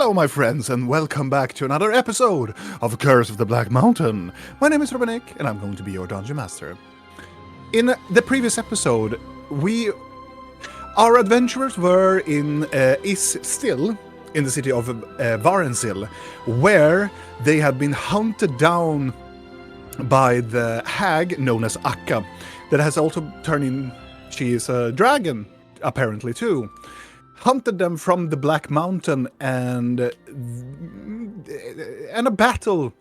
Hello, my friends, and welcome back to another episode of Curse of the Black Mountain. My name is Robanik, and I'm going to be your Dungeon Master. In the previous episode, our adventurers is still in the city of Varensil, where they had been hunted down by the hag known as Akka, that has also turned in. She is a dragon, apparently too. Hunted them from the Black Mountain, and a battle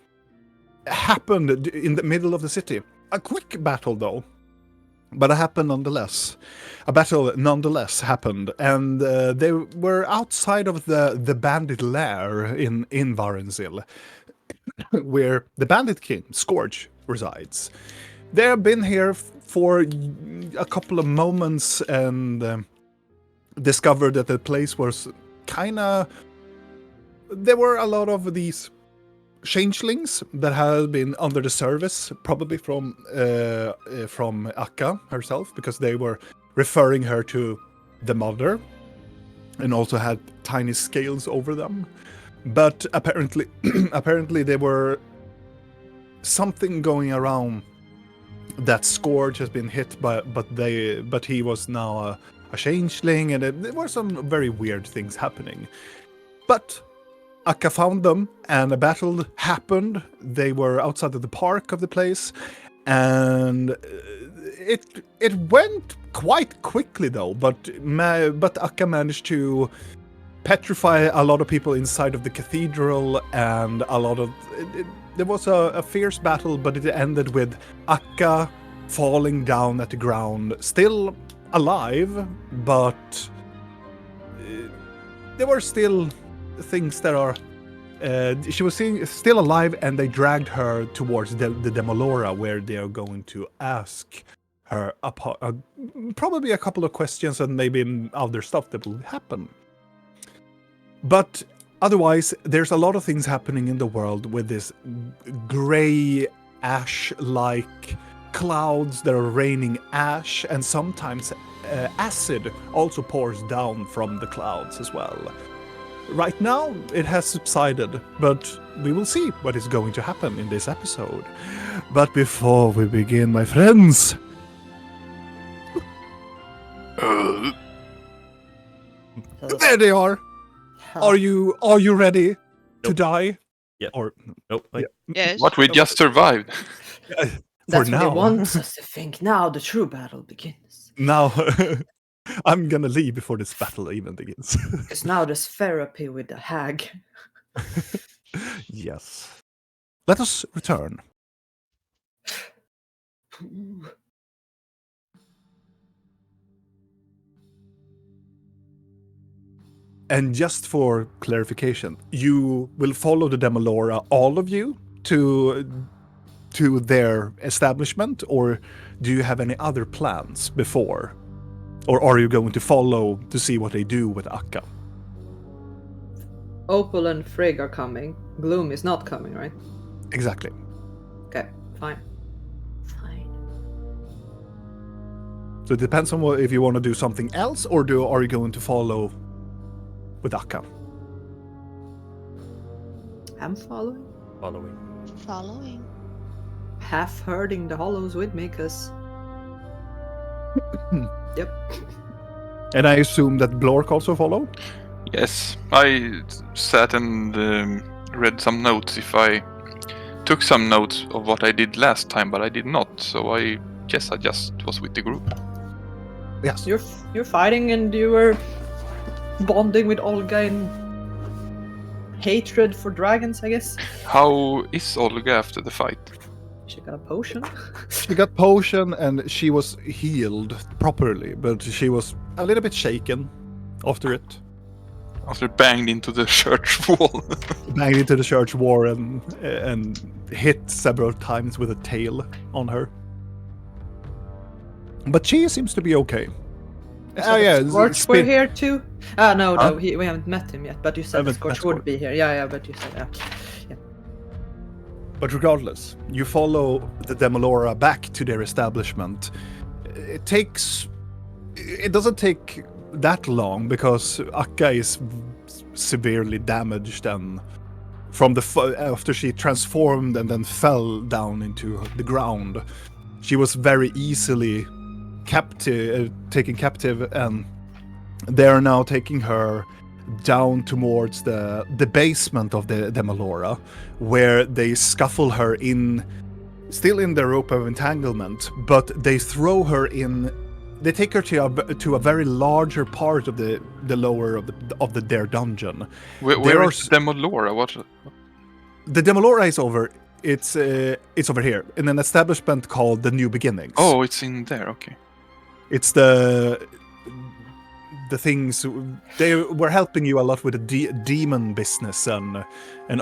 happened in the middle of the city. A quick battle, though, but it happened nonetheless. A battle nonetheless happened, and they were outside of the bandit lair in Varensil, where the bandit king, Scourge, resides. They have been here for a couple of moments and discovered that the place was there were a lot of these changelings that had been under the service, probably from Akka herself, because they were referring her to the mother and also had tiny scales over them. But apparently there were something going around that Scourge has been hit by, but he was now a changeling, and there were some very weird things happening. But Akka found them, and a battle happened. They were outside of the park of the place, and it went quite quickly though. But Akka managed to petrify a lot of people inside of the cathedral, and there was a fierce battle, but it ended with Akka falling down at the ground, still alive, but there were still things that are. She was still alive, and they dragged her towards the Demolora, where they are going to ask her probably a couple of questions and maybe other stuff that will happen. But otherwise, there's a lot of things happening in the world with this gray ash-like clouds that are raining ash, and sometimes acid also pours down from the clouds as well. Right now, it has subsided, but we will see what is going to happen in this episode. But before we begin, my friends, there they are. Are you ready to die? Yeah. Or nope. Yes. What, we just survived? For That's what now. he wants us to think. Now the true battle begins. Now, I'm gonna leave before this battle even begins. Because now there's therapy with the hag. Yes. Let us return. And just for clarification, you will follow the Demolora, all of you, to their establishment, or do you have any other plans before? Or are you going to follow to see what they do with Akka? Opal and Frigg are coming. Gloom is not coming, right? Exactly. Okay, fine. Fine. So it depends on if you want to do something else, or are you going to follow with Akka? I'm following. Following. Half herding the hollows with me, because... Yep. And I assume that Blork also followed? Yes, I sat and read some notes. If I took some notes of what I did last time, but I did not, so I guess I just was with the group. Yes. You're fighting, and you were bonding with Olga in hatred for dragons, I guess. How is Olga after the fight? She got a potion. She got potion, and she was healed properly, but she was a little bit shaken after it. After banged into the church wall. Banged into the church wall and hit several times with a tail on her. But she seems to be okay. Oh yeah, Scorch were here too? No, Huh? we haven't met him yet, but you said Haven't Scorch met would Scorch. be here. Yeah, but you said, yeah. But regardless, you follow the Demolora back to their establishment. It doesn't take that long, because Akka is severely damaged, and from after she transformed and then fell down into the ground, she was very easily taken captive, and they are now taking her down towards the basement of the Demolora, where they scuffle her in, still in the rope of entanglement, but they throw her in. They take her to a very larger part of the lower of their dungeon. Where is Demolora? What? The Demolora is over. It's over here in an establishment called the New Beginnings. Oh, it's in there. Okay. It's the things they were helping you a lot with the demon business and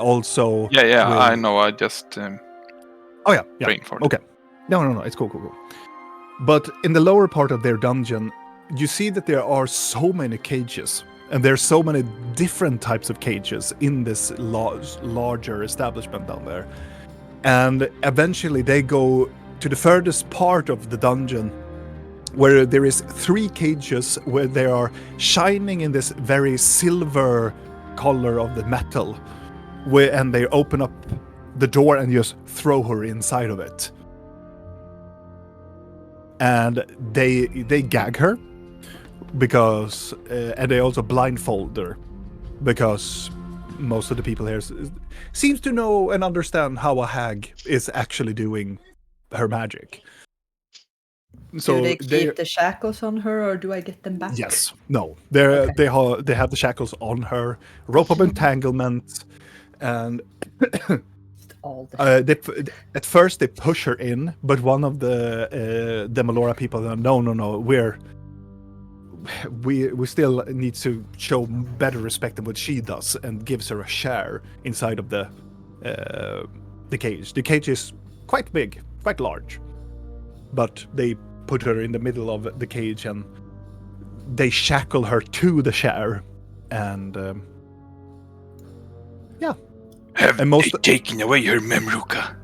also. Yeah. with, I know. I just. Oh yeah. Praying for it. Okay. No. It's cool. But in the lower part of their dungeon, you see that there are so many cages, and there's so many different types of cages in this larger establishment down there. And eventually they go to the furthest part of the dungeon, where there is 3 cages where they are shining in this very silver color of the metal, and they open up the door and just throw her inside of it. And they gag her because and they also blindfold her, because most of the people here seems to know and understand how a hag is actually doing her magic. So do they keep the shackles on her, or do I get them back? Yes. No. They have the shackles on her, rope of entanglement, and all the at first they push her in, but one of the Demolora people go, no, we still need to show better respect than what she does, and gives her a share inside of the cage. The cage is quite big, quite large, but they put her in the middle of the cage and they shackle her to the share, and yeah. Have and they taken away her Memruka?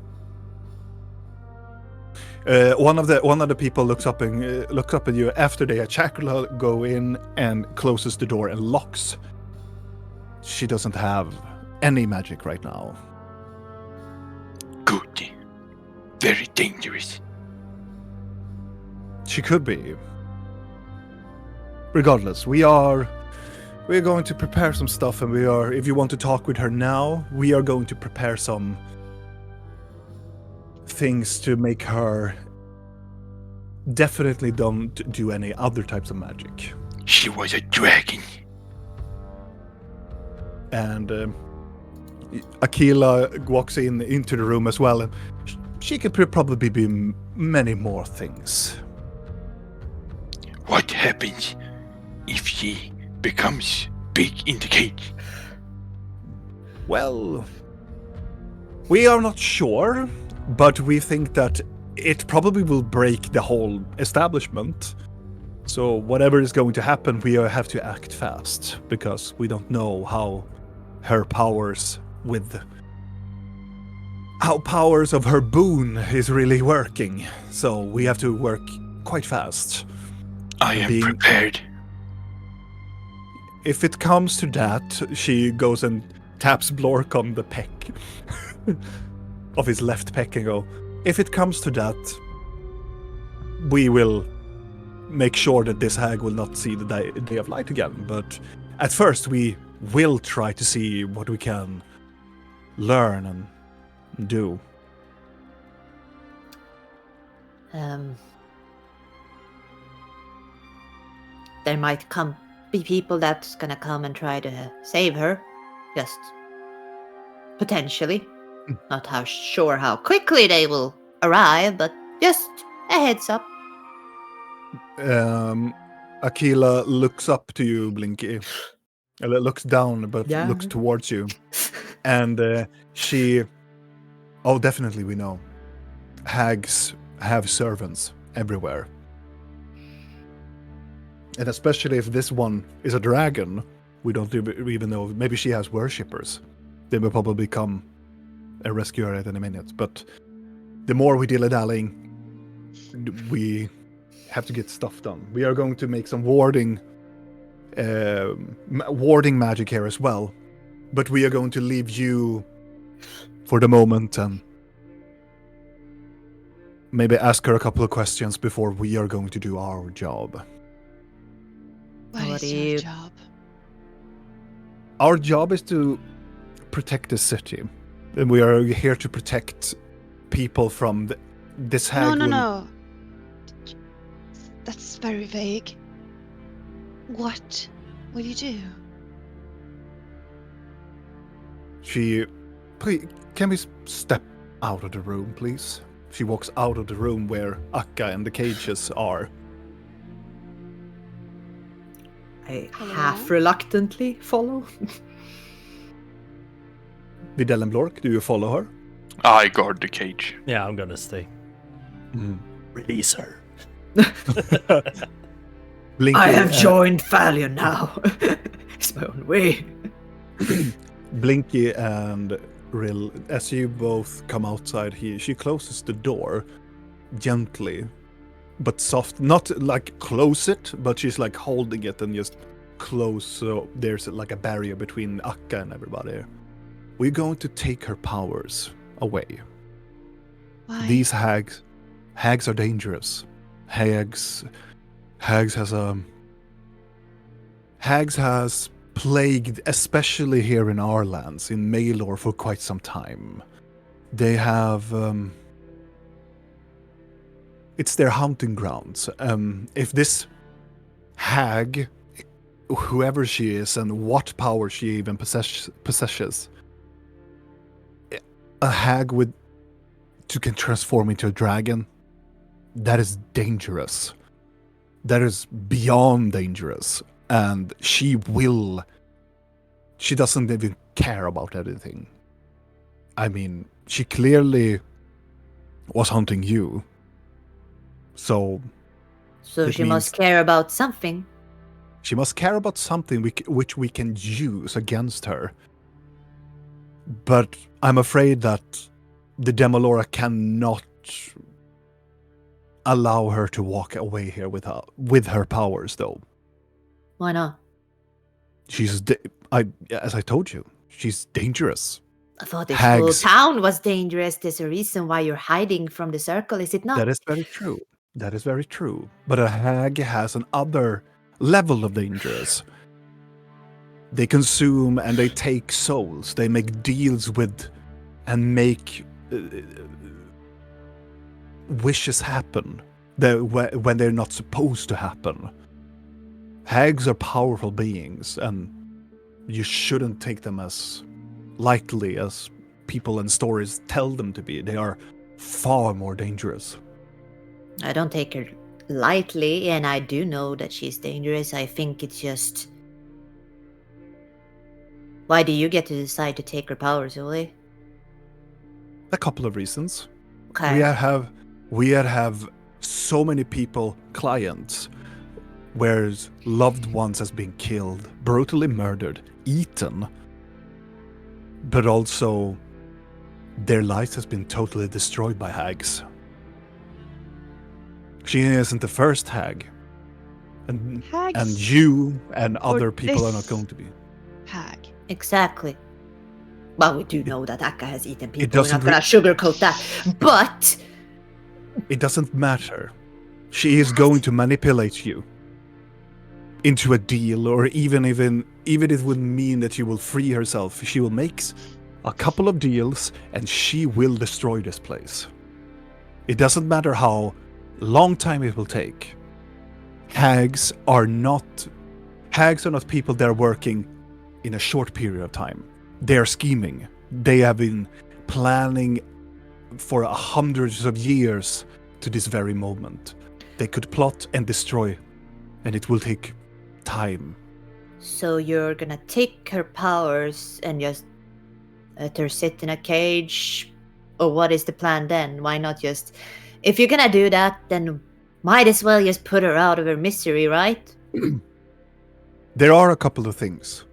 One of the people looks up at you after they shackle her, go in and closes the door and locks. She doesn't have any magic right now. Good. Very dangerous. She could be. Regardless, we're going to prepare some stuff, and if you want to talk with her now, we are going to prepare some things to make her definitely don't do any other types of magic. She was a dragon. And Aquila walks into the room as well, and she could probably be many more things. What happens if she becomes big in the cage? Well, we are not sure, but we think that it probably will break the whole establishment. So whatever is going to happen, we have to act fast, because we don't know how powers of her boon is really working. So we have to work quite fast. I am prepared. If it comes to that, she goes and taps Blork on the peck of his left peck and go, if it comes to that, we will make sure that this hag will not see the day of light again. But at first, we will try to see what we can learn and do. There might be people that's gonna come and try to save her. Just potentially. Not sure how quickly they will arrive, but just a heads up. Aquila looks up to you, Blinky. Looks down, but looks towards you. And she... Oh, definitely we know. Hags have servants everywhere. And especially if this one is a dragon, we don't even know. Maybe she has worshippers. They will probably come and rescue her at any minute. But the more we dilly-dallying, we have to get stuff done. We are going to make some warding warding magic here as well. But we are going to leave you for the moment and maybe ask her a couple of questions before we are going to do our job. What What is do your you- job? Our job is to protect the city. And we are here to protect people from this hag. No. That's very vague. What will you do? Please, can we step out of the room, please? She walks out of the room where Akka and the cages are. I Hello? half reluctantly follow. Videl Blork, do you follow her? I guard the cage. Yeah, I'm gonna stay. Release her. Blinky, I have joined Valion now. It's my own way. Blinky and Rill, as you both come outside, she closes the door gently, but soft. Not like close it, but she's like holding it and just close, so there's like a barrier between Akka and everybody. We're going to take her powers away. Why? These hags are dangerous. Hags has plagued, especially here in our lands, in Maelor, for quite some time. They have it's their hunting grounds. If this hag, whoever she is and what power she even possesses, a hag can transform into a dragon, that is dangerous. That is beyond dangerous. And she doesn't even care about anything. I mean, she clearly was hunting you. So So It she must care about something. she must care about something which we can use against her. But I'm afraid that the Demolora cannot allow her to walk away here with her powers, though. Why not? As I told you, she's dangerous. I thought this whole Hags. town was dangerous. There's a reason why you're hiding from the circle, is it not? That is very true. That is very true. But a hag has an other level of dangerous. They consume and they take souls. They make deals with and make wishes happen when they're not supposed to happen. Hags are powerful beings, and you shouldn't take them as lightly as people and stories tell them to be. They are far more dangerous. I don't take her lightly, and I do know that she's dangerous. I think it's just... Why do you get to decide to take her powers away? A couple of reasons. Okay. We have so many people, clients, where loved ones has been killed, brutally murdered, eaten, but also their lives has been totally destroyed by hags. She isn't the first hag, and Hags you and other or people are not this going to be. hag. Exactly. Well, we do know that Akka has eaten people. We're doesn't not gonna sugarcoat that. But It doesn't matter. She is going to manipulate you into a deal, or even it would mean that she will free herself. She will make a couple of deals and she will destroy this place. It doesn't matter how long time it will take. Hags are not people that are working in a short period of time. They are scheming. They have been planning for hundreds of years to this very moment. They could plot and destroy, and it will take time. so you're gonna take her powers and just let her sit in a cage? Or what is the plan then? Why not just... If you're gonna do that, then might as well just put her out of her misery, right? There are a couple of things.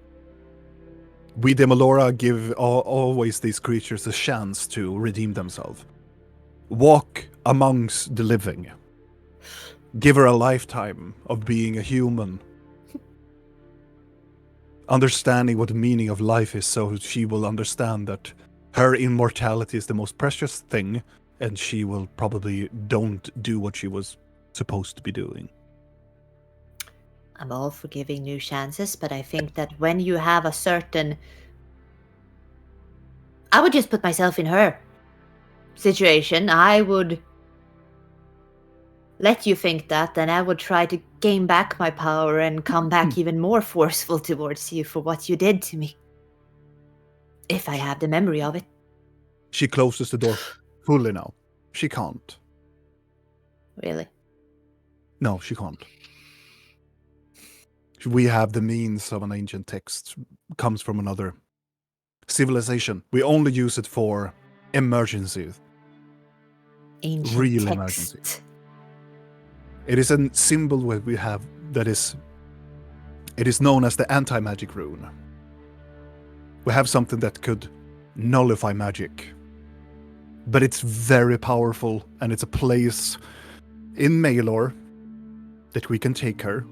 We Demolora give always these creatures a chance to redeem themselves. Walk amongst the living. Give her a lifetime of being a human. understanding what the meaning of life is, so she will understand that her immortality is the most precious thing, and she will probably don't do what she was supposed to be doing. I'm all for giving new chances, but I think that when you have a certain... I would just put myself in her situation. I would let you think that, then I would try to gain back my power and come back even more forceful towards you for what you did to me. If I have the memory of it. She closes the door fully now. She can't. Really? No, she can't. We have the means of an ancient text. Comes from another civilization. We only use it for emergencies. Ancient Real text. emergency. It is a symbol that we have that is... It is known as the anti-magic rune. We have something that could nullify magic. But it's very powerful, and it's a place in Maelor that we can take her.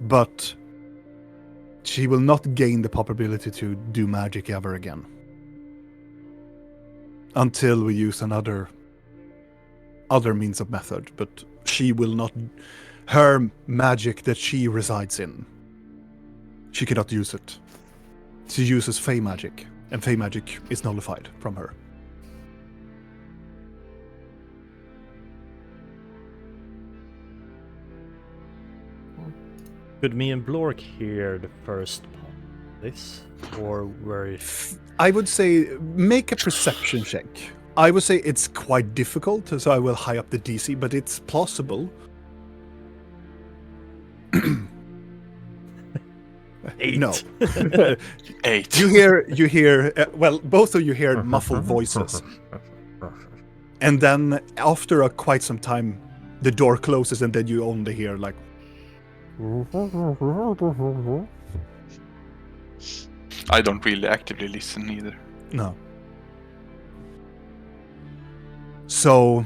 But she will not gain the possibility to do magic ever again. Until we use other means of method. But she will not... Her magic that she resides in, she cannot use it. She uses Fey magic, and Fey magic is nullified from her. Could me and Blork hear the first part of this? Or were it... I would say make a perception check. I would say it's quite difficult, so I will high up the DC, but it's plausible. 8. No. 8. You hear, well, both of you hear muffled voices. And then after quite some time, the door closes and then you only hear like... I don't really actively listen either. No. So...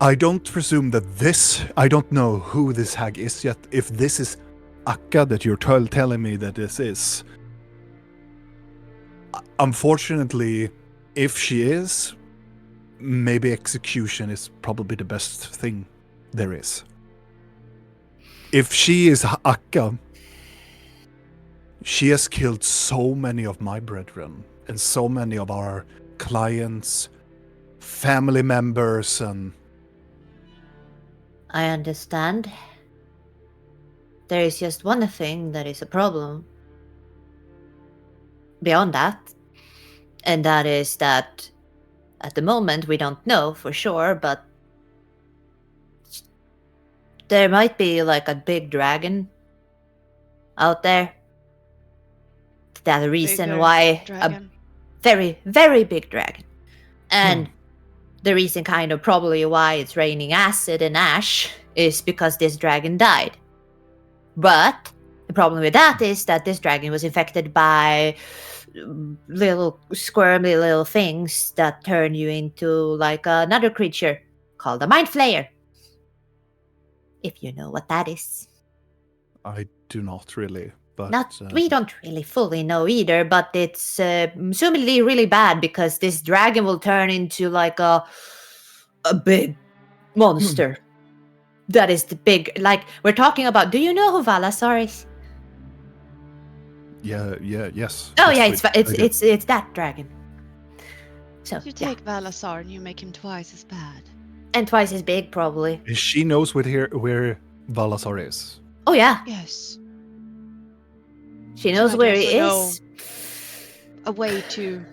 I don't presume that this... I don't know who this hag is yet. If this is Akka that you're telling me that this is... Unfortunately, if she is, maybe execution is probably the best thing there is. If she is Akka, she has killed so many of my brethren and so many of our clients, family members, and... I understand. There is just one thing that is a problem. Beyond that. And that is that at the moment we don't know for sure, but there might be like a big dragon out there. That's the reason Bigger why dragon. a very, very big dragon. And the reason kind of probably why it's raining acid and ash is because this dragon died. But the problem with that is that this dragon was infected by little squirmy little things that turn you into like another creature called a mind flayer. If you know what that is. I do not really, but... We don't really fully know either, but it's assumedly really bad because this dragon will turn into like a big monster. That is the big, like, we're talking about, do you know who Valasar is? Yes. Oh Yes, yeah, I do. it's that dragon. So, You yeah. take Valasar and you make him twice as bad. And twice as big, probably. She knows where Valasar is. Oh yeah, Yes. she knows might where he also is. A way to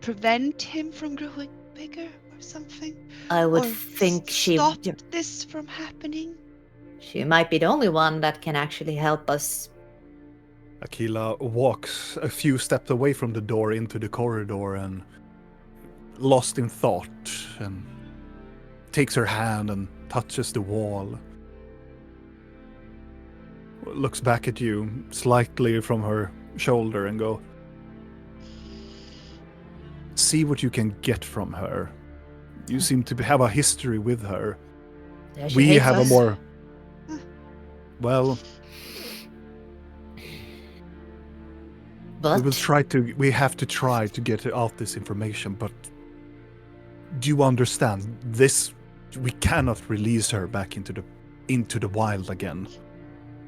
prevent him from growing bigger or something. I would Or think stop this from happening. she might be the only one that can actually help us. Aquila walks a few steps away from the door into the corridor and lost in thought, and takes her hand and touches the wall. Looks back at you slightly from her shoulder and go, see what you can get from her. You seem to have a history with her. Yeah, she We hates have a us. more... Well, But we have to try to get out this information, but do you understand? We cannot release her back into the wild again.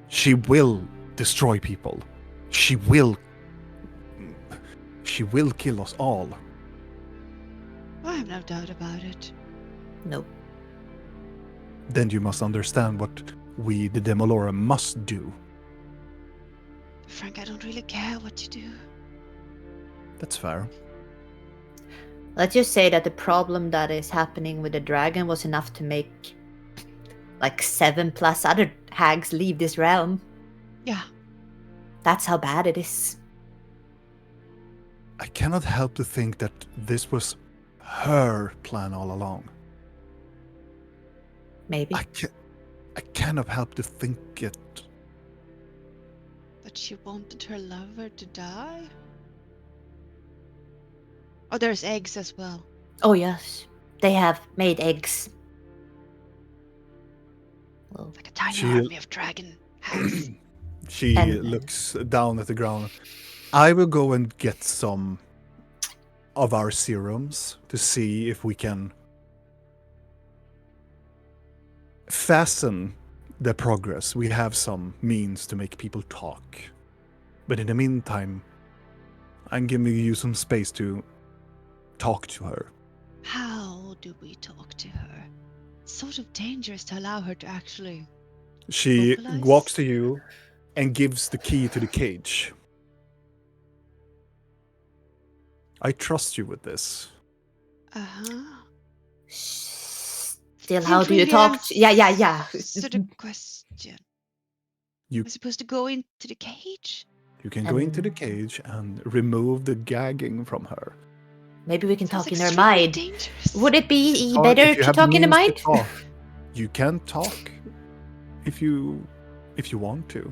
She will destroy people. She will kill us all. I have no doubt about it. no. Then you must understand what we, the Demolora, must do. Frank, I don't really care what you do. That's fair. Let's just say that the problem that is happening with the dragon was enough to make like 7+ other hags leave this realm. Yeah. That's how bad it is. I cannot help to think that this was her plan all along. Maybe. I cannot help to think it. That she wanted her lover to die? Oh, there's eggs as well. Oh yes, they have made eggs. Well, Like a tiny She- army of dragon hags. She And- looks down at the ground. I will go and get some of our serums to see if we can fasten the progress. We have some means to make people talk. But in the meantime, I'm giving you some space to talk to her. How do we talk to her? It's sort of dangerous to allow her to actually... She Vocalize? walks to you and gives the key to the cage. I trust you with this. Uh-huh. still, how do you talk? Yeah. So the question. You- Am I supposed to go into the cage? You can go into the cage and remove the gagging from her. Maybe we can Sounds talk in her extremely mind. dangerous. Would it be Or better if you to have talk in the means to mind? talk, you can talk if you want to.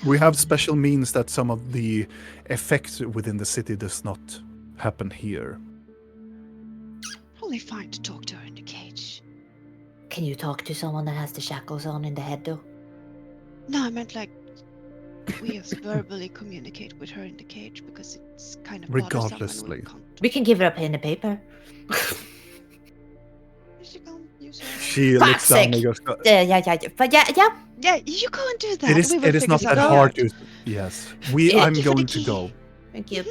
We have special means that some of the effects within the city does not happen here. Probably fine to talk to her in the cage. Can you talk to someone that has the shackles on in the head, though? No, I meant like we just verbally communicate with her in the cage because it's kind of bothersome when Regardlessly. we can't. We can give her a pen and paper. She can't use her. She Fuck's looks down and sake. goes, But yeah. Yeah, you go and do that. it is We will figure not that something hard out. to... Yes. Yeah, I'm give her the going to key. go. Thank you.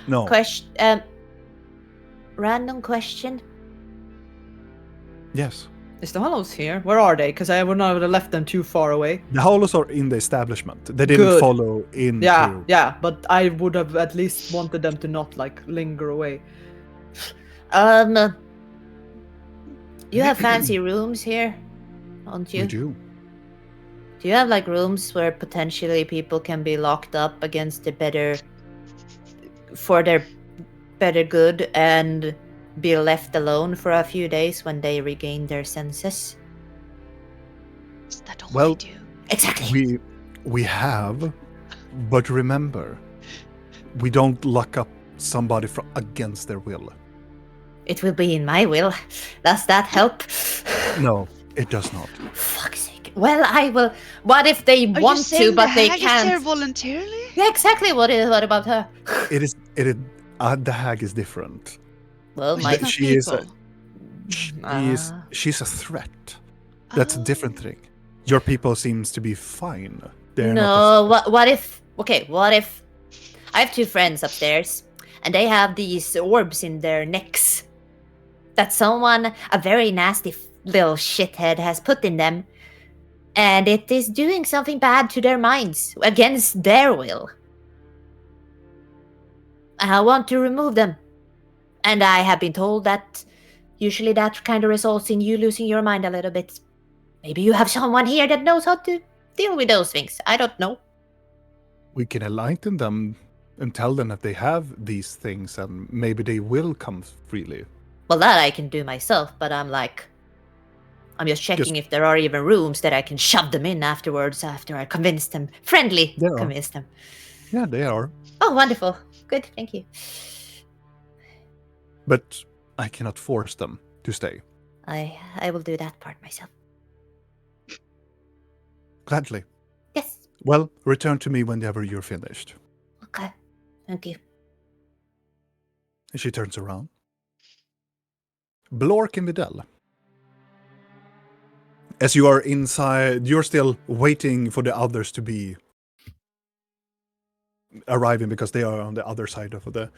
No. Question. Random question. Yes. Is the Hollows here? Where are they? Because I would not have left them too far away. The Hollows are in the establishment. They didn't Good. follow into... Yeah, but I would have at least wanted them to not like linger away. You have fancy rooms here, don't you? We do. Do you have like rooms where potentially people can be locked up against the for their better good and be left alone for a few days when they regain their senses? Is that all Well, we do? Exactly. We have, but remember, we don't lock up somebody against their will. It will be in my will. Does that help? No, it does not. Fuck's sake. Well, I will. What if they Are you want saying to, but the they hag is there can't? voluntarily? Yeah, exactly. What about her? It is. The hag is different. Well, She's my. not she is a- people. She's a threat. That's a different thing. Your people seems to be fine. They're not. No, what if? Okay, what if? I have 2 friends upstairs, and they have these orbs in their necks that someone, a very nasty little shithead, has put in them, and it is doing something bad to their minds against their will. I want to remove them, and I have been told that usually that kind of results in you losing your mind a little bit. Maybe you have someone here that knows how to deal with those things. I don't know. We can enlighten them and tell them that they have these things, and maybe they will come freely. Well, that I can do myself, but I'm just checking if there are even rooms that I can shove them in afterwards after I convince them. There are. Convince them. Yeah, they are. Oh, wonderful. Good, thank you. But I cannot force them to stay. I will do that part myself. Gladly. Yes. Well, return to me whenever you're finished. Okay. Thank you. And she turns around. Blork and Videl. As you are inside, you're still waiting for the others to be arriving because they are on the other side of the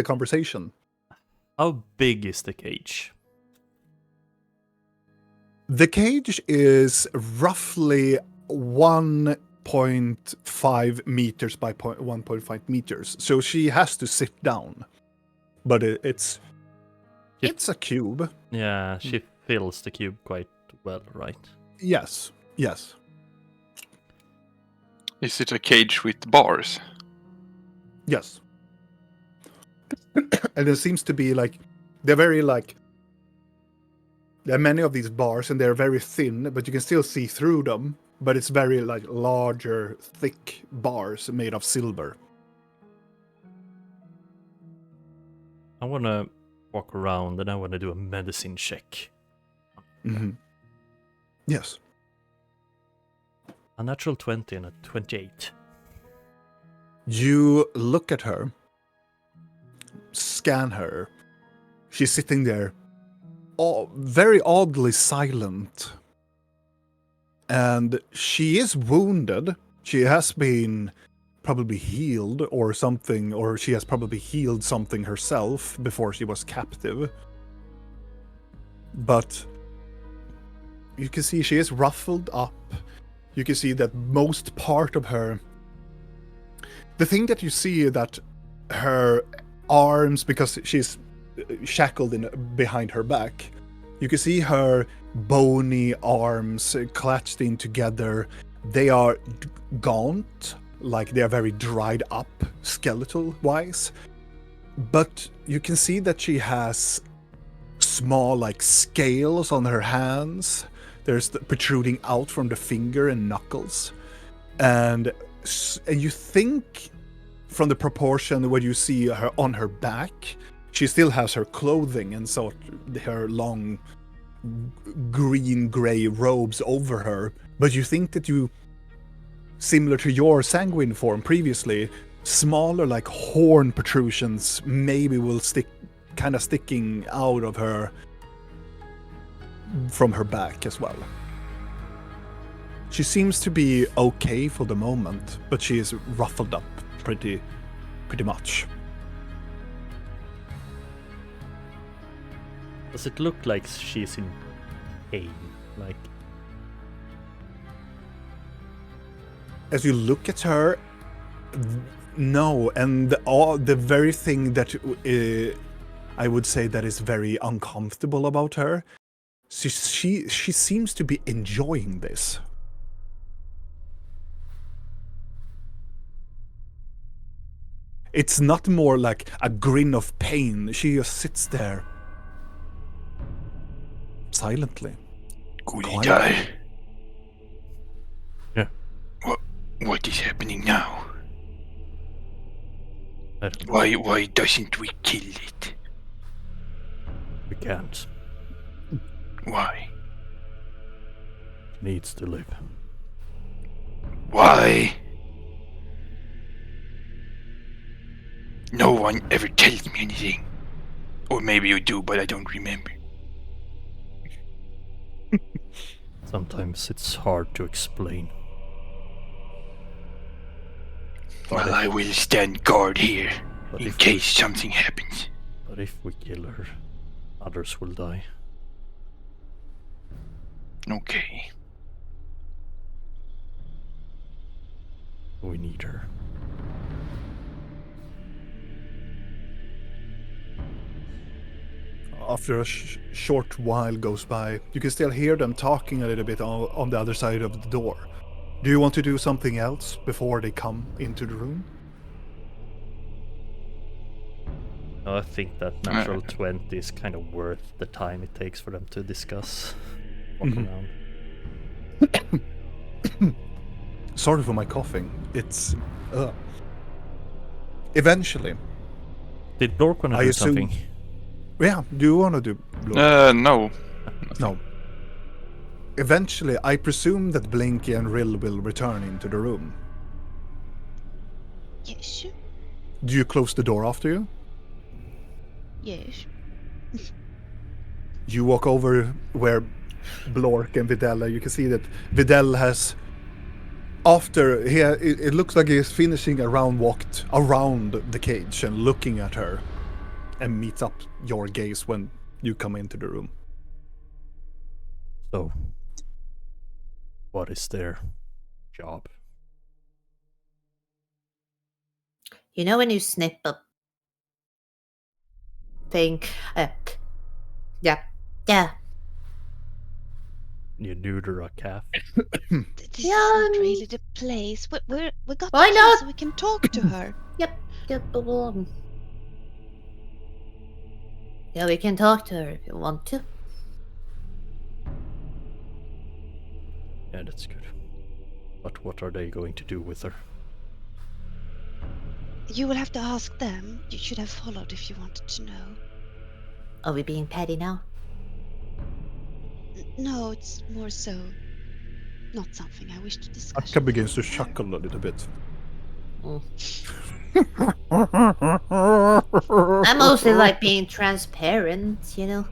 conversation. How big is the cage? The cage is roughly 1.5 meters by 1.5 meters, so she has to sit down. But it's a cube. Yeah, she fills the cube quite well, right? Yes. Is it a cage with bars? Yes. And it seems to be like they're very like there are many of these bars and they're very thin, but you can still see through them. But it's very like larger, thick bars made of silver. I want to walk around and I want to do a medicine check. Mm-hmm. Yes. A natural 20 and a 28. You look at her, scan her. She's sitting there, very oddly silent. And she is wounded. She has been probably healed or something, or she has probably healed something herself before she was captive. But you can see she is ruffled up. You can see that most part of her... The thing that you see is that her arms, because she's shackled behind her back, you can see her bony arms clutched in together. They are gaunt, like they are very dried up skeletal-wise. But you can see that she has small, like, scales on her hands. There's protruding out from the finger and knuckles. And you think from the proportion where you see her on her back, she still has her clothing and so her long green-gray robes over her. But you think that you, similar to your sanguine form previously, smaller like horn protrusions maybe will sticking out of her from her back as well. She seems to be okay for the moment, but she is ruffled up pretty much. Does it look like she's in pain? Like, as you look at her, no, and the very thing that I would say that is very uncomfortable about her, she seems to be enjoying this. It's not more like a grin of pain. She just sits there silently. Guy. Yeah. What is happening now? I don't know. Why doesn't we kill it? We can't. Why? It needs to live. Why? No one ever tells me anything. Or maybe you do, but I don't remember. Sometimes it's hard to explain. Well, I will stand guard here But in if case something happens. But if we kill her, others will die. Okay. We need her. After a short while goes by, you can still hear them talking a little bit on the other side of the door. Do you want to do something else before they come into the room? No, I think that natural 20 is kind of worth the time it takes for them to discuss. Walk around. Sorry for my coughing. It's... Eventually, Did Dork want to I do assume- something? Yeah, do you want to do blow? No. No. Eventually, I presume that Blinky and Rill will return into the room. Yes. Do you close the door after you? Yes. You walk over where Blork and Videl are. You can see that Videl has, after it looks like he's finishing a round walked around the cage and looking at her, and meets up your gaze when you come into the room. So, what is their job? You know when you snip a thing? Yeah. You neuter a calf? This Yeah, is not really the place. We got Why the key not? so we can talk to her. Yep. Yeah, we can talk to her if you want to. Yeah, that's good. But what are they going to do with her? You will have to ask them. You should have followed if you wanted to know. Are we being petty now? No, it's more so not something I wish to discuss. Akka begins to with her. chuckle a little bit. I mostly like being transparent, you know?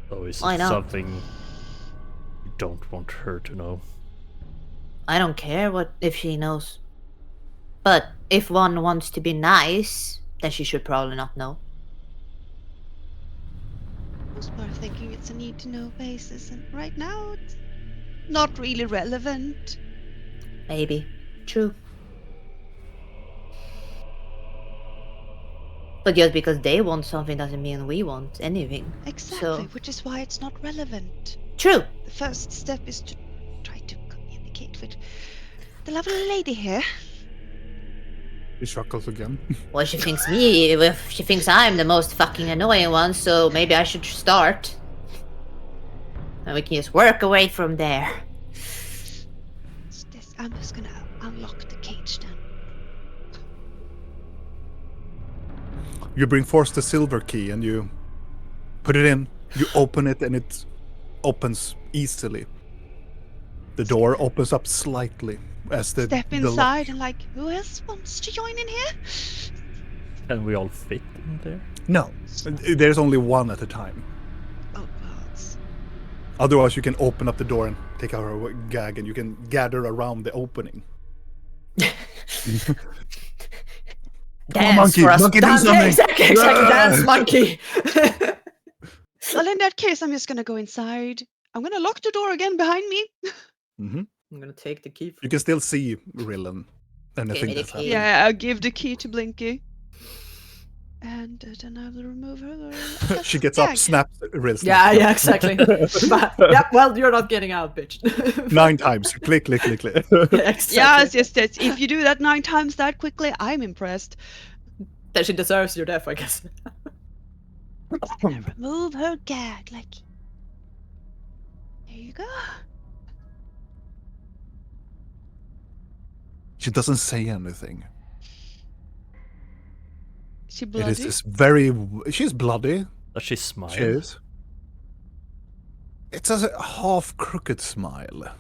So is Why it not? something you don't want her to know? I don't care if she knows. But if one wants to be nice, then she should probably not know. Most are thinking it's a need to know basis, and right now it's not really relevant. Maybe. True. But just because they want something doesn't mean we want anything. Exactly, So- which is why it's not relevant. True. The first step is to try to communicate with the lovely lady here. He chuckles again. Well, she thinks she thinks I'm the most fucking annoying one, so maybe I should start. And we can just work away from there. I'm just gonna unlock the cage then. You bring forth the silver key and you put it in. You open it and it opens easily. The door opens up slightly as the Step the inside and like, who else wants to join in here? Can we all fit in there? No, there's only one at a time. Oh well, it's Otherwise, you can open up the door and take out her gag, and you can gather around the opening. Come on, monkey! for us. Monkey, do Dance, something! exactly, dance, monkey. well. In that case, I'm just gonna go inside. I'm gonna lock the door again behind me. Hmm. I'm gonna take the key. You can still see Rillen and Give anything me the that's key. happening. Yeah, I'll give the key to Blinky. And then I will remove her. She gets up, gag. snaps Rill. Yeah, exactly. But, yeah, well, you're not getting out, bitch. 9 times. Click, click, click, click. Yeah, exactly. Yes. If you do that 9 times that quickly, I'm impressed. Then she deserves your death, I guess. And I remove her gag. Like, there you go. She doesn't say anything. She It is bloody. this very. She's bloody. Does she smile? She is. It's a half crooked smile.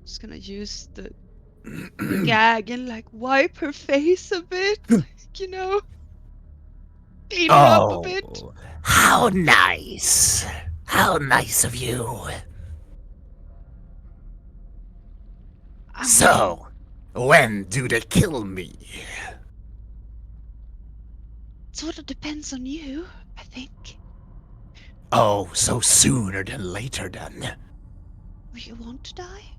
Just gonna use the gag and like wipe her face a bit. You know, clean her up a bit. How nice. How nice of you. So, when do they kill me? Sort of depends on you, I think. Oh, so sooner than later then. Will you want to die?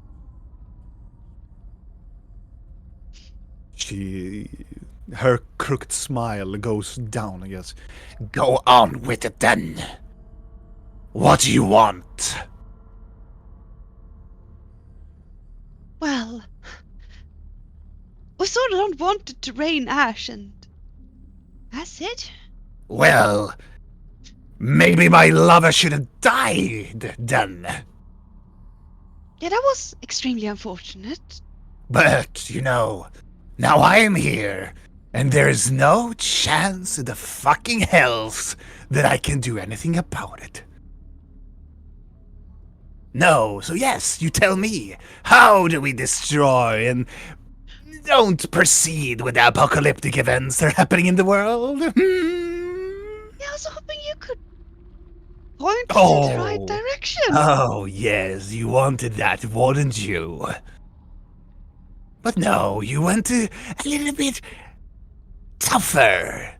Her crooked smile goes down, I guess. Go on with it then. What do you want? Well, we sort of don't want it to rain ash and acid. Well, maybe my lover should have died then. Yeah, that was extremely unfortunate. But, you know, now I'm here, And there is no chance in the fucking hells that I can do anything about it. No, so yes, you tell me. How do we destroy and don't proceed with the apocalyptic events that are happening in the world? Yeah, I was hoping you could point us in the right direction. Oh, yes, you wanted that, wouldn't you? But no, you went a little bit tougher.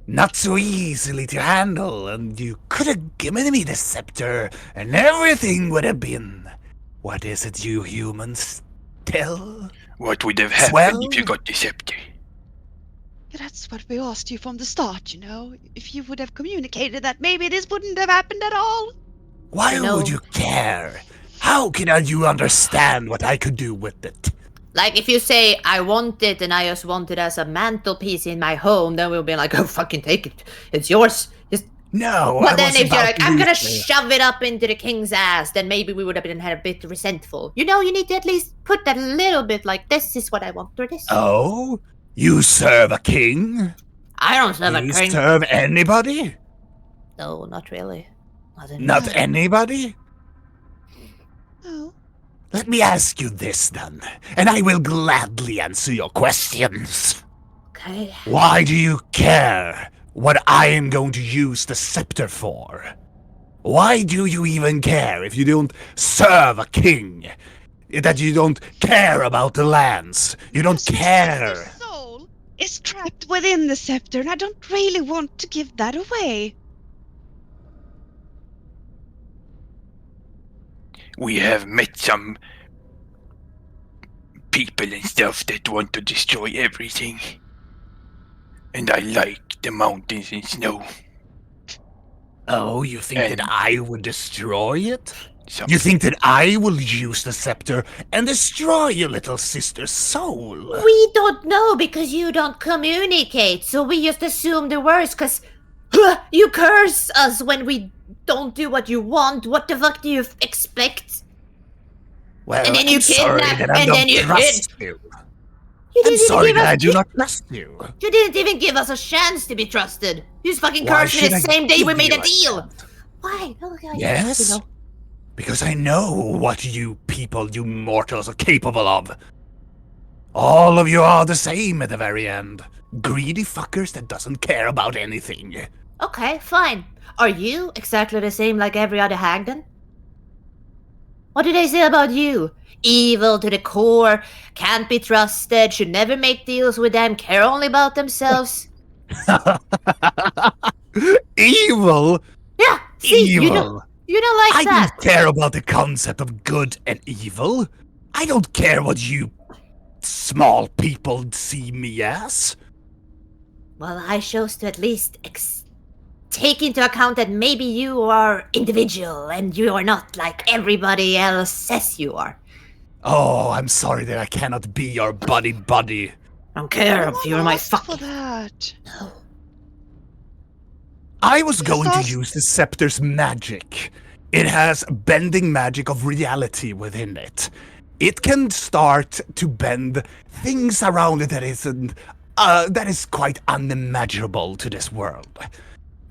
Not so easily to handle, and you could have given me the scepter, and everything would have been... What is it, you humans tell? What would have happened Swell? if you got the scepter? Yeah, that's what we asked you from the start, you know. If you would have communicated that, maybe this wouldn't have happened at all. Why You know- would you care? How can you understand what I could do with it? Like, if you say, I want it and I just want it as a mantelpiece in my home, then we'll be like, oh, fucking take it. It's yours. Just... No, But I then was if you're about like, to I'm gonna say- shove it up into the king's ass, then maybe we would have been a bit resentful. You know, you need to at least put that a little bit like, this is what I want, or this. Oh? You serve a king? I don't serve a You king. serve anybody? No, not really. Not anybody? Oh. Let me ask you this then, and I will gladly answer your questions. Okay. Why do you care what I am going to use the scepter for? Why do you even care if you don't serve a king? That you don't care about the lands? You don't Because care? Your soul is trapped within the scepter, and I don't really want to give that away. We have met some people and stuff that want to destroy everything. And I like the mountains and snow. Oh, you think And- that I would destroy it? Some You think that I will use the scepter and destroy your little sister's soul? We don't know because you don't communicate, so we just assume the worst because you curse us when we don't do what you want. What the fuck do you expect? Well, And then you I'm sorry kidnap, that I and don't then you trust you. You I'm didn't sorry give that I us- do not trust you. You didn't even give us a chance to be trusted. You just fucking Why cursed me should the I same day we give made you a a deal. chance? Why? Oh, God, Yes? you know. Because I know what you people, you mortals, are capable of. All of you are the same at the very end. Greedy fuckers that doesn't care about anything. Okay, fine. Are you exactly the same like every other hag then? What did they say about you? Evil to the core, can't be trusted, should never make deals with them, care only about themselves. Evil? Yeah, see, Evil. you don't like I that. don't care about the concept of good and evil. I don't care what you small people see me as. Well, I chose to at least take into account that maybe you are individual and you are not like everybody else says you are. Oh, I'm sorry that I cannot be your buddy. I don't care No if one you're my asked for fucking... that. No. I was going to ask- use the scepter's magic. It has bending magic of reality within it. It can start to bend things around it that is quite unimaginable to this world.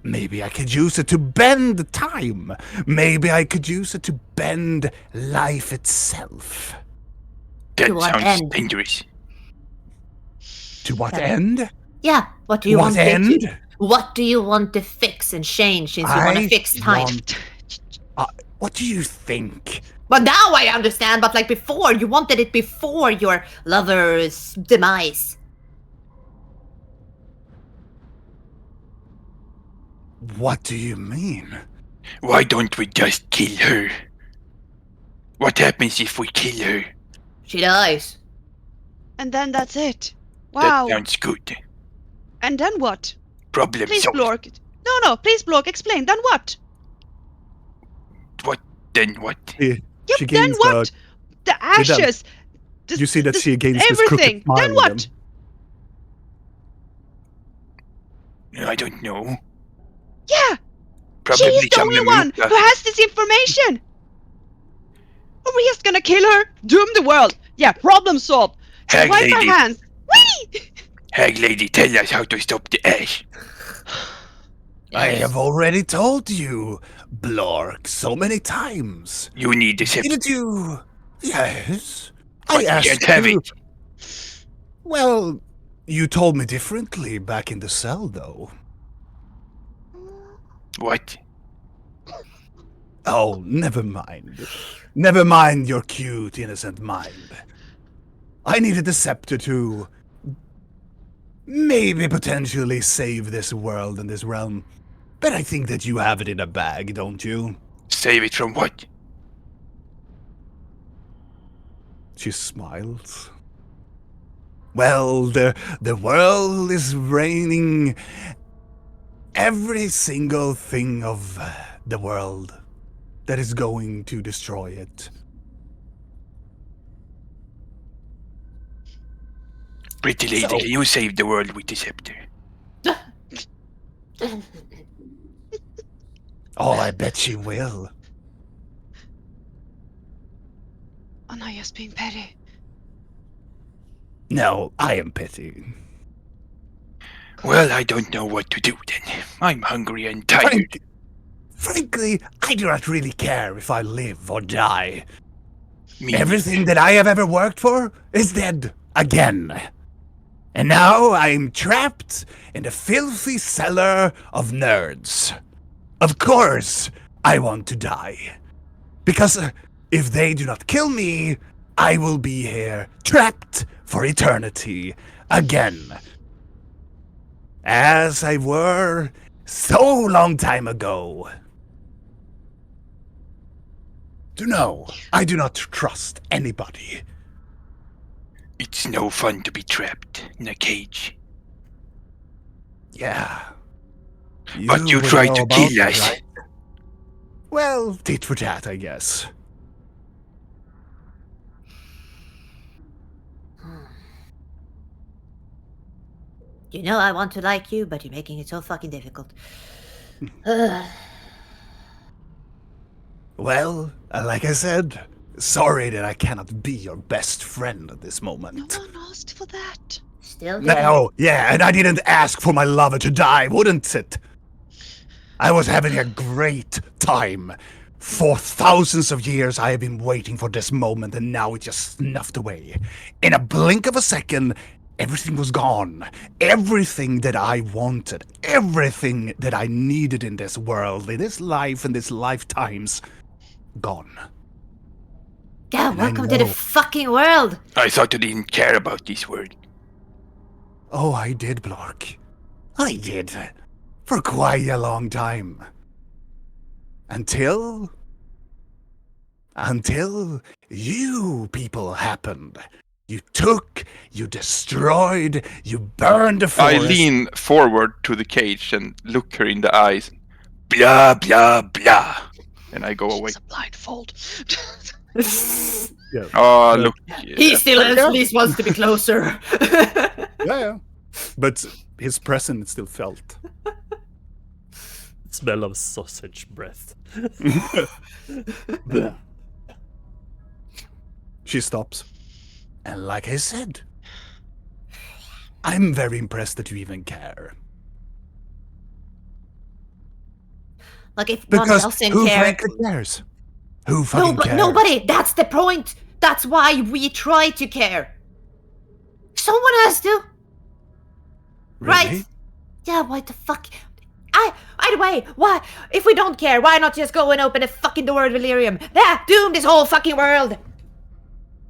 Maybe I could use it to bend time. Maybe I could use it to bend life itself. that To what sounds end? dangerous. To what Yeah. end? Yeah, what do you What want end? to... What do you want to fix and change since you want to I fix time? want- What do you think? But now I understand, but like before, you wanted it before your lover's demise. What do you mean? Why don't we just kill her? What happens if we kill her? She dies. And then that's it. That Wow. sounds good. And then what? Problem Please, solved. Blork. No, please, Blork, explain. Then what? Then what? Yep, She then gains what? The ashes. You see that she gains this everything. crooked smile Then what? again. I don't know. Yeah, Probably she's the some only one Namuta. who has this information. Are we just gonna kill her? Doom the world. Yeah, problem solved. Hag Wipe our lady. hands. Whee! Hag lady, tell us how to stop the ash. I have already told you, Blork, so many times. You need the scepter. Didn't you? Yes. But I you asked can't have you. it. Well, you told me differently back in the cell, though. What? Oh, never mind. Never mind your cute, innocent mind. I needed the scepter to maybe potentially save this world and this realm. But I think that you have it in a bag, don't you? Save it from what? She smiles. Well, the world is raining every single thing of the world that is going to destroy it. Pretty lady, So- can you save the world with the scepter? Oh, I bet she will. Anaya's being petty. No, I am petty. Well, I don't know what to do then. I'm hungry and tired. Frankly, I do not really care if I live or die. Me Everything that I have ever worked for is dead again. And now I'm trapped in the filthy cellar of nerds. Of course, I want to die. Because if they do not kill me, I will be here trapped for eternity again. As I were so long time ago. No, I do not trust anybody. It's no fun to be trapped in a cage. Yeah. But you would tried know to about kill it, us. right? Well, tit for tat, I guess. You know I want to like you, but you're making it so fucking difficult. Ugh. Well, like I said, sorry that I cannot be your best friend at this No moment. one asked for that. Still No, yeah, and I didn't ask for my lover to die, wouldn't it? I was having a great time. For thousands of years, I have been waiting for this moment, and now it just snuffed away. In a blink of a second, everything was gone. Everything that I wanted, everything that I needed in this world, in this life, in this lifetimes, gone. Yeah, And I welcome to the know. fucking world. I thought you didn't care about this world. Oh, I did, Blork. I did. For quite a long time. Until you people happened. You took, you destroyed, you burned the I forest. lean forward to the cage and look her in the eyes, Blah, blah, blah. and I go away. It's a blindfold. Yeah. Oh, But- look. He still Yeah. at least wants to be closer. Yeah. But his presence still felt. Smell of sausage breath. She stops. And like I said, I'm very impressed that you even care. Like if one Because doesn't who care. frankly cares? Who fucking cares? Nobody. That's the point. That's why we try to care. Someone has to, Really? right? Yeah. What the fuck? Either way, why? If we don't care, why not just go and open the fucking door of Delirium? Yeah, doom this whole fucking world.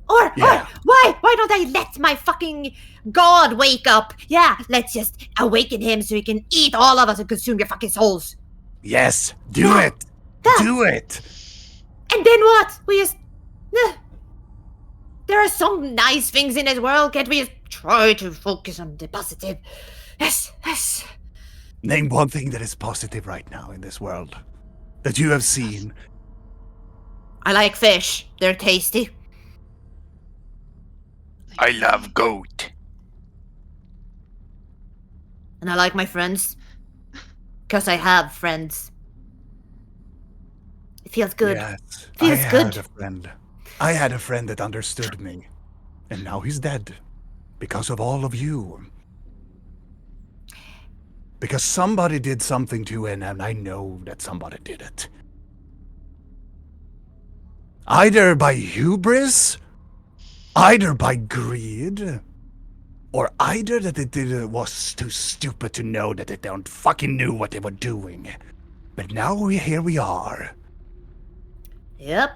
Or Yeah. why don't I let my fucking god wake up? Yeah, let's just awaken him so he can eat all of us and consume your fucking souls. Yes, do Yeah. it. Yeah. Do it. And then what? We just. There are some nice things in this world. Can't we just try to focus on the positive? Yes, yes. Name one thing that is positive right now in this world that you have seen. I like fish. They're tasty. I love goat. And I like my friends. Because I have friends. It feels good. Yes, Feels I good. had a friend. I had a friend that understood me. And now he's dead. Because of all of you. Because somebody did something to him, and I know that somebody did it. Either by hubris, either by greed, or either that was too stupid to know that they don't fucking knew what they were doing. But now here we are. Yep.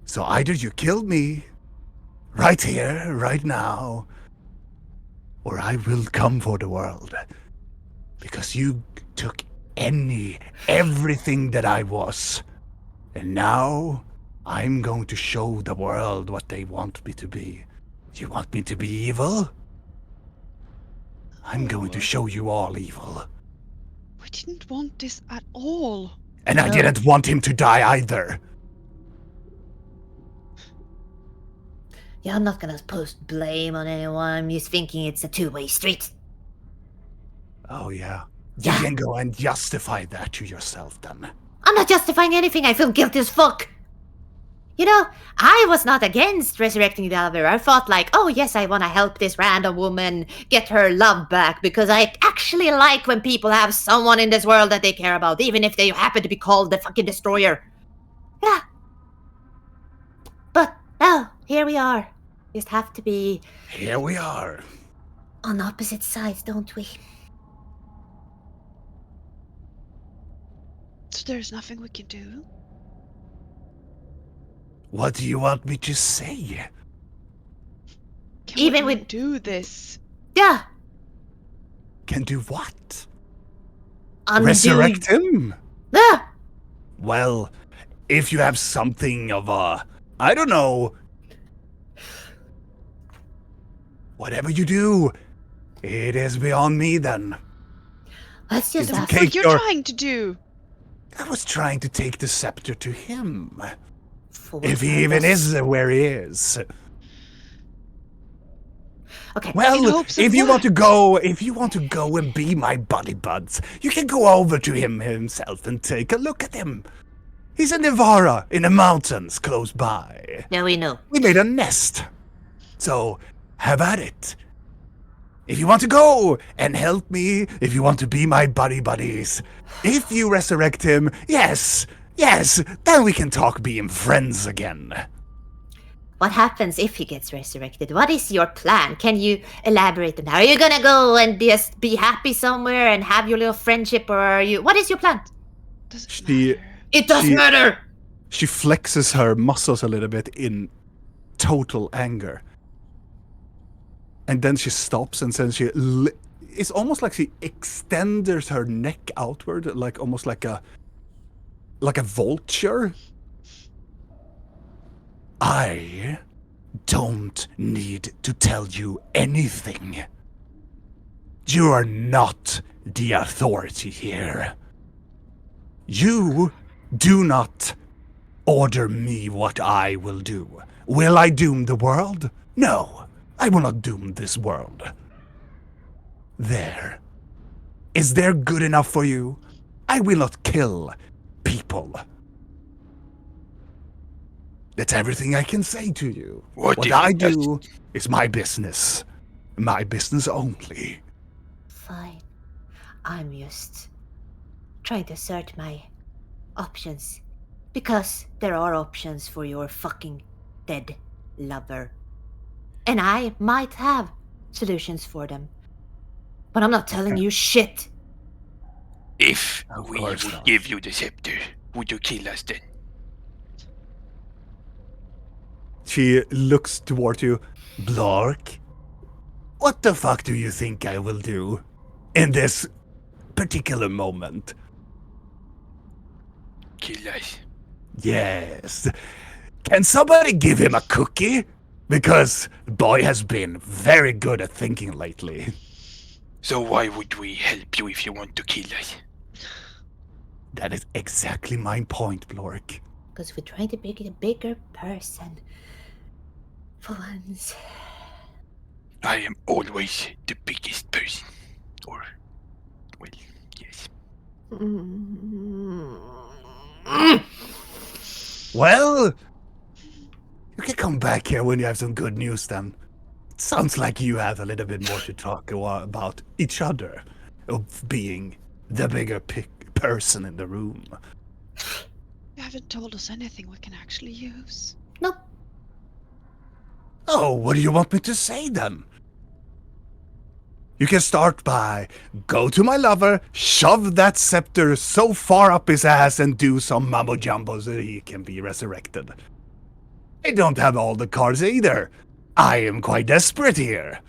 So either you killed me, right here, right now, or I will come for the world. Because you took everything that I was. And now I'm going to show the world what they want me to be. You want me to be evil? I'm going to show you all evil. We didn't want this at all. And I didn't want him to die either. Yeah, I'm not gonna post blame on anyone. I'm just thinking it's a two-way street. Oh, yeah. Yeah. You can go and justify that to yourself then. I'm not justifying anything. I feel guilty as fuck. You know, I was not against resurrecting the other. I thought like, oh yes, I want to help this random woman get her love back because I actually like when people have someone in this world that they care about, even if they happen to be called the fucking destroyer. Yeah. But no, here we are. Just have to be Here we are. on opposite sides, don't we? So there's nothing we can do? What do you want me to say? Can Even we with- do this? Yeah. Can do what? Undo- Resurrect him? Ah! Well, if you have something of a, I don't know. Whatever you do, it is beyond me then. Let's just It's have okay. What you're Your- trying to do? I was trying to take the scepter to him. for If he even purpose. is where he is. Okay. In Well, hopes of if you want what? to go and be my buddy buds, you can go over to him himself and take a look at him. He's in Nivara, in the mountains close by. Now we know. We made a nest. So, have at it. If you want to go and help me, if you want to be my buddies, if you resurrect him, yes, then we can talk being friends again. What happens if he gets resurrected? What is your plan? Can you elaborate on that? Are you gonna go and just be happy somewhere and have your little friendship, or are you? What is your plan? Doesn't She- matter. It doesn't She- matter. She flexes her muscles a little bit in total anger. And then she stops and then it's almost like she extends her neck outward, like almost like a vulture. I don't need to tell you anything. You are not the authority here. You do not order me what I will do. Will I doom the world? No, I will not doom this world. There. Is there good enough for you? I will not kill people. That's everything I can say to you. What What if I he does- do is my business. My business only. Fine. I'm just trying to assert my options. Because there are options for your fucking dead lover. And I might have solutions for them. But I'm not telling you shit. If Of we course would not. give you the scepter, would you kill us then? She looks toward you. Blark, what the fuck do you think I will do in this particular moment? Kill us. Yes. Can somebody give him a cookie? Because the boy has been very good at thinking lately. So why would we help you if you want to kill us? That is exactly my point, Blork. Because we're trying to make it a bigger person. For once. I am always the biggest person. Or, well, yes. Well, you can come back here when you have some good news then. Sounds like you have a little bit more to talk about each other. Of being the bigger person in the room. You haven't told us anything we can actually use. No. Oh, what do you want me to say then? You can start by go to my lover, shove that scepter so far up his ass and do some mumbo jumbo so he can be resurrected. I don't have all the cards either. I am quite desperate here.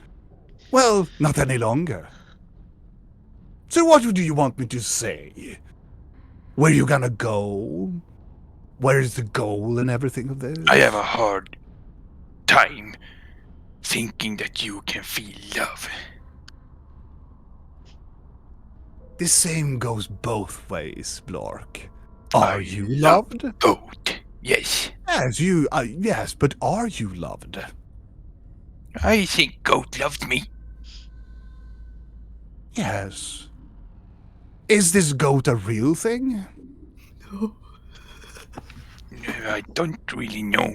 Well, not any longer. So what do you want me to say? Where you gonna go? Where is the goal and everything of this? I have a hard time thinking that you can feel love. The same goes both ways, Blork. Are you love loved? Goat. Yes. Yes, but are you loved? I think Goat loved me. Yes. Is this goat a real thing? I don't really know.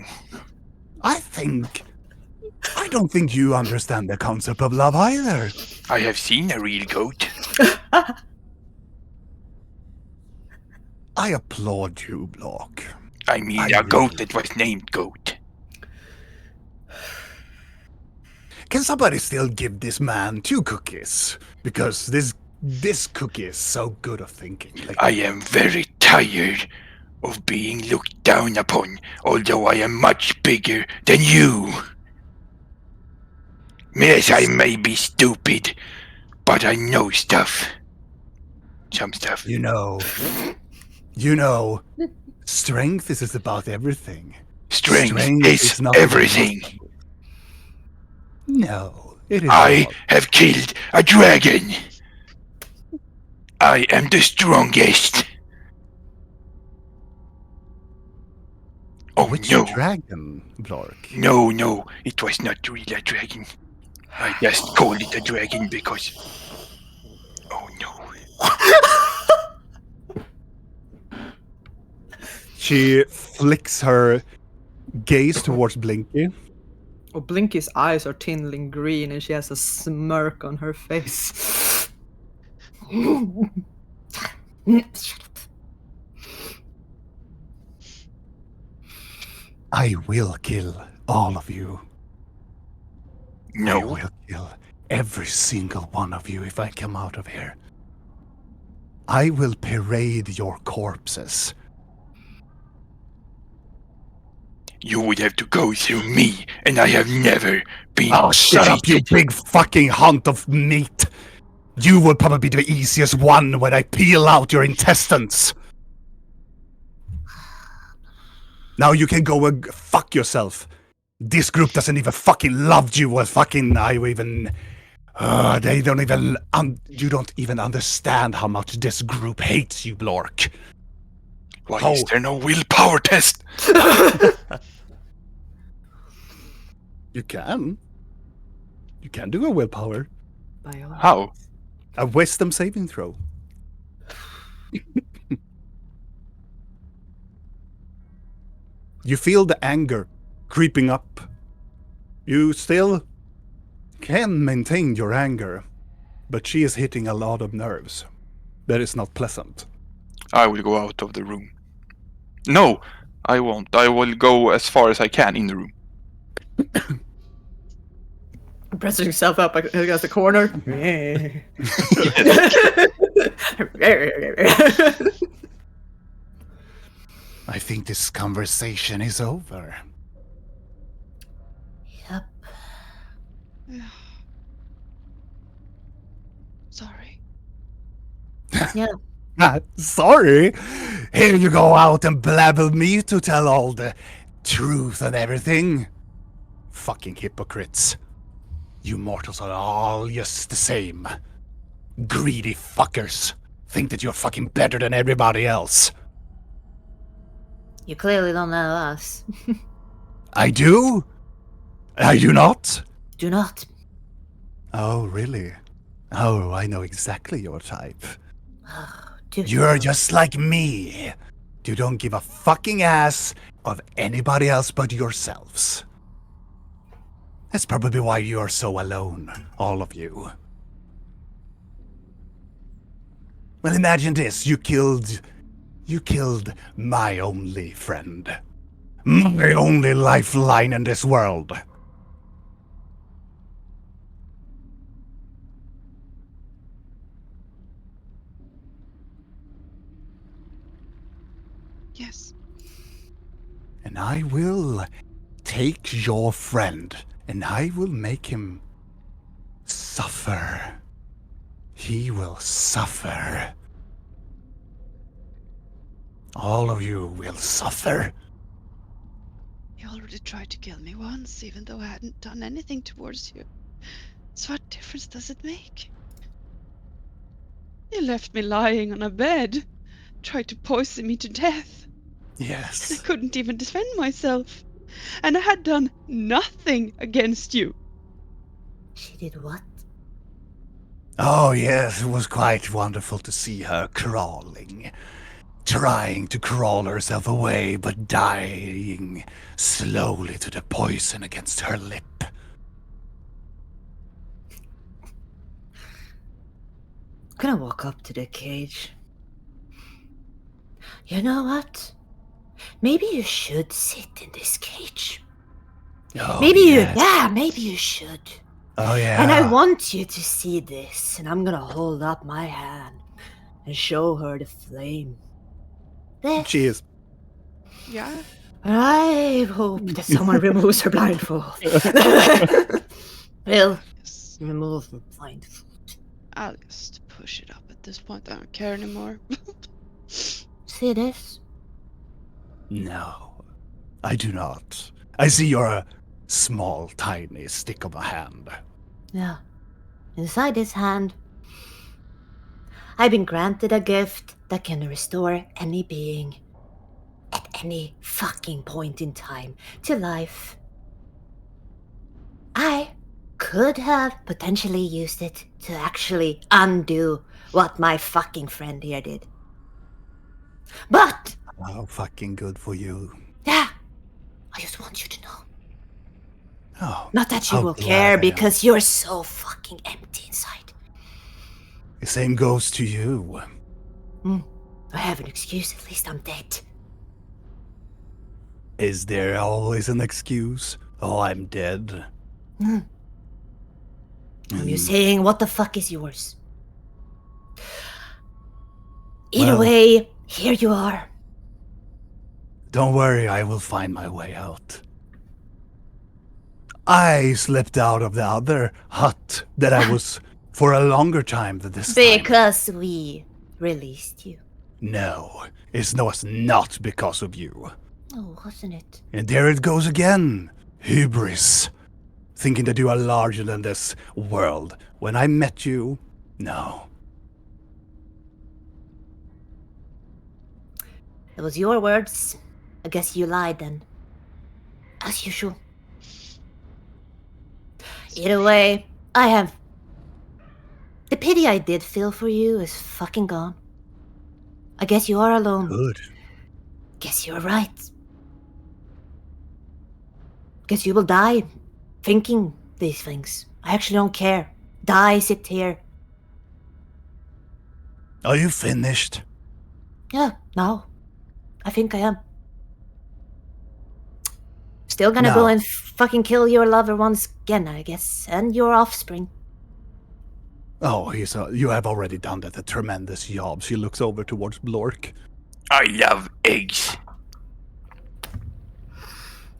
I don't think you understand the concept of love either. I have seen a real goat. I applaud you, Block. I mean, I a goat really- that was named Goat. Can somebody still give this man 2 cookies? Because this cookie is so good of thinking. Like, I am very tired of being looked down upon, although I am much bigger than you. Yes, I may be stupid, but I know stuff. Some stuff. you know, strength is about everything. Strength Strength is is not everything. No, it is I not. have killed a dragon. I am the strongest. Oh Which no. dragon, Blork? No, it was not really a dragon. I just called it a dragon because... Oh no. She flicks her gaze towards Blinky. Oh, Blinky's eyes are tingling green and she has a smirk on her face. I will kill all of you. I No. will kill every single one of you if I come out of here. I will parade your corpses. You would have to go through me, and I have never been Oh, shut up, you defeated. big fucking hunt of meat! You will probably be the easiest one when I peel out your intestines! Now you can go and fuck yourself. This group doesn't even fucking love you or fucking they don't even you don't even understand how much this group hates you, Blork. Why Oh. is there no willpower test? You can. You can do a willpower. By all How? A wisdom saving throw. You feel the anger creeping up. You still can maintain your anger, but she is hitting a lot of nerves. That is not pleasant. I will go out of the room. No, I won't. I will go as far as I can in the room. pressing himself up against the corner. I think this conversation is over. Yep. Sorry. Yeah. Sorry. Here you go out and blabber me to tell all the truth and everything. Fucking hypocrites. You mortals are all just the same. Greedy fuckers. Think that you're fucking better than everybody else. You clearly don't know us. I do? I do not? Do not. Oh, really? Oh, I know exactly your type. Do You're just like me. You don't give a fucking ass of anybody else but yourselves. That's probably why you are so alone, all of you. Well, imagine this. You killed my only friend. My only lifeline in this world. Yes. And I will take your friend and I will make him suffer. He will suffer. All of you will suffer. You already tried to kill me once, even though I hadn't done anything towards you. So what difference does it make? You left me lying on a bed, tried to poison me to death. And I Yes. couldn't even defend myself. And I had done nothing against you. She did what? Oh, yes, it was quite wonderful to see her crawling. Trying to crawl herself away, but dying slowly to the poison against her lip. Gonna walk up to the cage. You know what? Maybe you should sit in this cage. Oh, Maybe yes. maybe you should. Oh, yeah. And I want you to see this, and I'm gonna hold up my hand and show her the flame. This. She is. Yeah? I hope that someone removes her blindfold. Will Yes. remove the blindfold. I'll just push it up at this point. I don't care anymore. See this? No, I do not. I see your small, tiny stick of a hand. Yeah. Inside this hand, I've been granted a gift that can restore any being at any fucking point in time to life. I could have potentially used it to actually undo what my fucking friend here did. But, How fucking good for you. yeah, I just want you to know. Oh, Not that you how will glad care I am. because you're so fucking empty inside. The same goes to you. I have an excuse, at least I'm dead. Is there always an excuse? Oh, I'm dead. I'm just saying, what the fuck is yours? Either Well- way, here you are. Don't worry, I will find my way out. I slipped out of the other hut that I was for a longer time than this time. Because we released you. No, it's not because of you. Oh, wasn't it? And there it goes again. Hubris. Thinking that you are larger than this world. When I met you, no. It was your words. I guess you lied then. As usual. Either way, I have... The pity I did feel for you is fucking gone. I guess you are alone. Good. Guess you're right. Guess you will die thinking these things. I actually don't care. Die, sit here. Are you finished? Yeah, no. I think I am. Still gonna No. go and fucking kill your lover once again, I guess. And your offspring. Oh, you have already done that a tremendous job. She looks over towards Blork. I love eggs.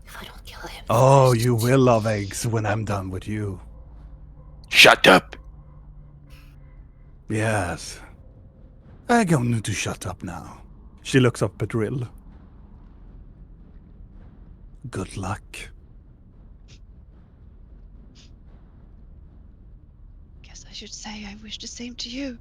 If I don't kill him. Oh, first. you will love eggs when I'm done with you. Shut up. Yes. I don't need to shut up now. She looks up at Rill. Good luck. Guess I should say I wish the same to you.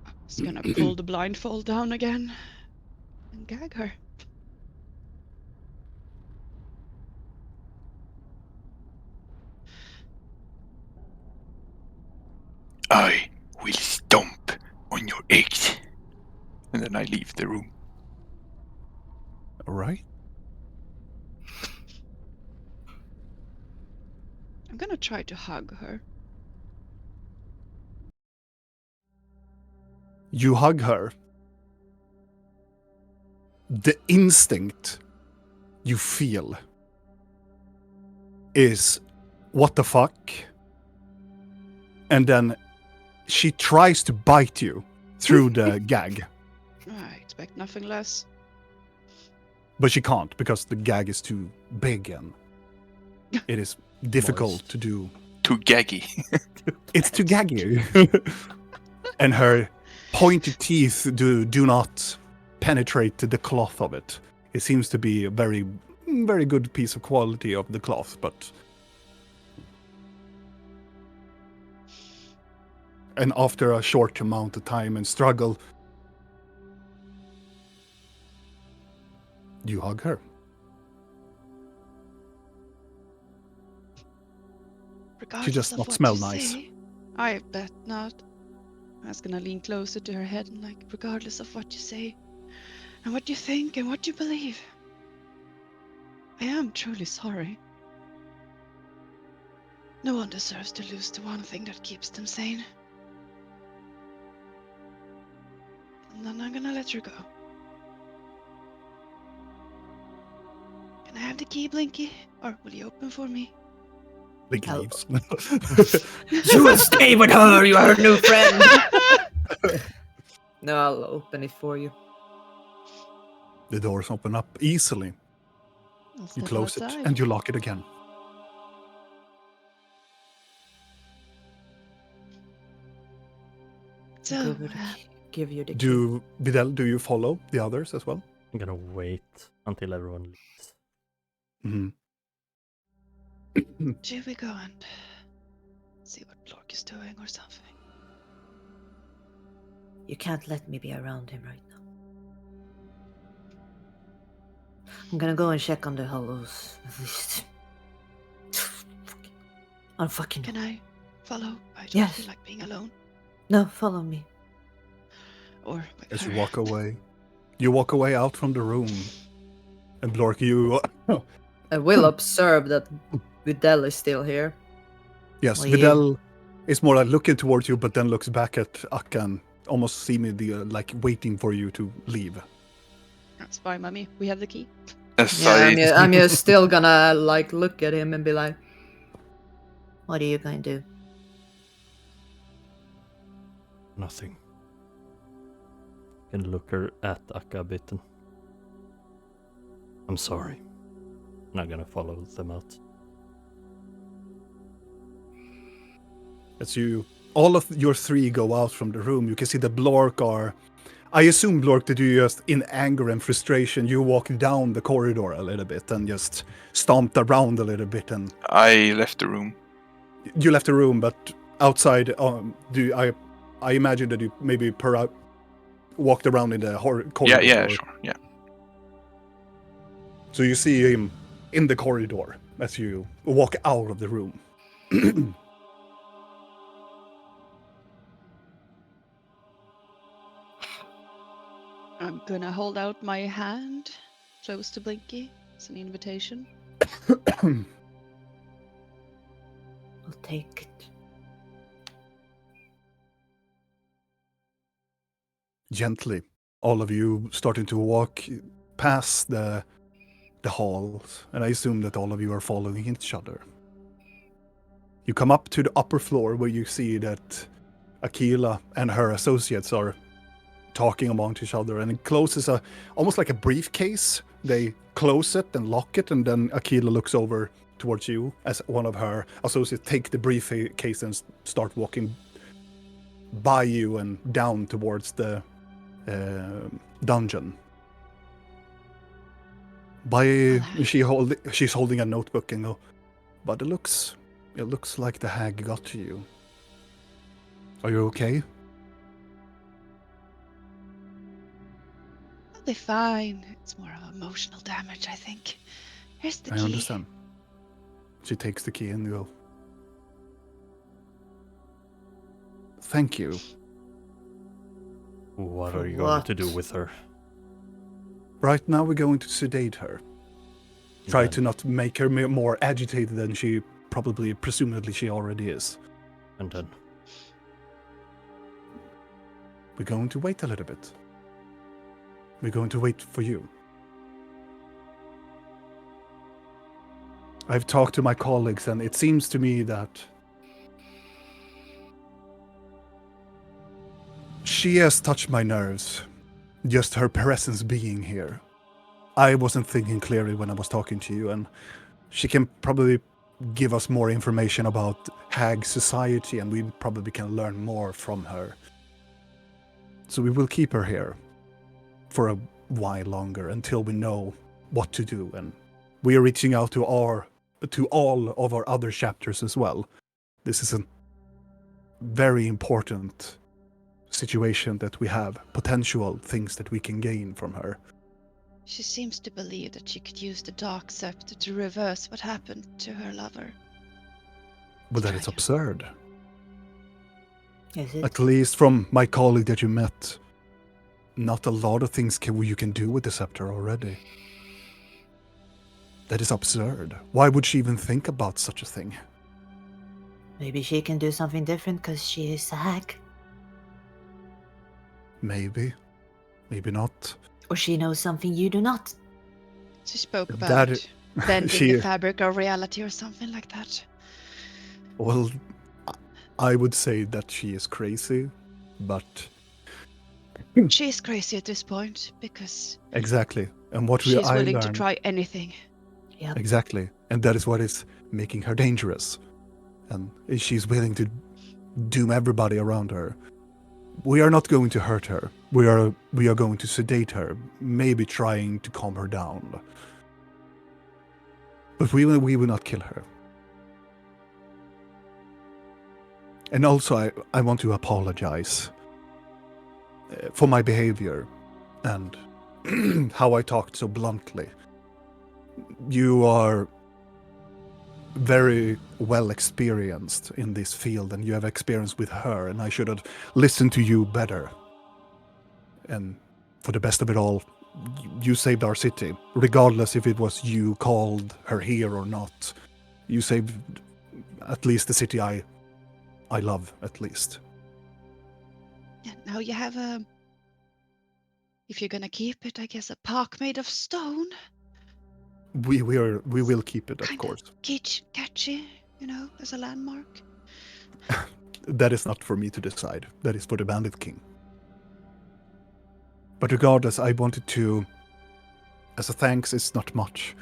I'm just gonna pull the blindfold down again and gag her. I will stomp on your eggs. And then I leave the room. All right. I'm gonna try to hug her. You hug her. The instinct you feel is, what the fuck? And then she tries to bite you through the gag, I expect nothing less. but she can't because the gag is too big and it is difficult Moist. to do. Too gaggy. It's too gaggy. And her pointed teeth do not penetrate the cloth of it. It seems to be a very, very good piece of quality of the cloth, but... And after a short amount of time and struggle, you hug her. Regardless does of not what smell you nice. say, I bet not. I was gonna lean closer to her head and like, regardless of what you say, and what you think, and what you believe, I am truly sorry. No one deserves to lose the one thing that keeps them sane. And then I'm gonna let her go. Can I have the key, Blinky? Or will you open for me? Blinky Oh. leaves. You will stay with her. You are her new friend. No, I'll open it for you. The doors open up easily. I'll You step close outside. it and you lock it again. So, Give you the key. Give you the key. Videl, do you follow the others as well? I'm gonna wait until everyone leaves. Mhm. should we go and see what Blork is doing or something? You can't let me be around him right now. I'm gonna go and check on the hollows. I'll fucking... Can I follow? I don't Yes. feel like being alone. No, follow me. Or with As her. you walk away. You walk away out from the room. And Blork, you... I will observe that Videl is still here. Yes, Well, you- Videl is more like looking towards you, but then looks back at Akan, almost seemingly like waiting for you to leave. That's fine, Mummy. We have the key. As Yeah, I I'm just still gonna like look at him and be like, What are you going to do? Nothing. Can look her at Akka a bit and... I'm sorry. Not gonna follow them out. As you, all of your three go out from the room, you can see that Blork are... I assume, Blork, that you just, in anger and frustration, you walk down the corridor a little bit and just stomped around a little bit and... I left the room. You left the room, but outside, I imagine that you maybe walked around in the corridor. Yeah, or- sure. Yeah. So you see him in the corridor as you walk out of the room. I'm gonna hold out my hand close to Blinky. It's an invitation. I'll take it. Gently, all of you starting to walk past the halls, and I assume that all of you are following each other. You come up to the upper floor where you see that Akila and her associates are talking amongst each other, and it closes almost like a briefcase. They close it and lock it, and then Akila looks over towards you as one of her associates take the briefcase and start walking by you and down towards the dungeon. She's holding a notebook and go, but it looks like the hag got to you. Are you okay? I'll be fine. It's more of emotional damage, I think. Here's the I key. understand. She takes the key and go, thank you. What For are you going to do what? with her? Right now we're going to sedate her. Try Then- to not make her more agitated than she presumably she already is. And then We're going to wait a little bit. We're going to wait for you. I've talked to my colleagues, and it seems to me that she has touched my nerves. Just her presence being here. I wasn't thinking clearly when I was talking to you, and she can probably give us more information about hag society, and we probably can learn more from her. So we will keep her here for a while longer until we know what to do, and we are reaching out to all of our other chapters as well. This is a very important situation that we have, potential things that we can gain from her. She seems to believe that she could use the Dark Scepter to reverse what happened to her lover. But that is absurd. Is it? At least from my colleague that you met, not a lot of things you can do with the scepter already. That is absurd. Why would she even think about such a thing? Maybe she can do something different because she is a hag. Maybe. Maybe not. Or she knows something you do not. She spoke That about bending she- the fabric of reality or something like that. Well, I would say that she is crazy, but She is crazy at this point because exactly. And what she's I willing to learned try anything. Yep. exactly, and that is what is making her dangerous. And she's willing to doom everybody around her. We are not going to hurt her. We are going to sedate her, maybe trying to calm her down. But we will not kill her. And also, I want to apologize for my behavior and how I talked so bluntly. You are very well experienced in this field, and you have experience with her, and I should have listened to you better. And for the best of it all, you saved our city, regardless if it was you called her here or not. You saved at least the city I love, at least. Yeah, now you have a, if you're gonna keep it, I guess a park made of stone. We will keep it, of Kinda course. catchy, as a landmark. That is not for me to decide. That is for the Bandit King. But regardless, I wanted to, as a thanks, it's not much.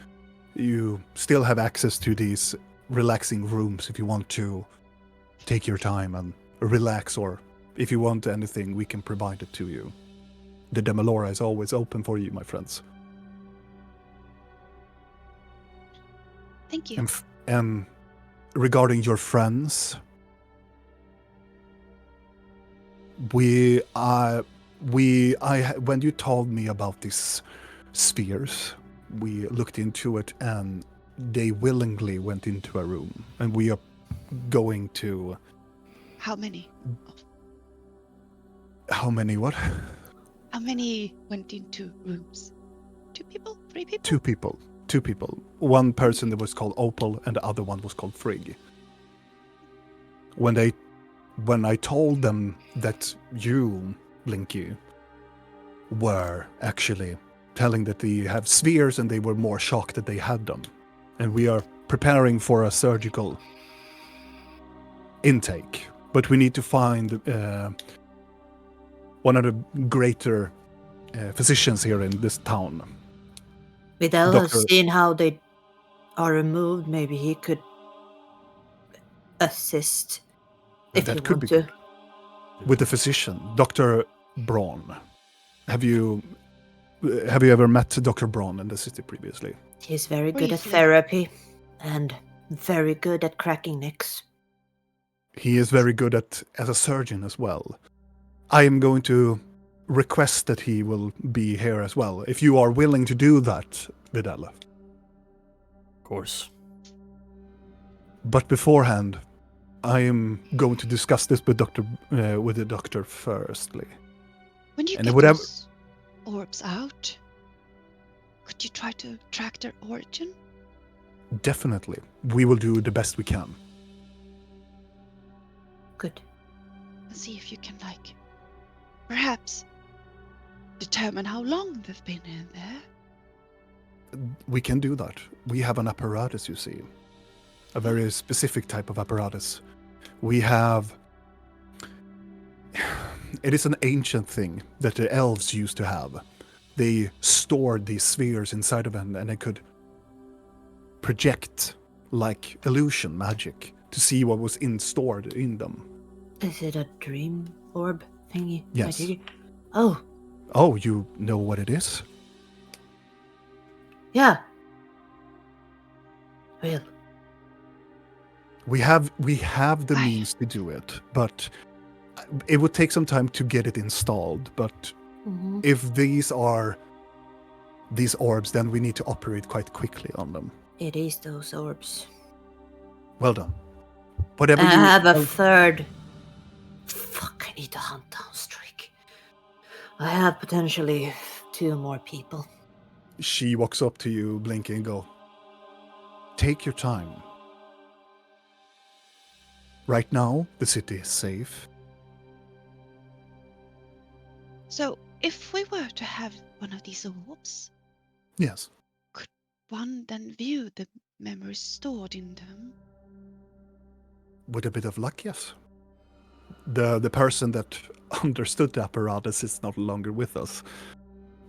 You still have access to these relaxing rooms if you want to take your time and relax, or if you want anything, we can provide it to you. The Demalora is always open for you, my friends. Thank you. And regarding your friends, when you told me about these spheres, we looked into it, and they willingly went into a room, and we are going to. How many? How many? What? How many went into rooms? 2 people? 3 people? 2 people. 2 people. One person that was called Opal, and the other one was called Frigg. When I told them that you, Blinky, were actually telling that they have spheres, and they were more shocked that they had them. And we are preparing for a surgical intake. But we need to find one of the greater physicians here in this town. Vidal has Doctor- seen how they are removed. Maybe he could assist if That you could want be to. good. With the physician, Dr. Braun. Have you ever met Dr. Braun in the city previously? He's very good at Briefly. therapy and very good at cracking necks. He is very good as a surgeon as well. I am going to request that he will be here as well, if you are willing to do that, Vidal. of course. But beforehand, I am going to discuss this with the doctor firstly. When you And get whatever- those orbs out, could you try to track their origin? Definitely. We will do the best we can. Good. See if you can, like, perhaps determine how long they've been in there. We can do that. We have an apparatus, you see. A very specific type of apparatus. We have... It is an ancient thing that the elves used to have. They stored these spheres inside of them, and they could project, like illusion magic, to see what was stored in them. Is it a dream orb thingy? Yes. Oh, Oh, you know what it is? yeah. Well, We have the means to do it, but it would take some time to get it installed. But if these are these orbs, then we need to operate quite quickly on them. it is those orbs. Well done. Whatever And you I have a third. Fuck, I need to hunt down Streak. I have potentially 2 more people. She walks up to you, blinking, and go, "Take your time. Right now, the city is safe. So, if we were to have one of these orbs, Yes. one then view the memories stored in them? With a bit of luck, yes. The person that understood the apparatus is no longer with us.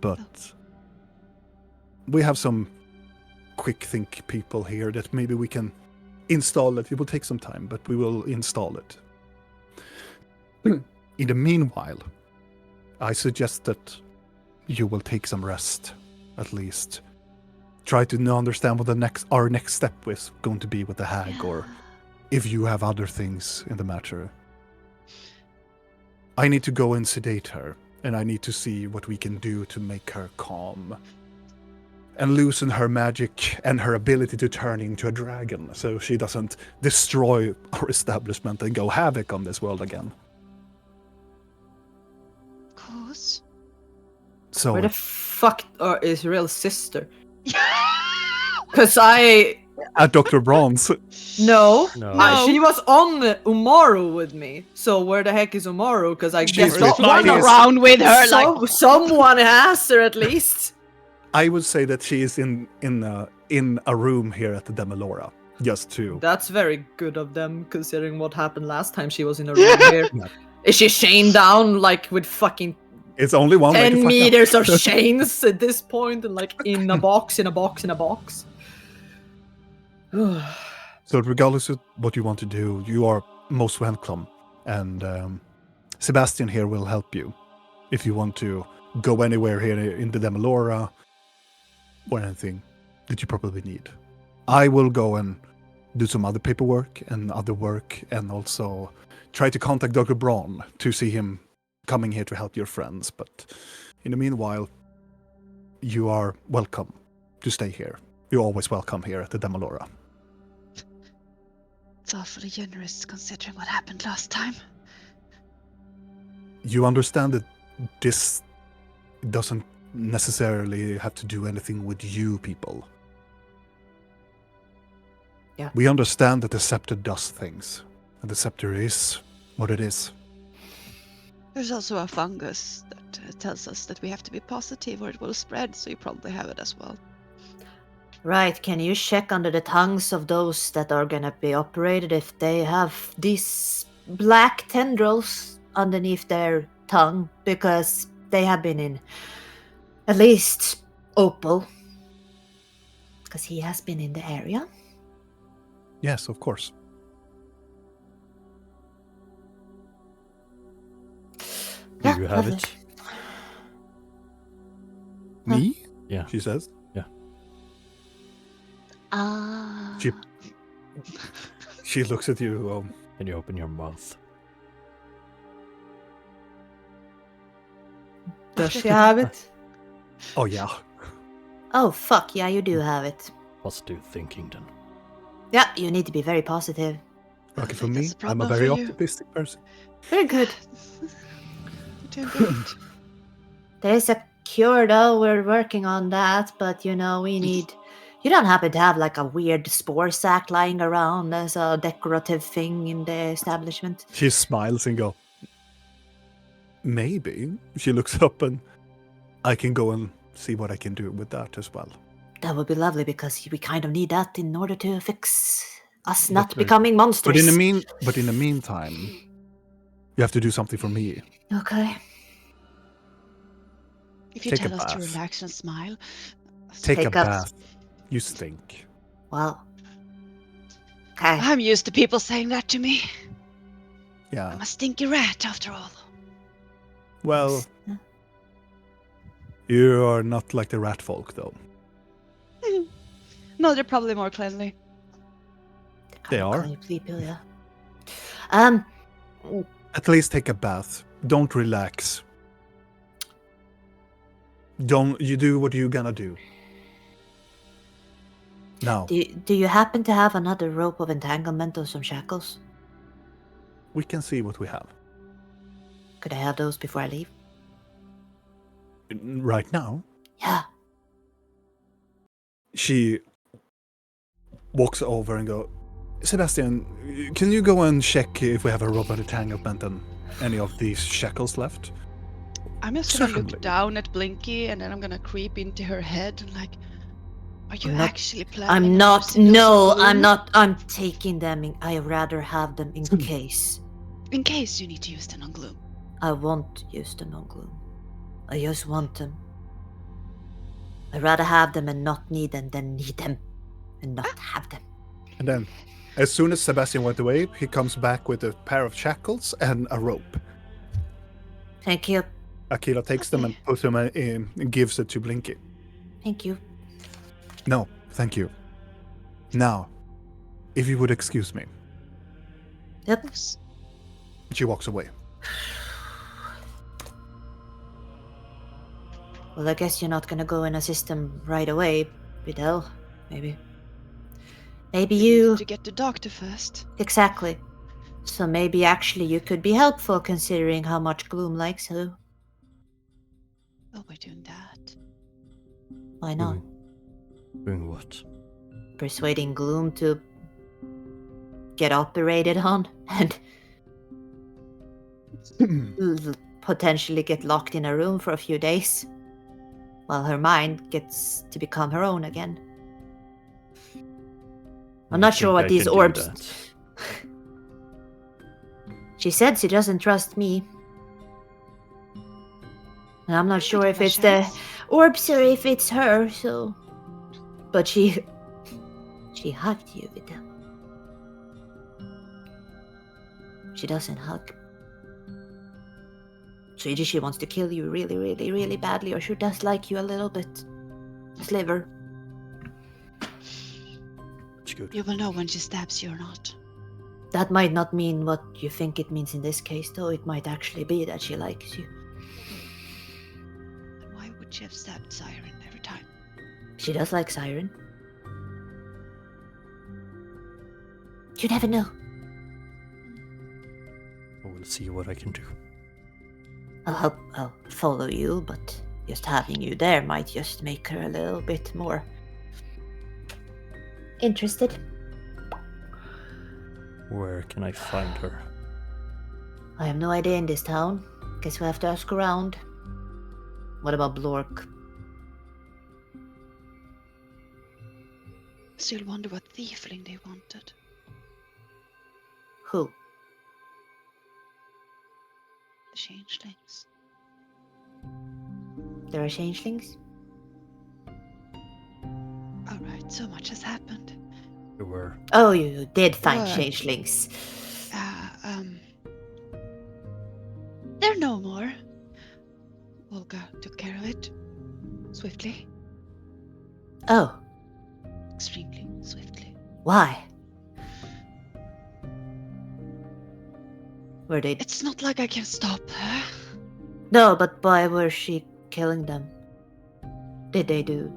But we have some quick think people here that maybe we can install it. It will take some time, but we will install it. In the meanwhile, I suggest that you will take some rest, at least. Try to understand what our next step is going to be with the hag, or if you have other things in the matter. I need to go and sedate her, and I need to see what we can do to make her calm and loosen her magic and her ability to turn into a dragon, so she doesn't destroy our establishment and go havoc on this world again. Of course. So Where the fuck is real sister? Because at Dr. Bronze, No. No. She was on Umaru with me. So where the heck is Umaru? Because I guess with Run She's- around with her like someone has her at least. I would say that she is in a room here at the Demelora, just to. That's very good of them, considering what happened last time she was in a room here. Yeah. Is she chained down like with fucking It's only one way to 10 find out. meters of chains at this point, and like in a box, in a box, in a box? So regardless of what you want to do, you are most welcome. And Sebastian here will help you if you want to go anywhere here in the Demelora or anything that you probably need. I will go and do some other paperwork and other work, and also try to contact Dr. Braun to see him coming here to help your friends. But in the meanwhile, you are welcome to stay here. You're always welcome here at the Demelora. It's awfully generous considering what happened last time. You understand that this doesn't necessarily have to do anything with you people. Yeah. We understand that the scepter does things, and the scepter is what it is. There's also a fungus that tells us that we have to be positive or it will spread, so you probably have it as well. Right, can you check under the tongues of those that are gonna be operated if they have these black tendrils underneath their tongue? Because they have been in at least Opal. Because he has been in the area. Yes, of course. Do Yeah, you have lovely. it? Me? Yeah. She says. Ah. She looks at you. Can you open your mouth? Does she have it? Oh yeah. Oh, fuck, yeah, you do have it. Positive thinking then. Yeah, you need to be very positive. Lucky for think me, that's a I'm a problem very for you. optimistic person. Very good. You're doing great. There's a cure though, we're working on that, but you know, we need You don't happen to have like a weird spore sack lying around as a decorative thing in the establishment? She smiles and go, maybe. She looks up and I can go and see what I can do with that as well. That would be lovely because we kind of need that in order to fix us But, not becoming monsters. But in the meantime, you have to do something for me. Okay. If you Take a tell us to bath. relax and smile. Take a Take a- bath. You stink. Well. Okay. I'm used to people saying that to me. Yeah. I'm a stinky rat after all. Well, you are not like the rat folk, though. No, they're probably more cleanly. They are. Kind of people, yeah. At least take a bath. Don't relax. You do what you're gonna do. Now, Do you happen to have another rope of entanglement or some shackles? we can see what we have. Could I have those before I leave? Right now, Yeah. she walks over and go, Sebastian, can you go and check if we have a rope of entanglement and any of these shackles left? I'm just gonna Certainly. look down at Blinky and then I'm gonna creep into her head and like, are you I'm not- actually planning I'm on not. using those No, glue? I'm not. I'm taking them. I'd rather have them in case. In case you need to use them on glue. I won't use them on gloom. I just want them. I'd rather have them and not need them than need them and not have them. And then, as soon as Sebastian went away, he comes back with a pair of shackles and a rope. Thank you. Akira takes them and puts them in and gives it to Blinky. Thank you. No, thank you. Now, if you would excuse me. Yep. She walks away. Well, I guess you're not gonna go and assist them right away, Vidal. Maybe. Maybe We you. need to get the doctor first. Exactly. So maybe actually you could be helpful considering how much Gloom likes her. Oh, we're doing that. Why not? Doing what? Persuading Gloom to get operated on and potentially get locked in a room for a few days while her mind gets to become her own again. I'm not sure what these orbs. She said she doesn't trust me. And I'm not sure if it's the orbs or if it's her, so. But she hugged you with them. She doesn't hug. So either she wants to kill you really, really, really badly, or she does like you a little bit. Sliver. It's good. You will know when she stabs you or not. That might not mean what you think it means in this case, though. It might actually be that she likes you. And why would she have stabbed Siren every time? She does like Siren. You never know. I will see what I can do. I'll follow you, but just having you there might just make her a little bit more interested. Where can I find her? I have no idea in this town. Guess we'll have to ask around. What about Blork? Still wonder what thiefling they wanted. Who? The changelings. There are changelings? Alright, so much has happened. You were. Oh, you did find What? changelings. They're no more. Olga took care of it. Swiftly. Oh, Extremely swiftly. why? Were they? It's not like I can stop her. No, but why was she killing them? Did they do?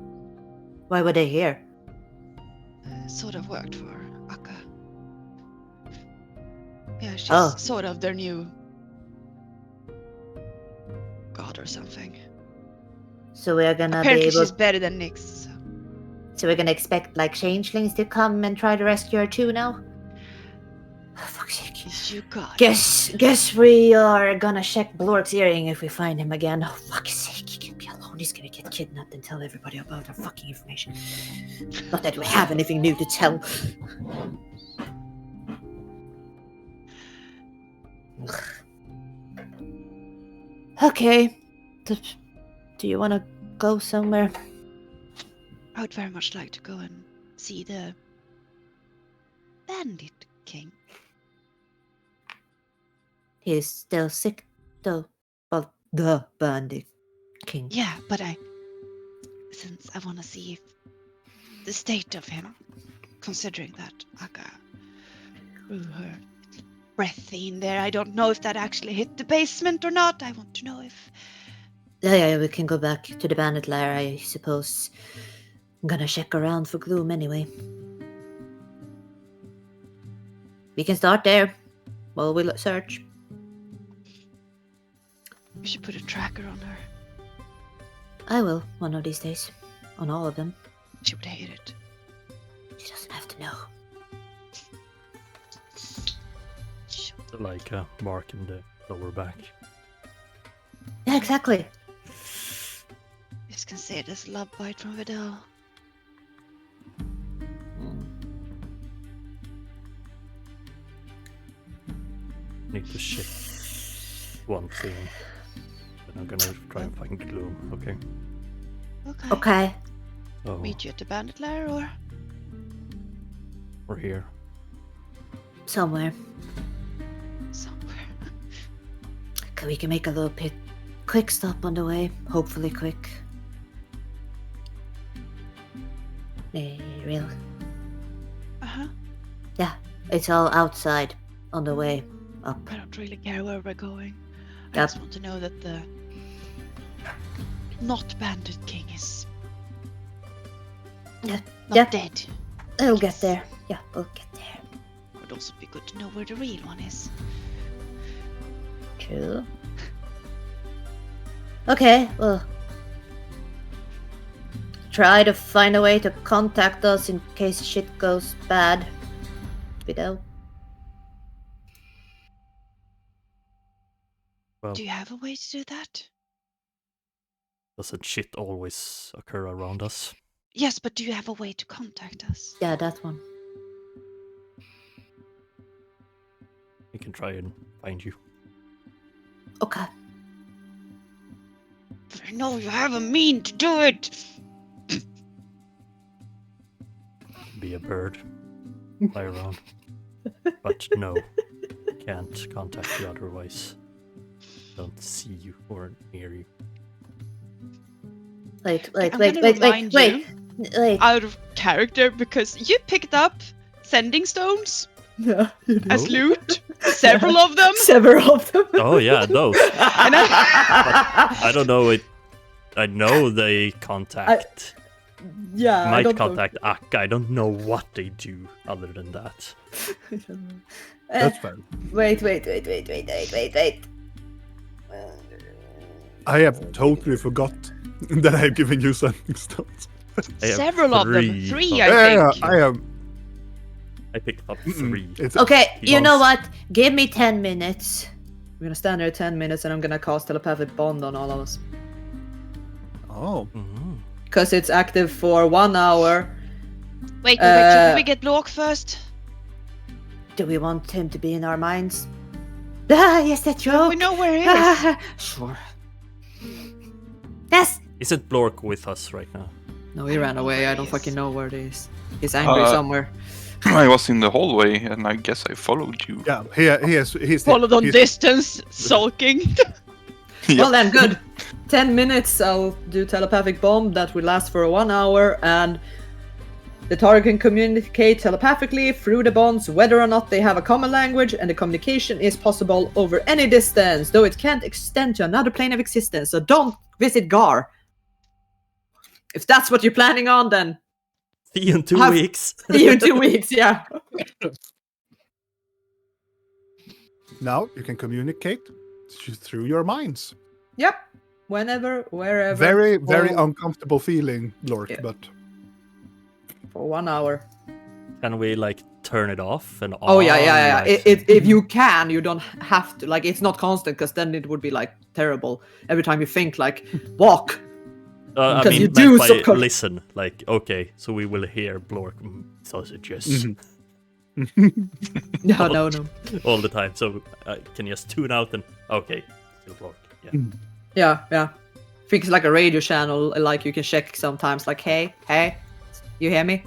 Why were they here? Sort of worked for Akka. Yeah, she's Oh. sort of their new god or something. So we're gonna Apparently be able. she's better than Nyx. So. So we're gonna expect like changelings to come and try to rescue her too now? Oh, fuck's sake. Is you God? Guess we are gonna check Blork's earring if we find him again. Oh, fuck's sake, he can't be alone. He's gonna get kidnapped and tell everybody about our fucking information. Not that we have anything new to tell. Okay. Do you want to go somewhere? I would very much like to go and see the Bandit King. He's still sick, though. Well, the Bandit King. Yeah, but since I want to see if the state of him, considering that Akka threw her breath in there, I don't know if that actually hit the basement or not. I want to know if... Yeah, we can go back to the bandit lair, I suppose. I'm gonna check around for Gloom anyway. We can start there while we search. We should put a tracker on her. I will, one of these days. On all of them. She would hate it. She doesn't have to know. Like a mark in the lower back. Yeah, exactly. Just can say it as love bite from Vidal. Need to check one thing. Then I'm gonna try and find Gloom, okay? Okay. So Meet you at the bandit lair or? we're here. Somewhere. Somewhere. Okay, we can make a little quick stop on the way. Hopefully quick. Real. Uh-huh. Yeah, it's all outside on the way up. I don't really care where we're going. I Yep. just want to know that the not Bandit King is Yeah. not Yeah. dead. We'll get there. Yeah, we'll get there. Would also be good to know where the real one is. True. Okay, well. Try to find a way to contact us in case shit goes bad. Vidal. Well, Do you have a way to do that? doesn't shit always occur around us? Yes, but do you have a way to contact us? Yeah, that one. We can try and find you. Okay. I know you have a mean to do it. Be a bird. Fly around. But no, can't contact you otherwise. Don't see you or hear you. Wait. Out of character because you picked up sending stones Yeah, you do. as loot. Several of them. Several of them. Oh yeah, those. And I don't know it. I know they contact. Yeah, I Might don't know. contact Akka. I don't know what they do other than that. I don't know. That's fair. Wait. I have totally forgot that I have given you sending stones. I have several of them. three Three, of I Yeah, think. I have. I picked up Mm-mm. 3. It's Okay, you know Once. what? Give me 10 minutes. I'm gonna stand there 10 minutes and I'm gonna cast telepathic bond on all of us. Oh, Mhm. Because it's active for 1 hour. Wait, should we get Lork first? Do we want him to be in our minds? Ah, yes, that joke. We know where he is. Sure. Yes. Isn't Blork with us right now? No, he I ran don't know away. where I he don't is. fucking know where it is. He's angry somewhere. I was in the hallway and I guess I followed you. yeah. He's Followed on he's- distance, sulking. Well then, good. 10 minutes, I'll do telepathic bomb. That will last for 1 hour, and the target can communicate telepathically through the bonds, whether or not they have a common language, and the communication is possible over any distance, though it can't extend to another plane of existence. So don't visit Gar. If that's what you're planning on, then See you in 2 Have- weeks. see you in 2 weeks. Yeah. Now you can communicate through your minds. Yep. Whenever, wherever. Very or- uncomfortable feeling, Lork, Yeah. but For 1 hour. Can we like turn it off and on? Oh yeah. like, If you can, you don't have to. Like, it's not constant, because then it would be like terrible. Every time you think like walk. I Because mean, you meant do by subcon- listen. Like, okay, so we will hear Blork sausages No. all the time. So can you just tune out and okay, still Blork. Yeah. Yeah. Think it's like a radio channel. Like you can check sometimes. Like, hey, you hear me?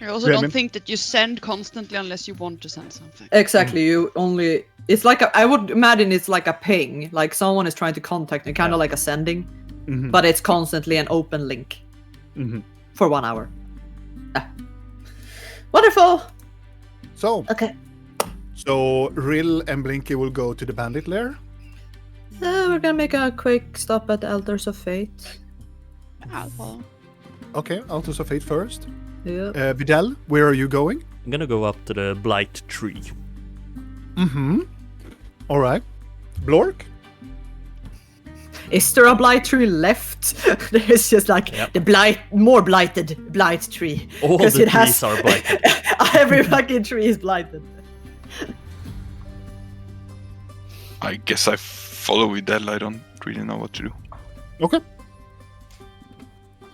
I also Yeah, don't man. think that you send constantly unless you want to send something. Exactly. You only. It's like I would imagine it's like a ping. Like someone is trying to contact you, kind of like a sending, but it's constantly an open link for 1 hour. Yeah. Wonderful. So, Okay. Rill and Blinky will go to the bandit lair. We're gonna make a quick stop at Elders of Fate. Ah, well, Okay, Altars of Fate first. Yeah. Vidal, where are you going? I'm gonna go up to the blight tree. All right. Blork? Is there a blight tree left? There's just like the more blighted blight tree. All 'Cause the it trees has- are blighted. Every fucking tree is blighted. I guess I follow Vidal. I don't really know what to do. Okay.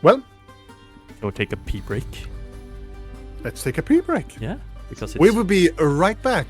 Well, Go take a pee break. let's take a pee break. Yeah, because it's We will be right back.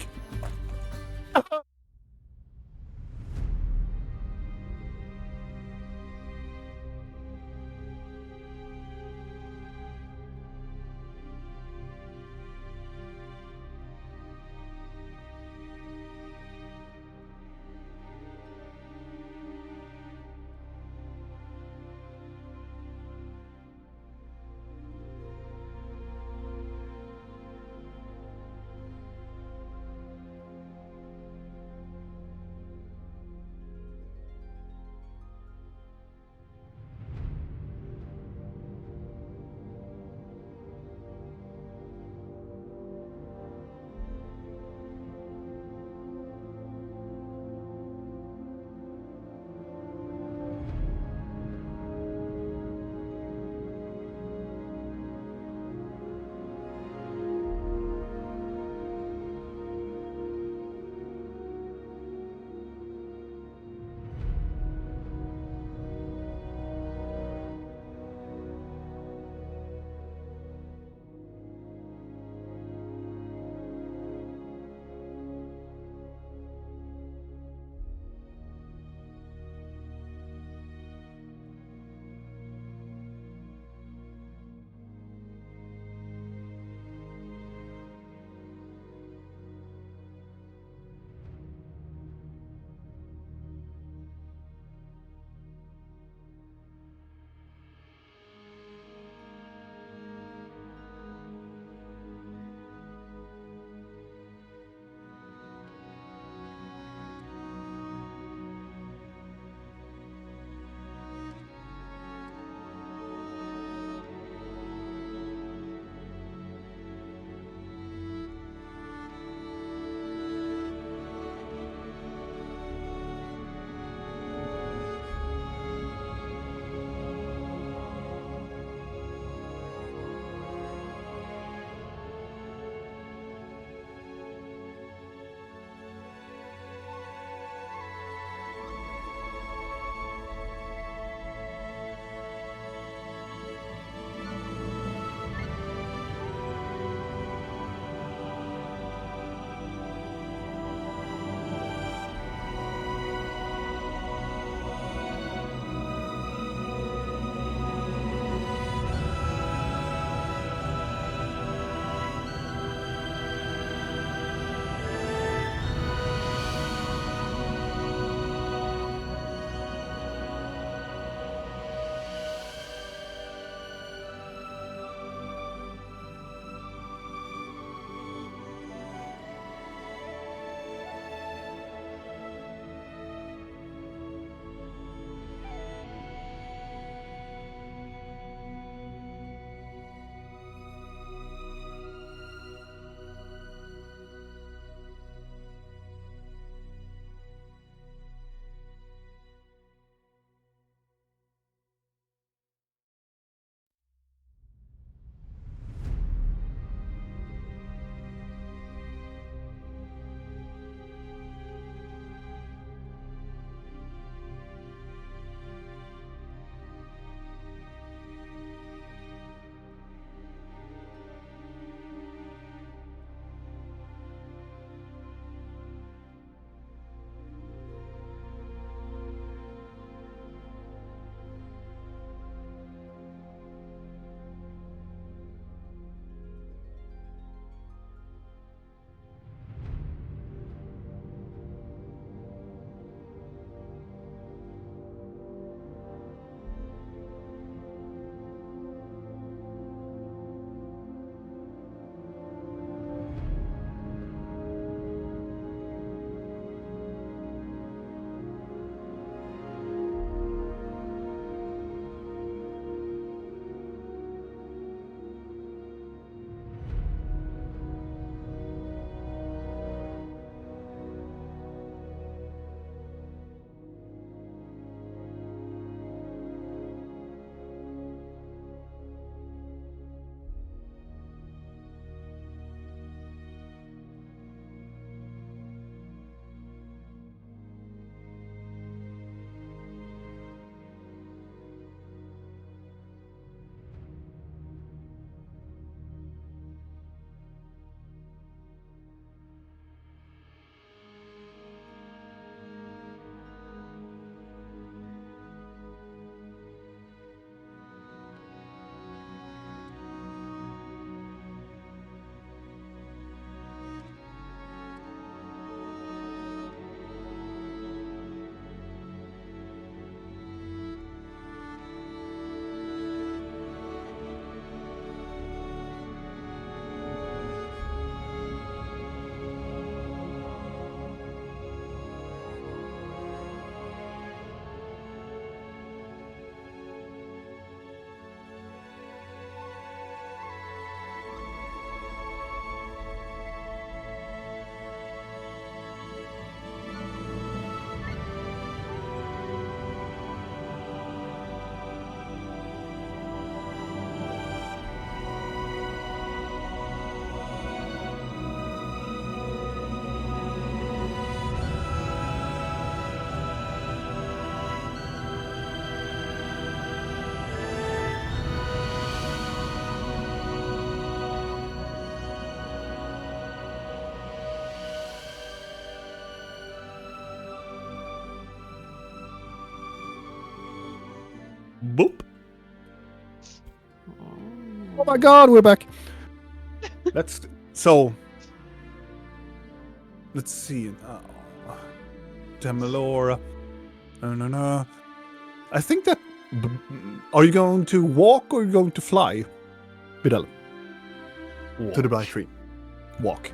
Boop. Oh my god, we're back. Let's see. Demelora. No. I think that. Are you going to walk or are you going to fly? Vidal. To the Black Tree. Walk.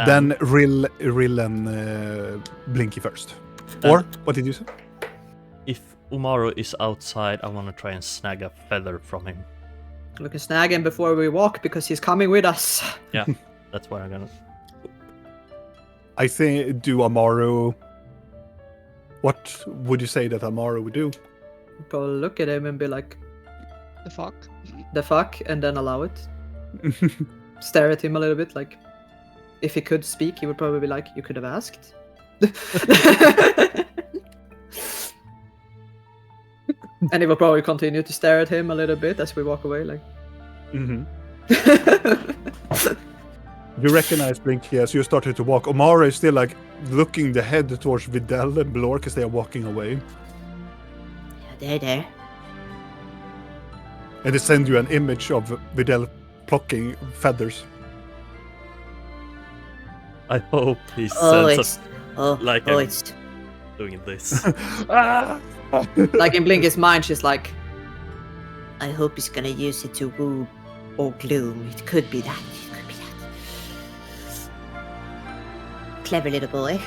Then Rill and Blinky first. Or, what did you say? If Umaru is outside, I want to try and snag a feather from him. We can snag him before we walk because he's coming with us. Yeah, that's what I'm gonna. I think, do Amaru... What would you say that Amaru would do? Probably look at him and be like, The fuck? the fuck, and then allow it. Stare at him a little bit, like, if he could speak, he would probably be like, you could have asked. And he will probably continue to stare at him a little bit as we walk away, like. Mm-hmm. You recognize Blinky as you started to walk. Omara is still like looking the head towards Vidal and Blork as they are walking away. There. And they send you an image of Vidal plucking feathers. I hope he Oh, sends it's like oh, I'm it's doing this. Like in Blinky's mind, she's like, I hope he's gonna use it to woo or gloom. It could be that. It could be that. Clever little boy.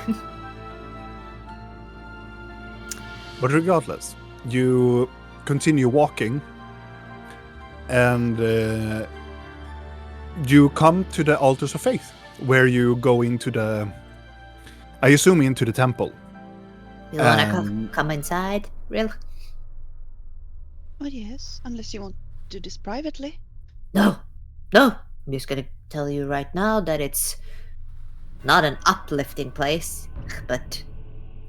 But regardless, you continue walking and you come to the altars of faith where you go into the, I assume into the temple. You wanna come inside, Rill? Oh yes, unless you want to do this privately. No. I'm just gonna tell you right now that it's not an uplifting place, but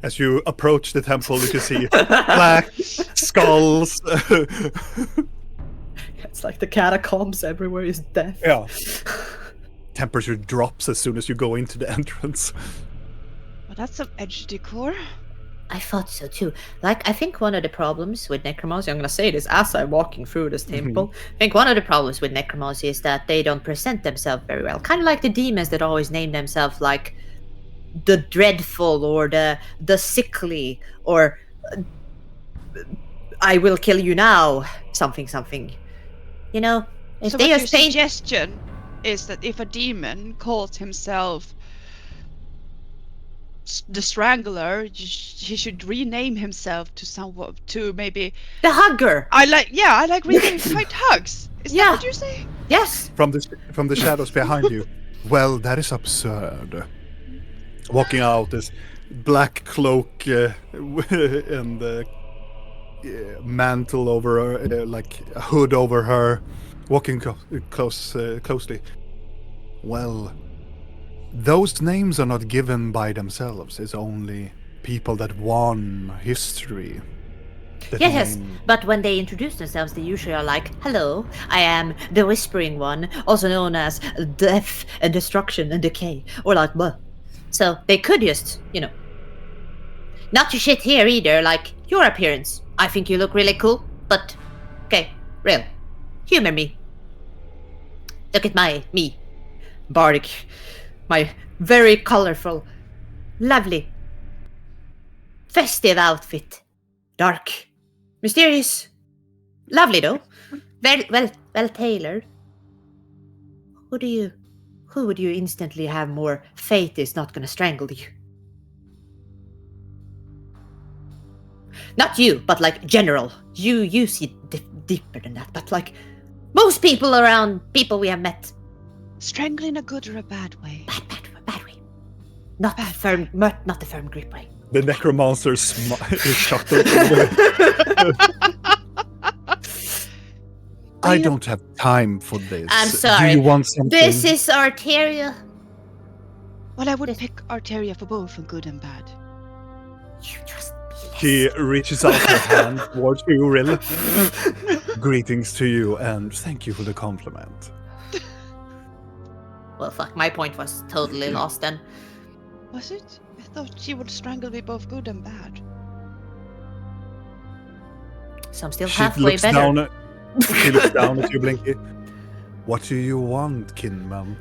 As you approach the temple, you can see black skulls. it's like the catacombs everywhere is death. Yeah. Temperature drops as soon as you go into the entrance. Well, that's some edge decor. I thought so too. Like, I think one of the problems with necromancy, I'm gonna say this as I'm walking through this temple, I think one of the problems with necromancy is that they don't present themselves very well. Kind of like the demons that always name themselves like the dreadful or the sickly or I will kill you now, something. You know, if So they what are your saying suggestion is that if a demon calls himself the Strangler, he should rename himself to maybe the hugger. I like really tight hugs. Is that what you're saying? Yes. From the shadows behind you. Well, that is absurd. Walking out, this black cloak and mantle over her, like a hood over her, walking closely. Well, those names are not given by themselves. It's only people that won history. Yes, but when they introduce themselves, they usually are like, hello, I am the Whispering One, also known as Death and Destruction and Decay, or like, blah. So they could just, not to shit here either, like, your appearance. I think you look really cool, but, okay, real. Humor me. Look at me, Bardic. My very colorful, lovely, festive outfit. Dark. Mysterious. Lovely though. Well tailored. Who would you instantly have more faith is not gonna strangle you? Not you, but like general. You see deeper than that, but like most people we have met. Strangle in a good or a bad way? Bad way. Not the firm grip way. The necromancer is chuckled. I don't have time for this. I'm sorry. Do you want something? This is Arteria. Well, I would pick Arteria for both, for good and bad. You just She reaches out her hand towards you, Rill. Greetings to you, and thank you for the compliment. Well, fuck, my point was totally lost then. Was it? I thought she would strangle me both good and bad. So I'm still She halfway looks better. down. She looks down at you, Blinky. What do you want, Kinman?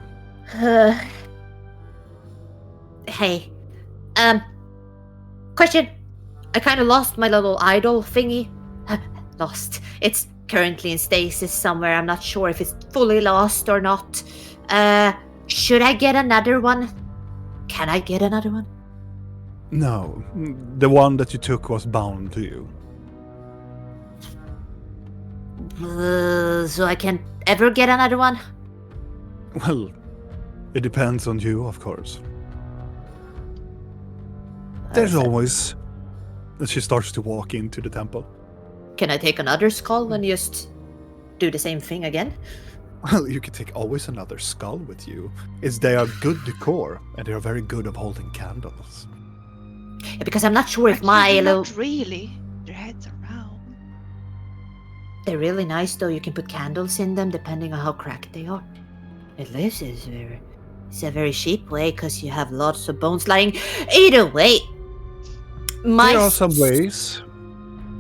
Hey. Question. I kind of lost my little idol thingy. Lost. It's currently in stasis somewhere. I'm not sure if it's fully lost or not. Should I get another one? Can I get another one? No, the one that you took was bound to you. So I can't ever get another one? Well, it depends on you, of course. There's always... And she starts to walk into the temple. Can I take another skull and just do the same thing again? Well, you could take always another skull with you. They are good decor, and they are very good of holding candles. Yeah, because I'm not sure if my Actually, little... not really. Their heads are round. They're really nice though. You can put candles in them depending on how cracked they are. At least it's a very cheap way because you have lots of bones lying. Either way, There are some ways,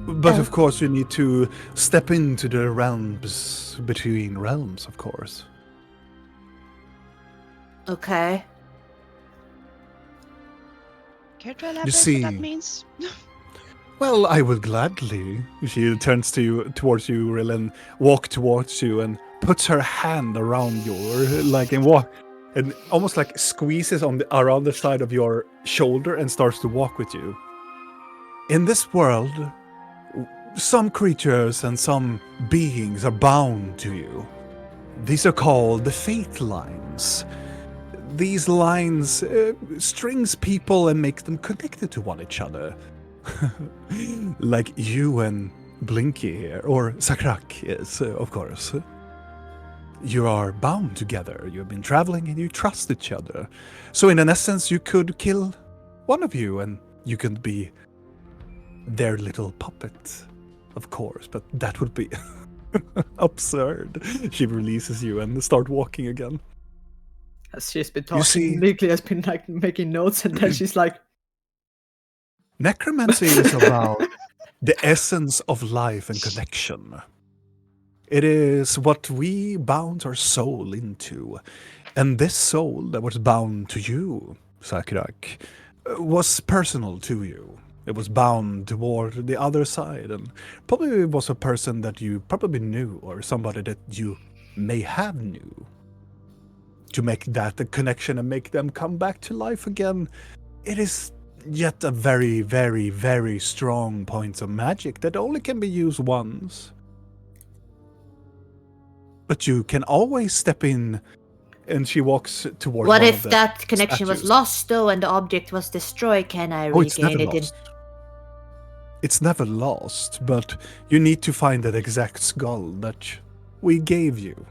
but of course you need to step into the realms between realms, of course. Okay. Care to elaborate see- what that means? Well, I will gladly. She turns towards you, Rill, and walk towards you and puts her hand around and almost like squeezes around the side of your shoulder and starts to walk with you. In this world, some creatures and some beings are bound to you. These are called the fate lines. These lines strings people and make them connected to one another. Like you and Blinky here, or Sakrak is, of course. You are bound together. You've been traveling and you trust each other. So in an essence, you could kill one of you and you could be their little puppet, of course, but that would be absurd. She releases you and start walking again. As she's been You see- talking, Nicky has been like making notes, and then she's like, Necromancy is about the essence of life and connection. It is what we bound our soul into. And this soul that was bound to you, Sakrak, was personal to you. It was bound toward the other side, and probably was a person that you probably knew, or somebody that you may have knew. To make that a connection and make them come back to life again, it is yet a very, very, very strong point of magic that only can be used once. But you can always step in, and she walks towards What one if of the that connection was statues. lost though and the object was destroyed? Can I Oh, it's regain never it? lost. It's never lost, but you need to find that exact skull that we gave you.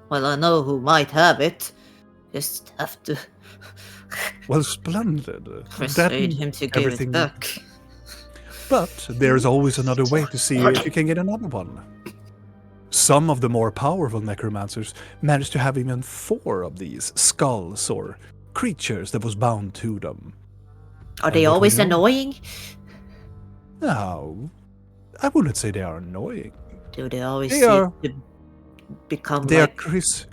Well, I know who might have it. Just have to Well, splendid. persuade him to give everything- it back. But there's always another way to see if you can get another one. Some of the more powerful necromancers managed to have even 4 of these skulls or creatures that was bound to them. Are they what we always know- annoying? No, I wouldn't say they are annoying. Do they always They seem are- to become They are like... Chris.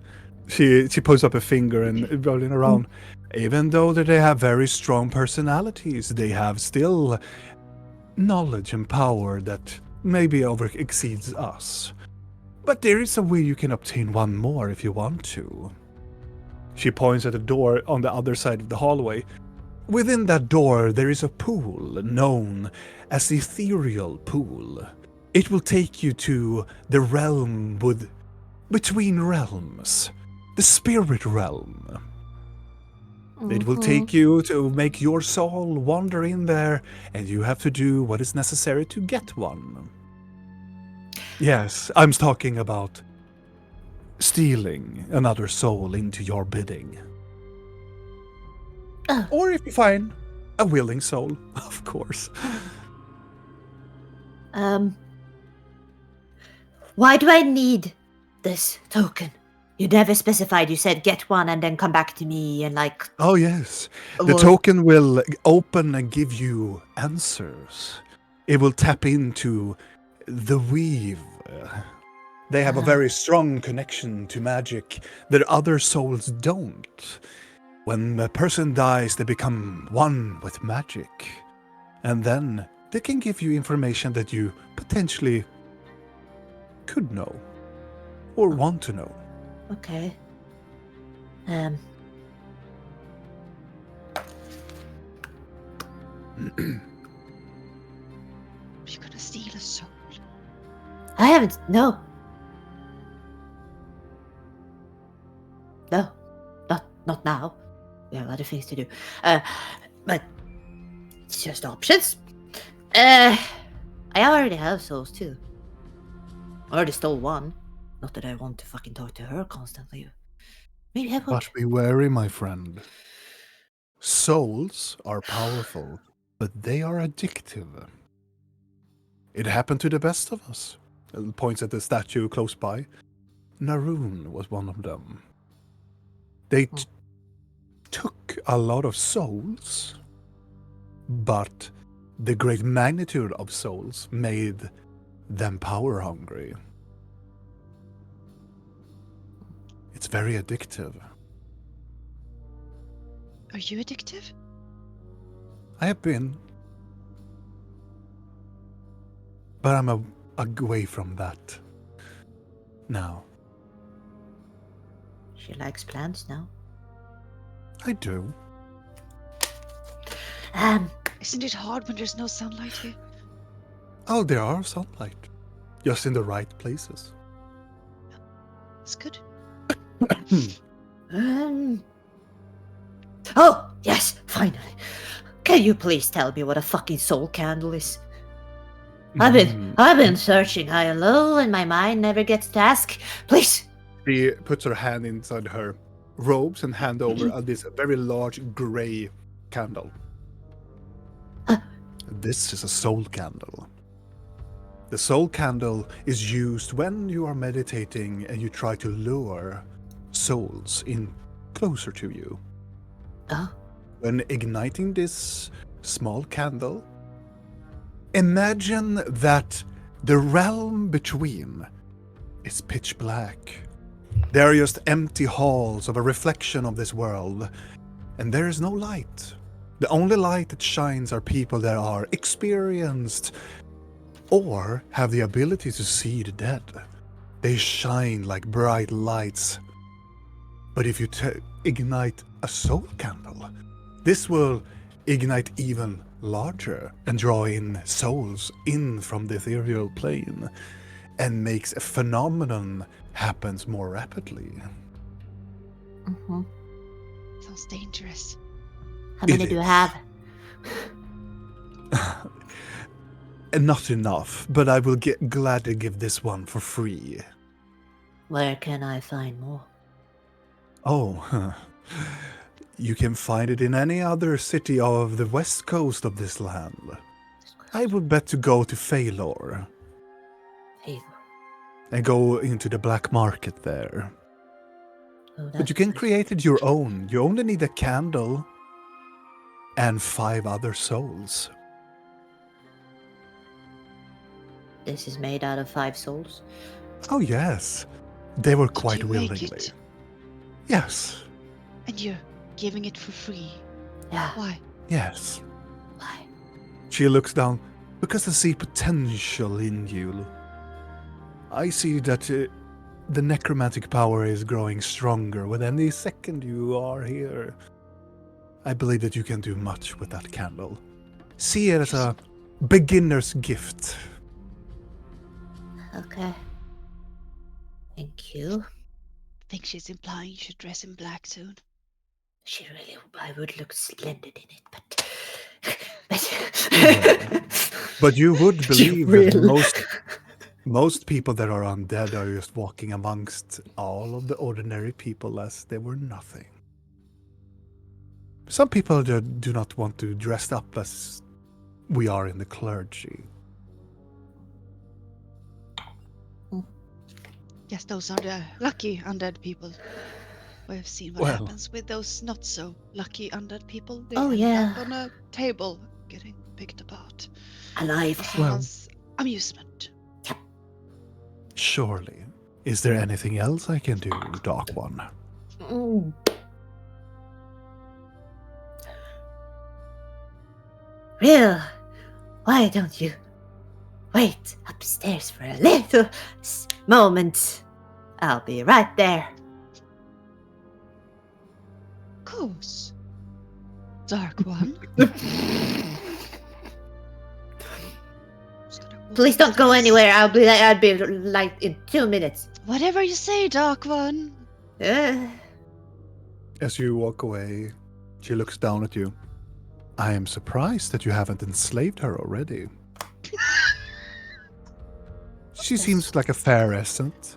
She puts up a finger and rolling around. Even though that they have very strong personalities, they have still knowledge and power that maybe exceeds us. But there is a way you can obtain one more if you want to. She points at the door on the other side of the hallway. Within that door, there is a pool known as the Ethereal Pool. It will take you to the realm between realms, the spirit realm. It will take you to make your soul wander in there, and you have to do what is necessary to get one. Yes, I'm talking about stealing another soul into your bidding. Or if you find a willing soul, of course. Why do I need this token? You never specified. You said get one and then come back to me and like... Oh yes, the Well- token will open and give you answers. It will tap into the weave. They have a very strong connection to magic that other souls don't. When a person dies, they become one with magic. And then they can give you information that you potentially could know or want to know. Okay. You're gonna steal a soul. I haven't. No. No. Not now. We have other things to do. But it's just options. I already have souls too. I already stole one. Not that I want to fucking talk to her constantly. Maybe I would. But be wary, my friend. Souls are powerful, but they are addictive. It happened to the best of us. And points at the statue close by. Naroon was one of them. They took a lot of souls, but the great magnitude of souls made them power hungry. It's very addictive. Are you addictive? I have been. But I'm away from that now. She likes plants now. I do. Isn't it hard when there's no sunlight here? Oh, there are sunlight. Just in the right places. It's good. Oh, yes, finally. Can you please tell me what a fucking soul candle is? I've been searching high and low, and my mind never gets to ask. Please. She puts her hand inside her robes and hand over this very large grey candle. This is a soul candle. The soul candle is used when you are meditating and you try to lure souls in closer to you. Oh. When igniting this small candle, imagine that the realm between is pitch black. There are just empty halls of a reflection of this world, and there is no light. The only light that shines are people that are experienced or have the ability to see the dead. They shine like bright lights. But if you ignite a soul candle, this will ignite even larger and draw in souls in from the ethereal plane and makes a phenomenon happens more rapidly. Mm-hmm. Sounds dangerous. How many do you have? Not enough, but I will gladly give this one for free. Where can I find more? Oh, you can find it in any other city of the west coast of this land. I would bet to go to Phalor. And go into the black market there. Oh, but you can create it your own. You only need a candle and 5 other souls. This is made out of 5 souls? Oh yes. They were quite Did you make willingly. it? Yes. And you're giving it for free. Yeah. Why? Yes. Why? She looks down because I see potential in you. I see that the necromantic power is growing stronger with any second you are here. I believe that you can do much with that candle. See it as a beginner's gift. Okay. Thank you. I think she's implying you should dress in black soon. She really, I would look splendid in it, but... But you would believe that will. most people that are undead are just walking amongst all of the ordinary people as they were nothing. Some people do not want to dress up as we are in the clergy. Yes, those are the lucky undead people. We've seen what happens with those not so lucky undead people. They end up on a table getting picked apart. alive. Someone's amusement. Surely. Is there anything else I can do, Dark One? Mm. Real, why don't you wait upstairs for a little moment? I'll be right there. Of course. Dark One. Please don't go anywhere. I'll be like in 2 minutes. Whatever you say, Dark One. As you walk away, she looks down at you. I am surprised that you haven't enslaved her already. She seems like a fair essence.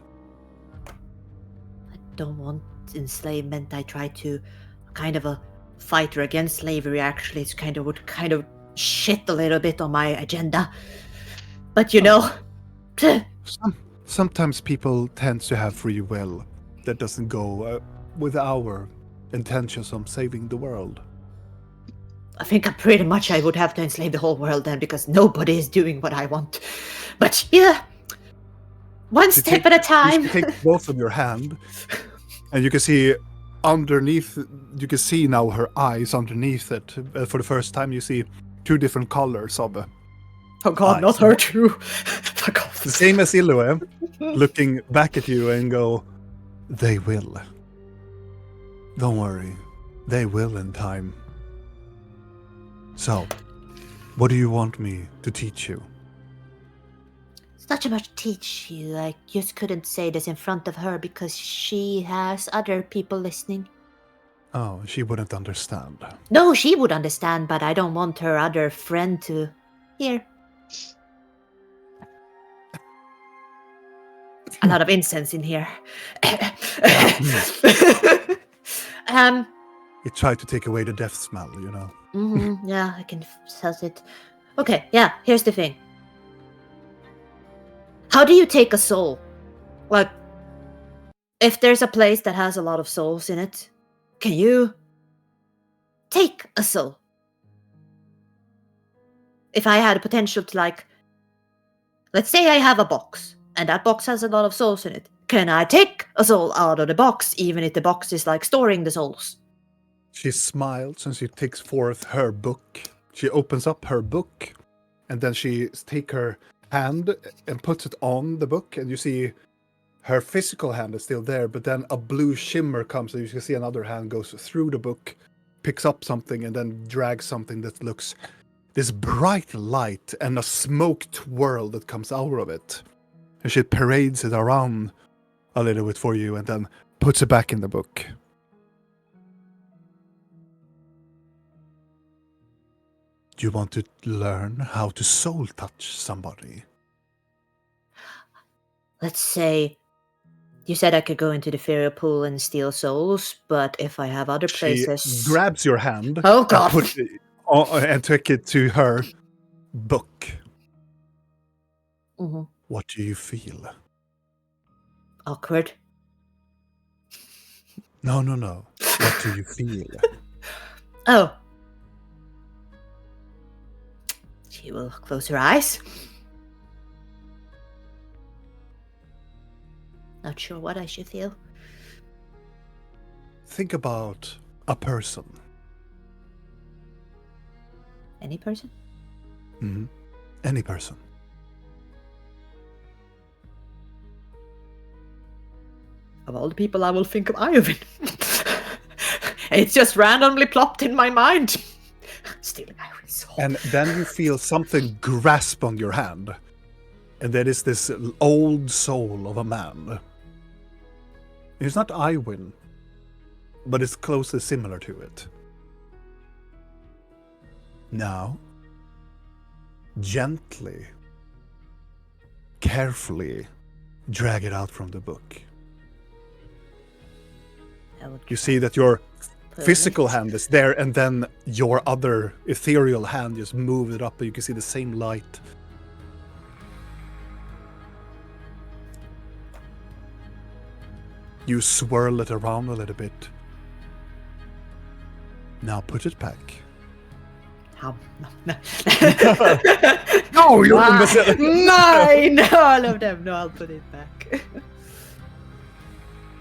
I don't want enslavement. I try to kind of a fighter against slavery. Actually, it's would shit a little bit on my agenda. But you know, Sometimes people tend to have free will that doesn't go with our intentions of saving the world. I think pretty much I would have to enslave the whole world then, because nobody is doing what I want. But yeah, one step at a time. You take both of your hand, and you can see underneath. You can see now her eyes underneath it. For the first time, you see 2 different colors of Oh god, eyes. not her too. Fuck off. The same as Ilue, looking back at you and go, they will. Don't worry, they will in time. So, what do you want me to teach you? It's not so much teach you. I just couldn't say this in front of her because she has other people listening. Oh, she wouldn't understand. No, she would understand, but I don't want her other friend to hear. A lot of incense in here. He tried to take away the death smell, you know. Yeah, I can sense it. Okay, yeah, here's the thing. How do you take a soul? Like, if there's a place that has a lot of souls in it, can you take a soul? If I had a potential to, like, let's say I have a box, and that box has a lot of souls in it. Can I take a soul out of the box, even if the box is, like, storing the souls? She smiles and she takes forth her book. She opens up her book, and then she takes her hand and puts it on the book, and you see her physical hand is still there, but then a blue shimmer comes, and you can see another hand goes through the book, picks up something, and then drags something that looks this bright light and a smoke twirl that comes out of it. And she parades it around a little bit for you, and then puts it back in the book. Do you want to learn how to soul touch somebody? Let's say, you said I could go into the fairy pool and steal souls, but if I have other places... She grabs your hand Oh god! and take it to her book. Mm-hmm. What do you feel? Awkward. No. What do you feel? Oh. She will close her eyes. Not sure what I should feel. Think about a person. Any person? Mm-hmm. Any person. Of all the people I will think of Iovin. It's just randomly plopped in my mind. Stealing Iovan's soul. And then you feel something grasp on your hand. And that is this old soul of a man. It's not Iwin, but it's closely similar to it. Now, gently, carefully drag it out from the book. You see that your physical hand is there, and then your other ethereal hand just moved it up, and you can see the same light. You swirl it around a little bit. Now put it back. No. No, you're imbecile. Mine! All of them. No, I'll put it back.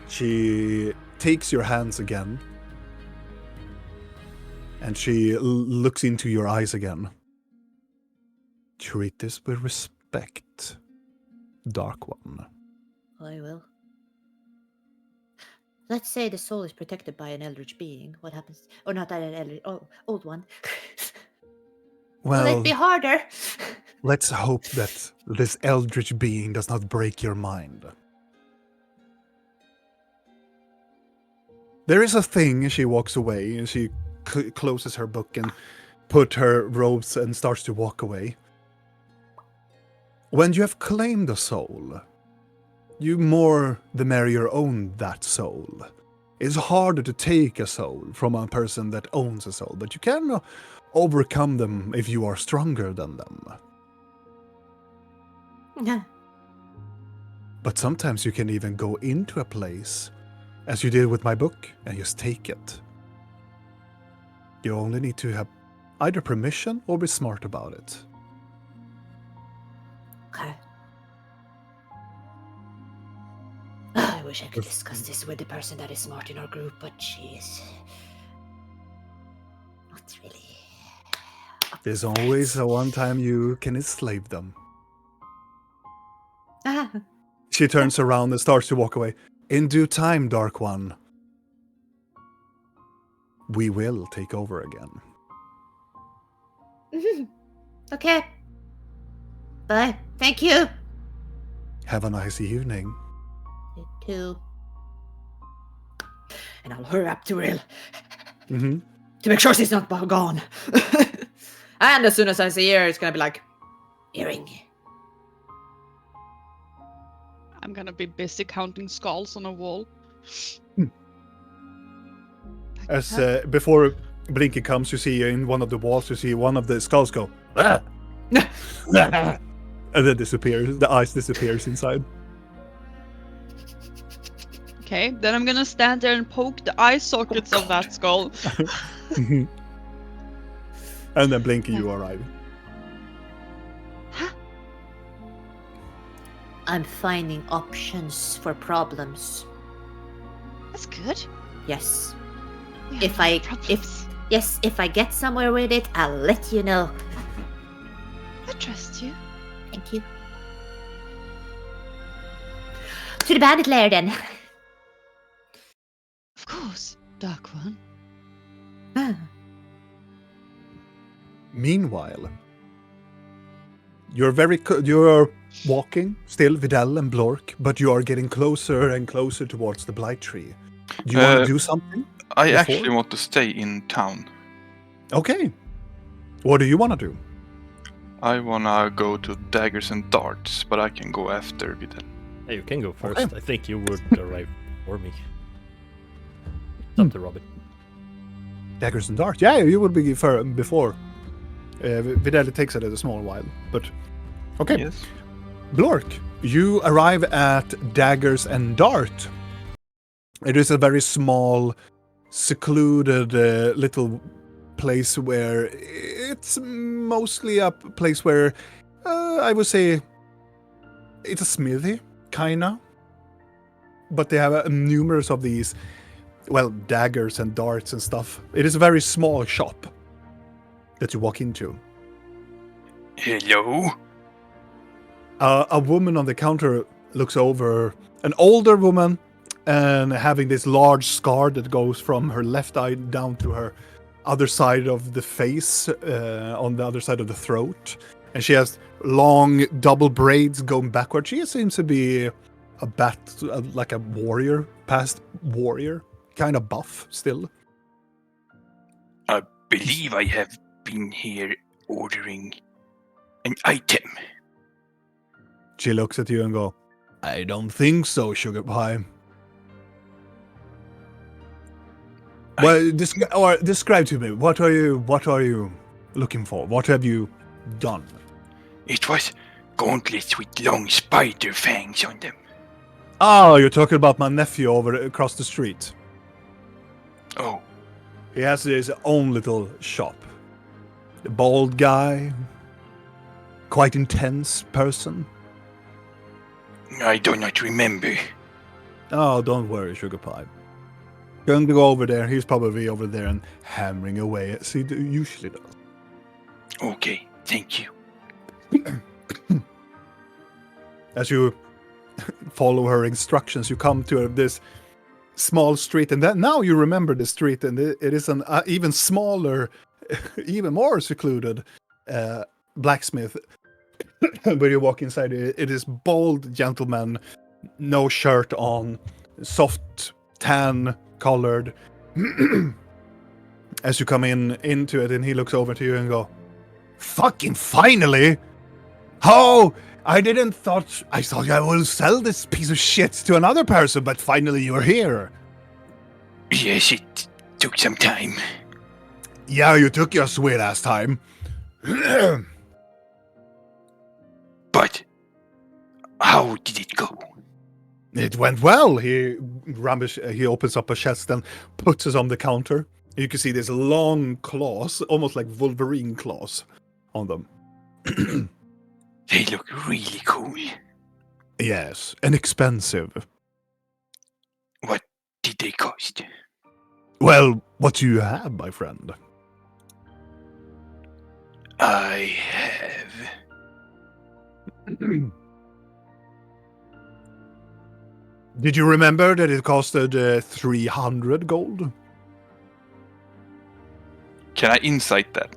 She takes your hands again. And she looks into your eyes again. Treat this with respect, Dark One. I will. Let's say the soul is protected by an eldritch being. What happens? Or not that an eldritch, old one. Will Well, it be harder? let's hope that this eldritch being does not break your mind. There is a thing. She walks away and she closes her book and put her robes and starts to walk away. When you have claimed a soul, you more the merrier own that soul. It's harder to take a soul from a person that owns a soul, but you can overcome them if you are stronger than them. But sometimes you can even go into a place, as you did with my book, and just take it. You only need to have either permission or be smart about it. Okay. I wish I could discuss this with the person that is smart in our group, but she is not really. There's always a one time you can enslave them. She turns around and starts to walk away. In due time, Dark One, we will take over again. Okay. Bye. Thank you. Have a nice evening. You too. And I'll hurry up to Rill Mm-hmm. to make sure she's not gone. And as soon as I see her, it's gonna be like, earring. I'm gonna be busy counting skulls on a wall. As before Blinky comes, you see in one of the walls, you see one of the skulls go, "Ah!" And then disappears. The eyes disappears inside. Okay, then I'm gonna stand there and poke the eye sockets of that skull. And then Blinky, you arrive. I'm finding options for problems. That's good. Yes. We If have no I problems. if I get somewhere with it, I'll let you know. I trust you. Thank you. To the bandit lair then. Of course, Dark One. Meanwhile, you're walking still, Vidal and Blork, but you are getting closer and closer towards the Blight Tree. Do you want to do something? I Before? actually want to stay in town. Okay. What do you want to do? I wanna go to Daggers and Darts, but I can go after Vidal. Hey, you can go first. Okay. I think you would arrive before me. It's up to Robin. Daggers and Darts. Yeah, you would be before. Vidal, it takes it a small while, but okay. Yes. Blork, you arrive at Daggers and Dart. It is a very small, secluded little place where it's mostly a place where I would say it's a smithy, kinda. But they have numerous of these, well, daggers and darts and stuff. It is a very small shop that you walk into. Hello? A woman on the counter looks over, an older woman, and having this large scar that goes from her left eye down to her other side of the face, on the other side of the throat. And she has long double braids going backward. She seems to be like a warrior, past warrior, kind of buff still. I believe I have been here ordering an item. She looks at you and go, I don't think so, Sugar Pie. Well, describe to me, what are you looking for? What have you done? It was gauntlets with long spider fangs on them. Oh, you're talking about my nephew over across the street. Oh, He has his own little shop. The bald guy. Quite intense person. I do not remember. Oh, don't worry, Sugar Pie. Going to go over there. He's probably over there and hammering away as he usually does. Okay, thank you. As you follow her instructions, you come to this small street, and then now you remember the street, and it is an even smaller, even more secluded blacksmith. When you walk inside, it is bald gentleman, no shirt on, soft tan colored. As you come into it, and he looks over to you and go, "Fucking finally! Oh, I thought I will sell this piece of shit to another person, but finally you're here." Yes, it took some time. Yeah, you took your sweet ass time. But how did it go? It went well. He opens up a chest and puts it on the counter. You can see these long claws, almost like Wolverine claws, on them. They look really cool. Yes, and expensive. What did they cost? Well, what do you have, my friend? I have... Did you remember that it costed 300 gold? Can I insight that?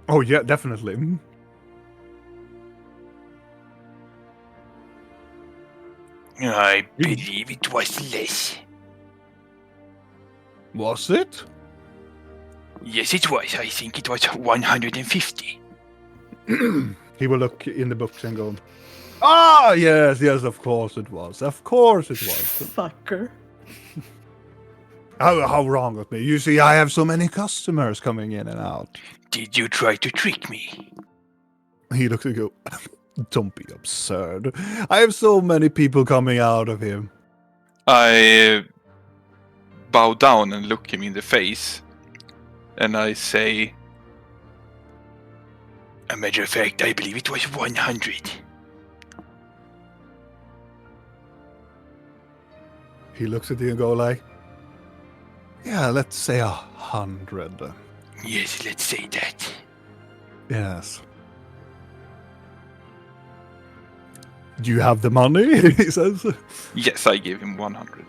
Oh, yeah, definitely. I believe it was less. Was it? Yes, it was. I think it was 150. He will look in the books and go, "Ah, yes, of course it was. Of course it was." Fucker. How wrong of me. You see, I have so many customers coming in and out. Did you try to trick me? He looks and go, "Don't be absurd. I have so many people coming out of him." I bow down and look him in the face, and I say, A matter of fact, I believe it was 100. He looks at you and go like, "Yeah, let's say 100. Yes, let's say that. Yes. Do you have the money?" He says. yes, I give him 100.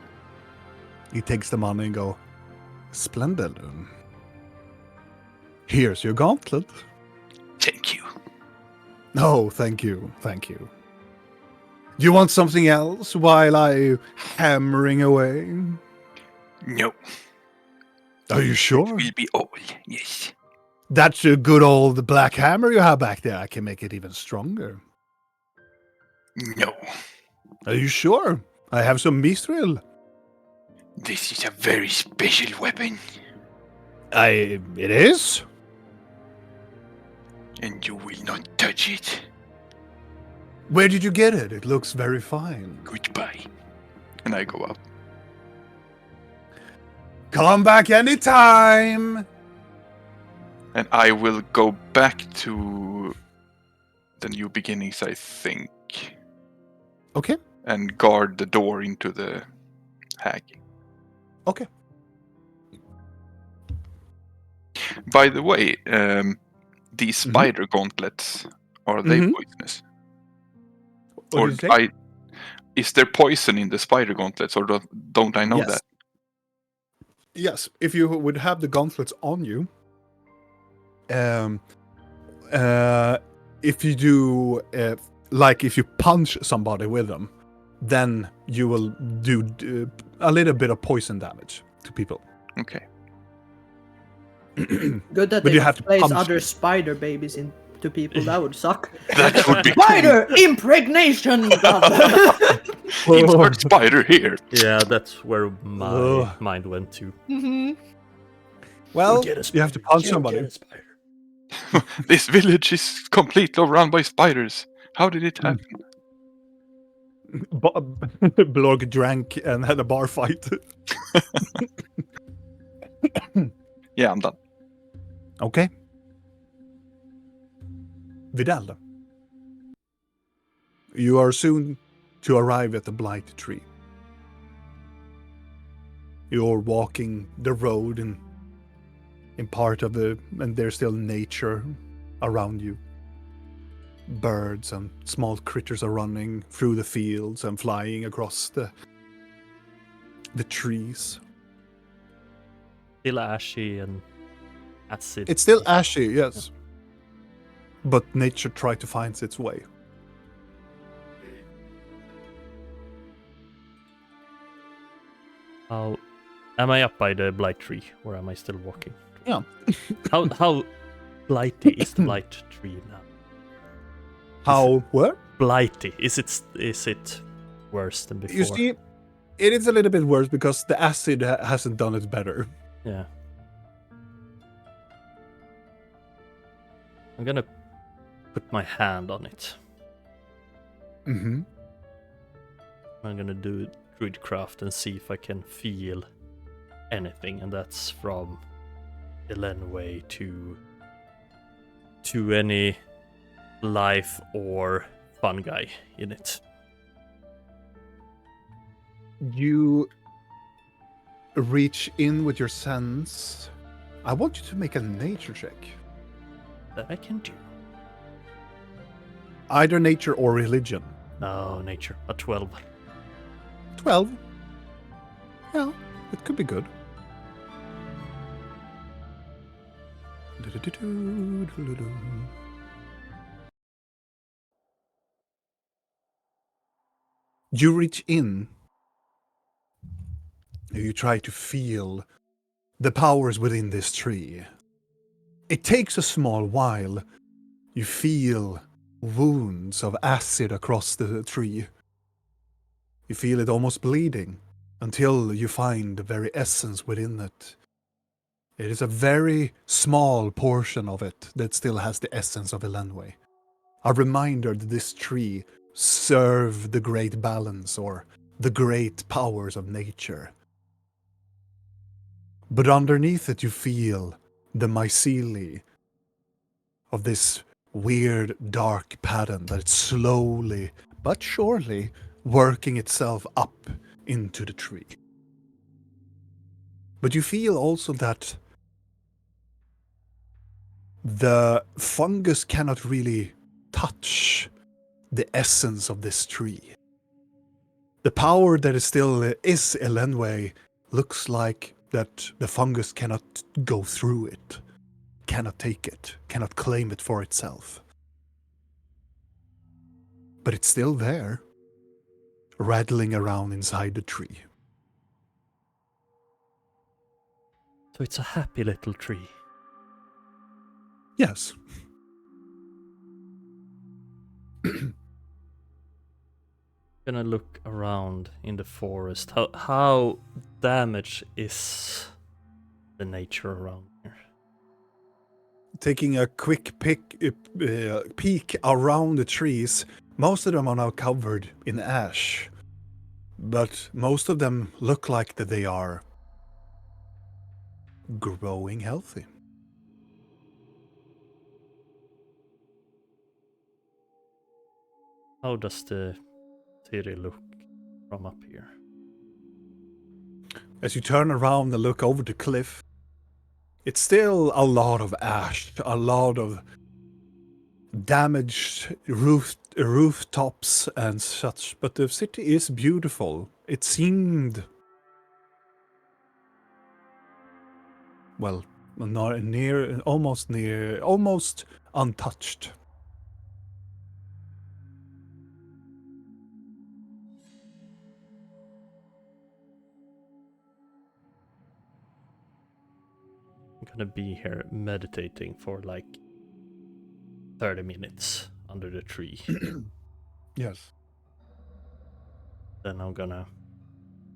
He takes the money and go, "Splendid. Here's your gauntlet." Thank you. "Oh, thank you. Thank you. Do you want something else while I hammering away?" No, Are you it sure? will be all. Yes. That's a good old black hammer you have back there. I can make it even stronger. No, Are you sure? I have some mithril. this is a very special weapon, It is? and you will not touch it. Where did you get it? It looks very fine. Goodbye. And I go out. Come back anytime. And I will go back to the New Beginnings, I think, Okay. and guard the door into the hag. Okay. By the way, these spider gauntlets, are they Mhm. poisonous? What Or did you say? is there poison in the spider gauntlets, or don't I know Yes. that? Yes, if you would have the gauntlets on you, if you do, like if you punch somebody with them, then you will do a little bit of poison damage to people. Okay. Good that But they you have to place punch other them. spider babies into people. That would suck. That would be Spider impregnation. Insert spider here. Yeah, that's where my Ugh. mind went to. Mm-hmm. Well, Get a you have to spider, punch get somebody. a spider. This village is completely run by spiders. How did it happen? Blorg drank and had a bar fight. Yeah, I'm done. Okay. Vidal, you are soon to arrive at the Blight Tree. You're walking the road in part of the, and there's still nature around you. Birds and small critters are running through the fields and flying across the trees. Still ashy and acid. It's still ashy, yes. But nature tried to find its way. How am I up by the blight tree, or am I still walking? Yeah. How blighty is the blight tree now? How, what? Blighty. Is it worse than before? You see, it is a little bit worse because the acid hasn't done it better. Yeah. I'm gonna put my hand on it. Mm-hmm. I'm gonna do druidcraft and see if I can feel anything, and that's from Elenway to any life or fungi in it. You reach in with your sense. I want you to make a nature check. That I can do. Either nature or religion. No, nature. A 12. 12. Yeah, it could be good. You reach in. You try to feel the powers within this tree. It takes a small while. You feel wounds of acid across the tree. You feel it almost bleeding until you find the very essence within it. It is a very small portion of it that still has the essence of Elenway. A reminder that this tree served the great balance or the great powers of nature. But underneath it you feel the myceli of this weird dark pattern that's slowly but surely working itself up into the tree. But you feel also that the fungus cannot really touch the essence of this tree. The power that is still is Elenway looks like that the fungus cannot go through it, cannot take it, cannot claim it for itself. But it's still there, rattling around inside the tree. So it's a happy little tree. Yes. Gonna look around in the forest. How damaged is the nature around here? Taking a quick peek around the trees, most of them are now covered in ash. But most of them look like that they are growing healthy. How does the city look from up here? As you turn around and look over the cliff, it's still a lot of ash, a lot of damaged rooftops and such, but the city is beautiful. It seemed, well, almost untouched. I'm gonna be here meditating for like 30 minutes under the tree. Yes. Then I'm gonna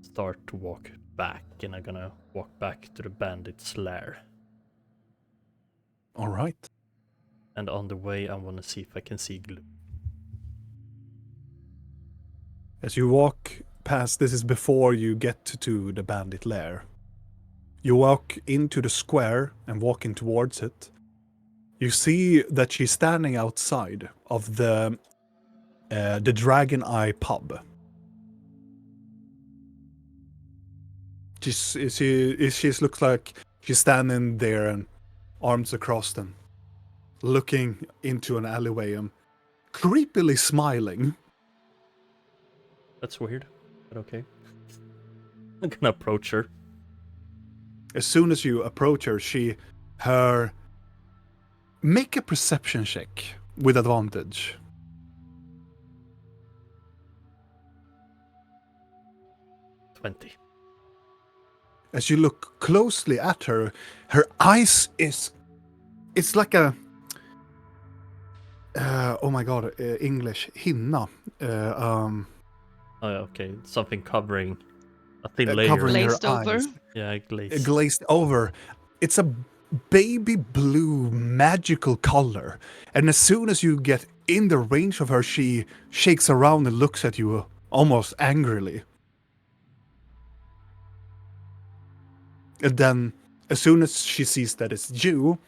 start to walk back, and I'm gonna walk back to the bandit's lair. All right. And on the way, I want to see if I can see Glue. As you walk past, this is before you get to the bandit lair. You walk into the square and walking towards it. You see that she's standing outside of the Dragon Eye pub. She looks like she's standing there and arms across them, looking into an alleyway and creepily smiling. That's weird, but okay. I'm gonna approach her. As soon as you approach her, make a perception check with advantage. 20. As you look closely at her, her eyes it's like a oh my god, English hinna. Oh, okay. Something covering a thin layer. Covering her Glazed over. eyes. Yeah, glazed. Glazed over. It's a baby blue magical color. And as soon as you get in the range of her, she shakes around and looks at you almost angrily. And then, as soon as she sees that it's you,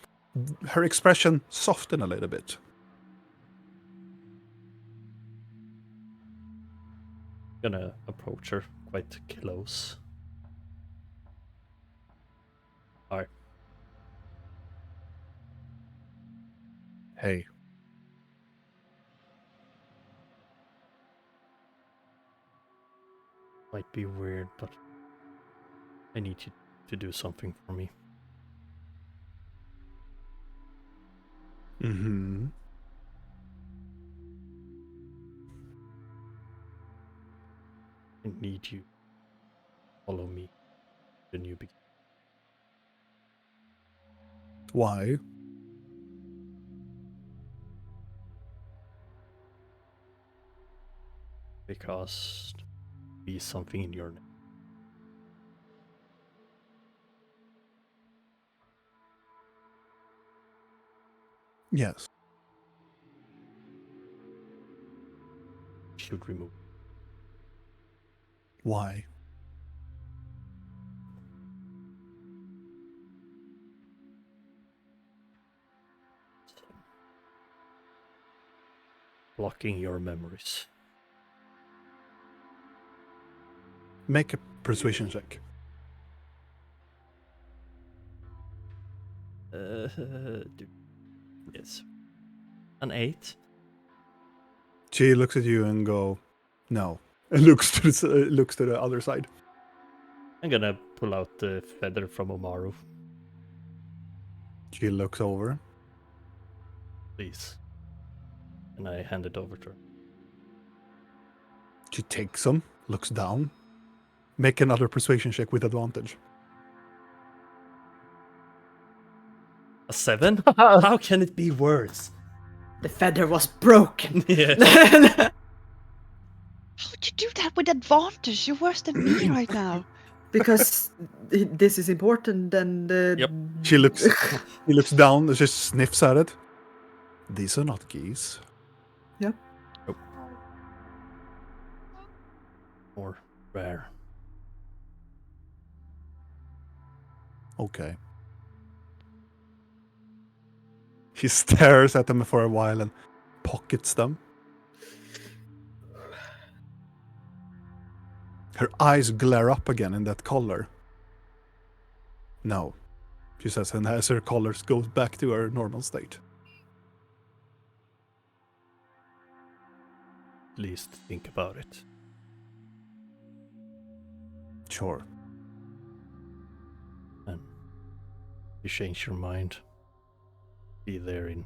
her expression softens a little bit. Gonna approach her quite close. Alright. Hey. Might be weird, but I need you to do something for me. Mm-hmm. I need you to follow me to the new beginning. Why? Because be something in your name. Yes. Should remove. Why? Blocking your memories. Make a persuasion check. Yes. An 8. She looks at you and go, no. And looks to the other side. I'm gonna pull out the feather from Omaru. She looks over. Please. And I hand it over to her. She takes them, looks down. Make another persuasion check with advantage. A 7? How can it be worse? The feather was broken. Yeah. How would you do that with advantage? You're worse than me right now. Because this is important and Yep. She looks down and just sniffs at it. These are not geese. More rare. Okay. She stares at them for a while and pockets them. Her eyes glare up again in that color. No, she says, and as her colors goes back to her normal state. At least think about it. Sure. And you change your mind. Be there in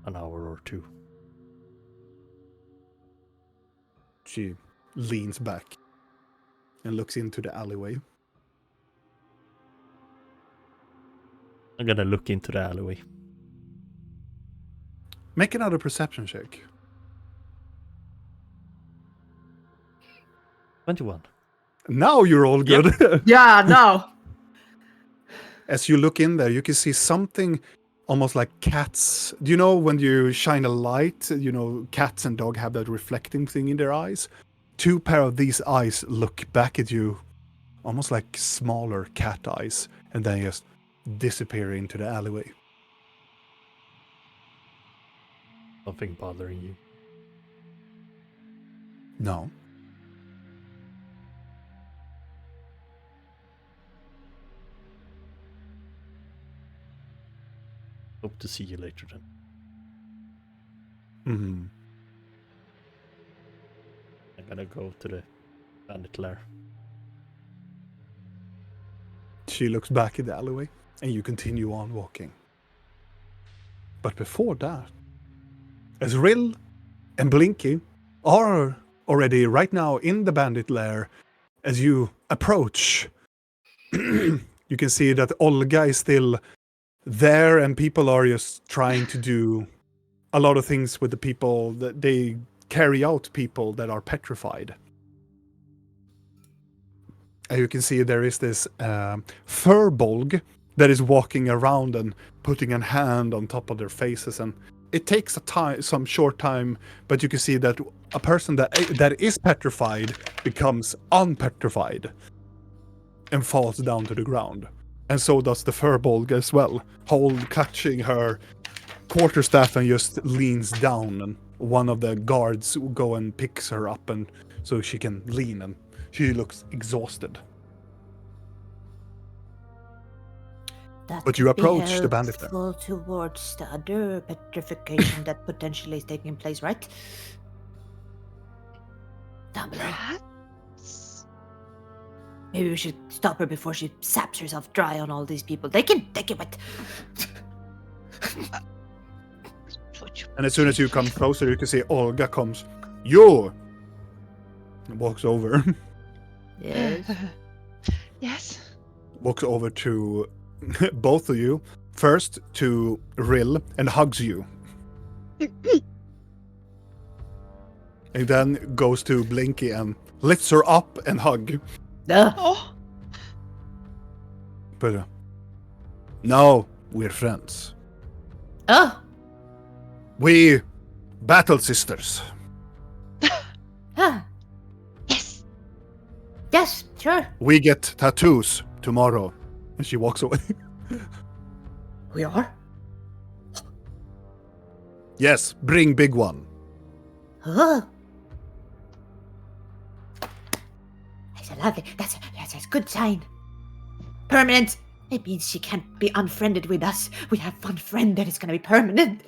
an hour or two. She leans back and looks into the alleyway. I'm gonna look into the alleyway. Make another perception check. 21. Now you're all good. Yeah, no. As you look in there, you can see something almost like cats. Do you know when you shine a light, cats and dog have that reflecting thing in their eyes? 2 pair of these eyes look back at you, almost like smaller cat eyes, and then just disappear into the alleyway. Something bothering you? No. Hope to see you later then. Hmm. I'm gonna go to the bandit lair. She looks back in the alleyway, and you continue on walking. But before that, as Rill and Blinky are already right now in the bandit lair, as you approach, you can see that Olga is still there, and people are just trying to do a lot of things with the people that they carry out people that are petrified. And you can see there is this furbolg that is walking around and putting a hand on top of their faces, and it takes some short time, but you can see that a person that is petrified becomes unpetrified and falls down to the ground. And so does the furbolg as well, clutching her quarterstaff and just leans down, and one of the guards go and picks her up, and so she can lean, and she looks exhausted. That But you could be approach the bandit there. helpful towards the other petrification that potentially is taking place, right? Down below. Perhaps. Maybe we should stop her before she saps herself dry on all these people. They can wet. And as soon as you come closer, you can see Olga comes. You! And walks over. Yes. Yes. Walks over to both of you. First to Rill and hugs you. And then goes to Blinky and lifts her up and hug. Oh. But now we're friends. Oh. We battle sisters. Huh. Yes. Yes, sure. We get tattoos tomorrow. And she walks away. We are? Yes, bring big one. Oh. That's a lovely. That's a good sign. Permanent. It means she can't be unfriended with us. We have one friend that is going to be permanent.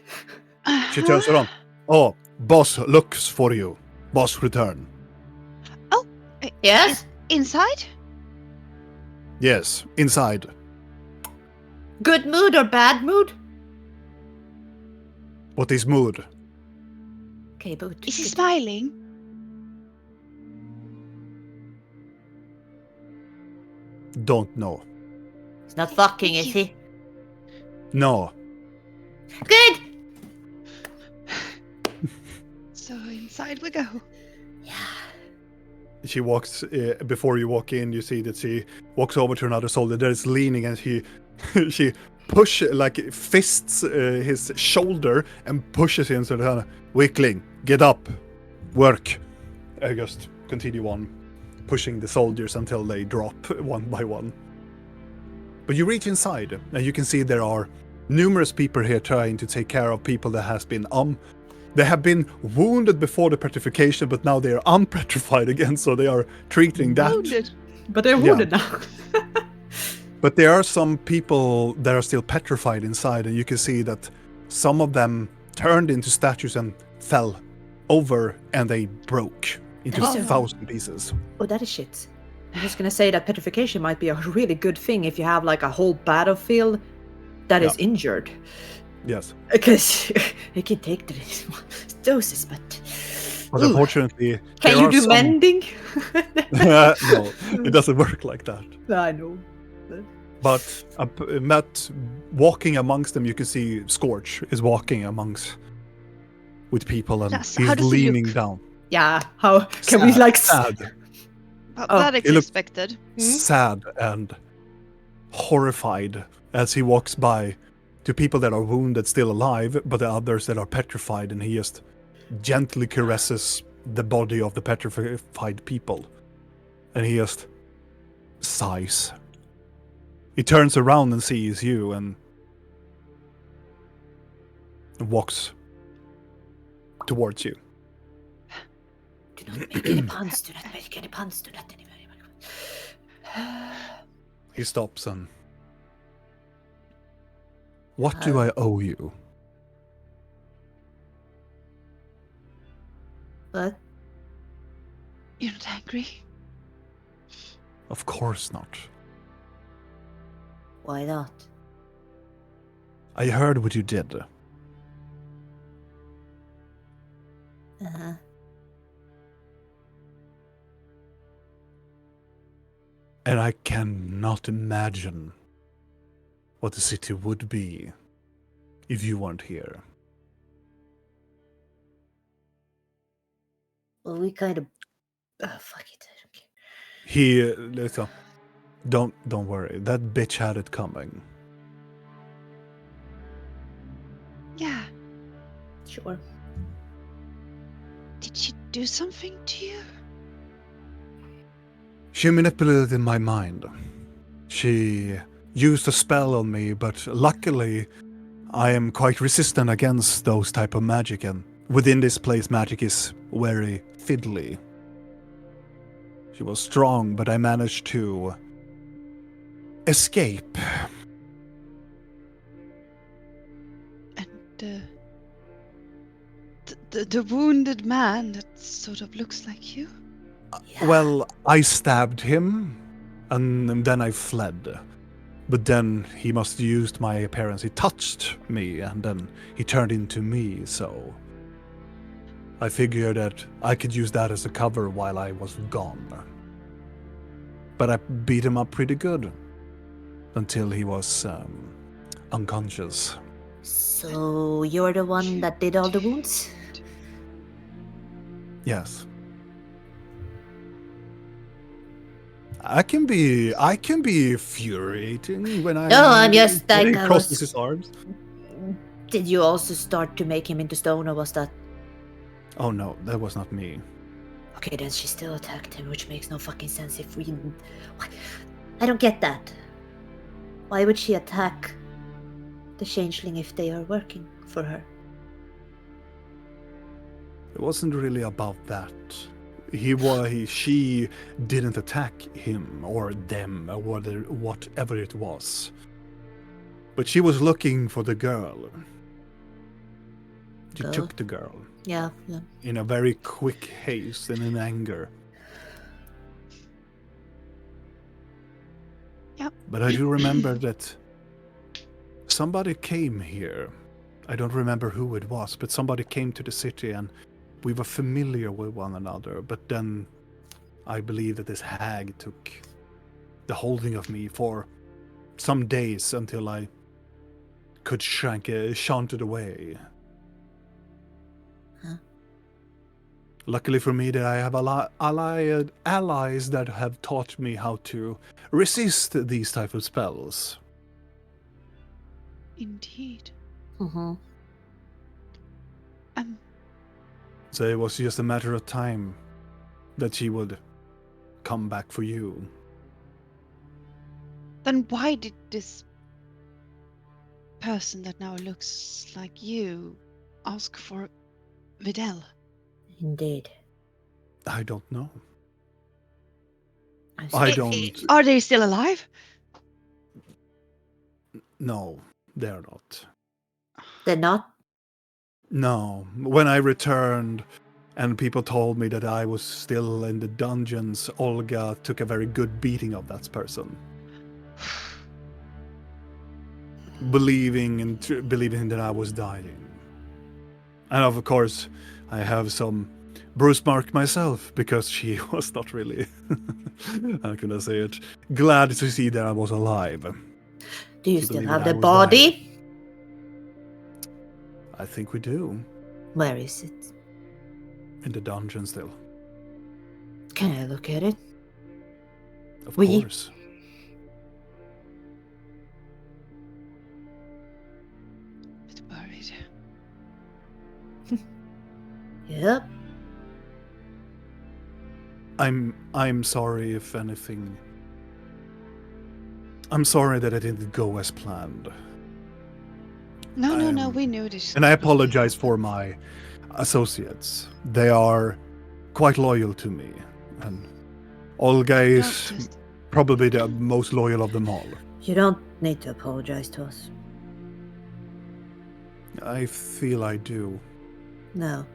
She turns around. Oh, boss looks for you. Boss return. Yes. Inside? Yes, inside. Good mood or bad mood? What is mood? Okay, but Is he smiling? Don't know. He's not fucking, is he? No. Good. So inside we go. Yeah. She walks, before you walk in, you see that she walks over to another soldier that is leaning, and she fists his shoulder and pushes him so that, weakling, get up, work. I just continue on pushing the soldiers until they drop one by one. But you reach inside, and you can see there are numerous people here trying to take care of people that has been they have been wounded before the petrification, but now they are unpetrified again, so they are treating that. Wounded. But they're wounded now. But there are some people that are still petrified inside, and you can see that some of them turned into statues and fell over, and they broke into Oh. 1,000 pieces. Oh, that is shit. I'm just gonna say that petrification might be a really good thing if you have like a whole battlefield that is injured. Yes. Because it can take the doses, but But unfortunately, Can there you are do some- mending? No, it doesn't work like that. I know. But Matt, walking amongst them, you can see Scorch is walking amongst with people, and Yes, how he's does he leaning look? down. Yeah, how can we like sad, Well, Oh, that is he looks- expected. sad and horrified as he walks by to people that are wounded still alive, but the others that are petrified, and he just gently caresses the body of the petrified people, and he just sighs. He turns around and sees you and walks towards you. Do not make any puns. Do not make any puns. Do not anybody. He stops and... What do I owe you? What? You're not angry? Of course not. Why not? I heard what you did. Uh-huh. And I cannot imagine what the city would be if you weren't here. Well, we kind of... Oh, fuck it. I don't care. Listen, don't worry. That bitch had it coming. Yeah. Sure. Did she do something to you? She manipulated my mind. She used a spell on me, but luckily I am quite resistant against those type of magic, and within this place magic is very fiddly. She was strong, but I managed to escape. And the wounded man that sort of looks like you? Yeah. Well, I stabbed him, and then I fled. But then he must have used my appearance. He touched me, and then he turned into me, so... I figured that I could use that as a cover while I was gone. But I beat him up pretty good. Until he was unconscious. So you're the one that did all the wounds? Yes. I can be infuriating when I... No, I'm just when like he I crosses was... his arms. Did you also start to make him into stone, or was that... Oh no, that was not me. Okay, then she still attacked him, which makes no fucking sense if we... What? I don't get that. Why would she attack the changeling if they are working for her? It wasn't really about that. She didn't attack him or them or whatever it was. But she was looking for the girl. She Girl? took the girl. Yeah. In a very quick haste and in anger. Yep. But I do remember that somebody came here. I don't remember who it was, but somebody came to the city and we were familiar with one another. But then I believe that this hag took the holding of me for some days until I could shunt it away. Huh? Luckily for me that I have allies that have taught me how to resist these type of spells. Indeed. Mm-hmm. So it was just a matter of time that she would come back for you. Then why did this person that now looks like you ask for Videl? Indeed. I don't know. I'm I sorry. don't... Are they still alive? No, they're not. They're not? No. When I returned and people told me that I was still in the dungeons, Olga took a very good beating of that person. Believing that I was dying. And of course, I have some bruise mark myself because she was not really, how can I say it, glad to see that I was alive. Do you She still believed have that I the was body? dying. I think we do. Where is it? In the dungeon still. Can I look at it? Of We- course. It's buried. Yep. I'm sorry if anything. I'm sorry that it didn't go as planned. No, we knew this. And I apologize for my associates. They are quite loyal to me. And Olga is Noticed. probably the most loyal of them all. You don't need to apologize to us. I feel I do. No.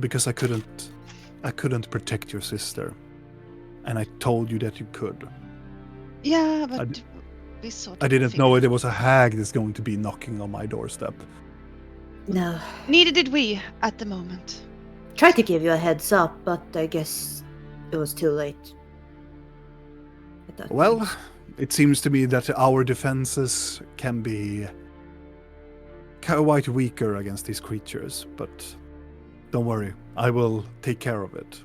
Because I couldn't protect your sister. And I told you that you could. Yeah, but we sort of I didn't know figured. there was a hag that's going to be knocking on my doorstep. No. Neither did we at the moment. Tried to give you a heads up, but I guess it was too late. At that Well, point. it seems to me that our defenses can be quite weaker against these creatures, but don't worry, I will take care of it.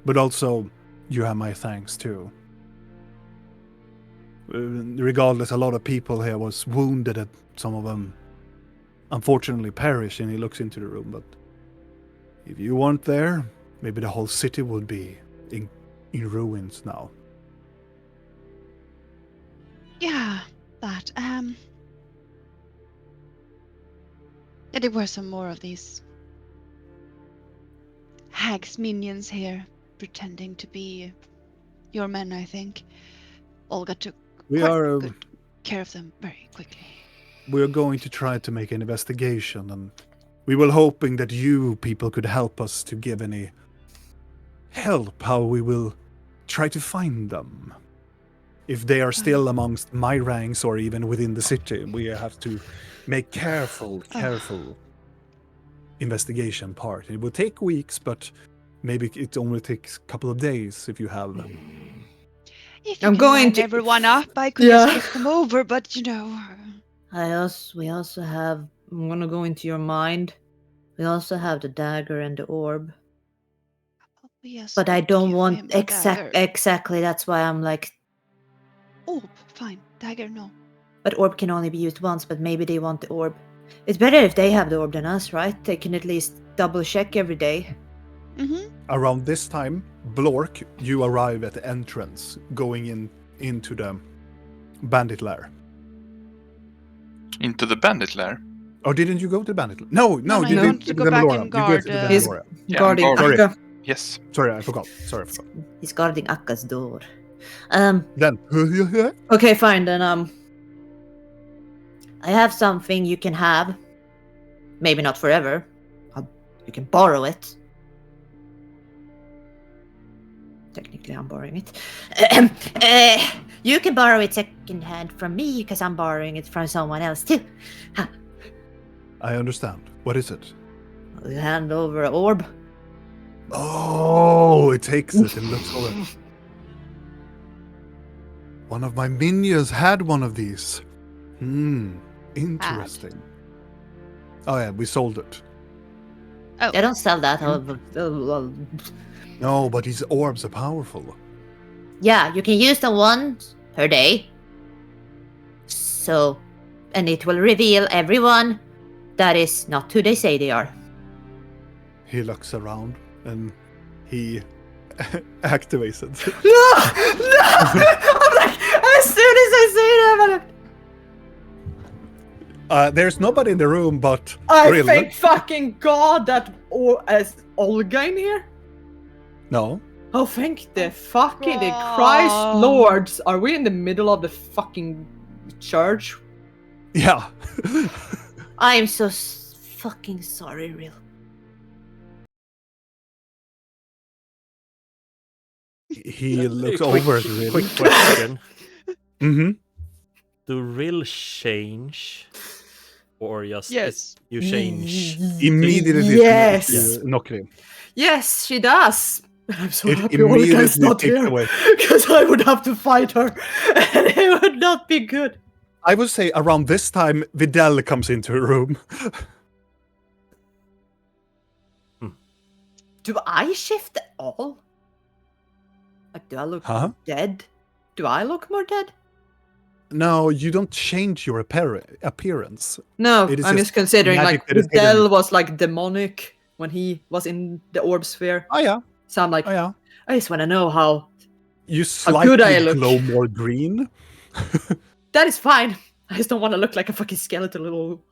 But also, you have my thanks too. Regardless, a lot of people here was wounded, and some of them unfortunately perished, and he looks into the room, but if you weren't there, maybe the whole city would be in ruins now. Yeah, that. Yeah, there were some more of these hags minions here, pretending to be your men, I think. Olga took We quite are good care of them very quickly. we are going to try to make an investigation, and we were hoping that you people could help us to give any help how we will try to find them. If they are still amongst my ranks or even within the city, we have to make careful investigation part. It will take weeks, but maybe it only takes a couple of days if you have. If you I'm can going line to- everyone up, I could Yeah. just get them over, but you know. We also have. I'm gonna go into your mind. We also have the dagger and the orb. Yes, But I give don't him want a dagger. exactly. That's why I'm like. Oh, fine. Dagger, no. But orb can only be used once. But maybe they want the orb. It's better if they have the orb than us, right? They can at least double check every day. Mm-hmm. Around this time, Blork, you arrive at the entrance, going into the bandit lair. Into the bandit lair. Or didn't you go to the bandit lair? No, No, you you did want to to go the back Melora. and You guard, go to the He's Melora. Yeah, guarding I'm sorry. Akka. Yes. Sorry, I forgot. He's guarding Akka's door. Then, Okay, fine then. I have something you can have. Maybe not forever. You can borrow it. Technically, I'm borrowing it. You can borrow it secondhand from me because I'm borrowing it from someone else too. I understand. What is it? You hand over an orb. Oh, it takes it and looks over. One of my minions had one of these. Interesting. Oh yeah, we sold it. They don't sell that. No, but these orbs are powerful. Yeah, you can use them once per day. So, and it will reveal everyone that is not who they say they are. He looks around and he activates it. No! I'm like, as soon as I say that, I'm like, There's nobody in the room but I Rill. thank fucking God that is Olga in here. No. Oh, thank the fucking the God. Christ Lords. Are we in the middle of the fucking church? Yeah. I am so fucking sorry, Real. He looks Quick- over at Rill. Quick question. Mm-hmm. Do Rill change? Or just Yes. you change? Immediately Yes. to Nokri. Yes, she does. I'm so It happy Olga is immediately not takes here. away. Because I would have to fight her. And it would not be good. I would say around this time, Vidal comes into her room. Do I shift at all? Like, do I look Huh? dead? Do I look more dead? No, you don't change your appearance. No, It is I'm just just considering magic like that is Videl hidden. was like demonic when he was in the orb sphere. Oh yeah, So I'm like, oh yeah. I just want to know how. You good I slightly look. glow more green. That is fine. I just don't want to look like a fucking skeletal little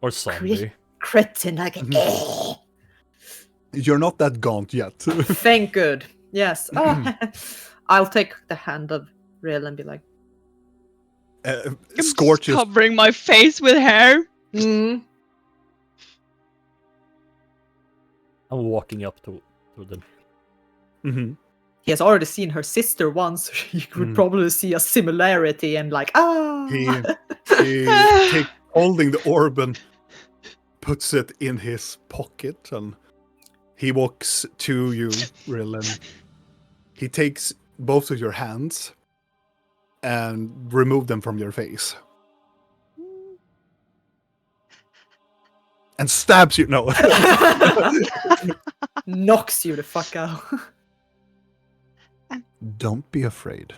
Or zombie. Cretin, like, You're not that gaunt yet. Thank good. Yes. I'll take the hand of Rill and be like, I'm Scorch is covering my face with hair. mm. I'm walking up to them. Mhm. He has already seen her sister once, so he could probably see a similarity and like, He takes holding the orb and puts it in his pocket, and he walks to you, Rill, and he takes both of your hands and remove them from your face. And stabs you. No. knocks you the fuck out. Don't be afraid.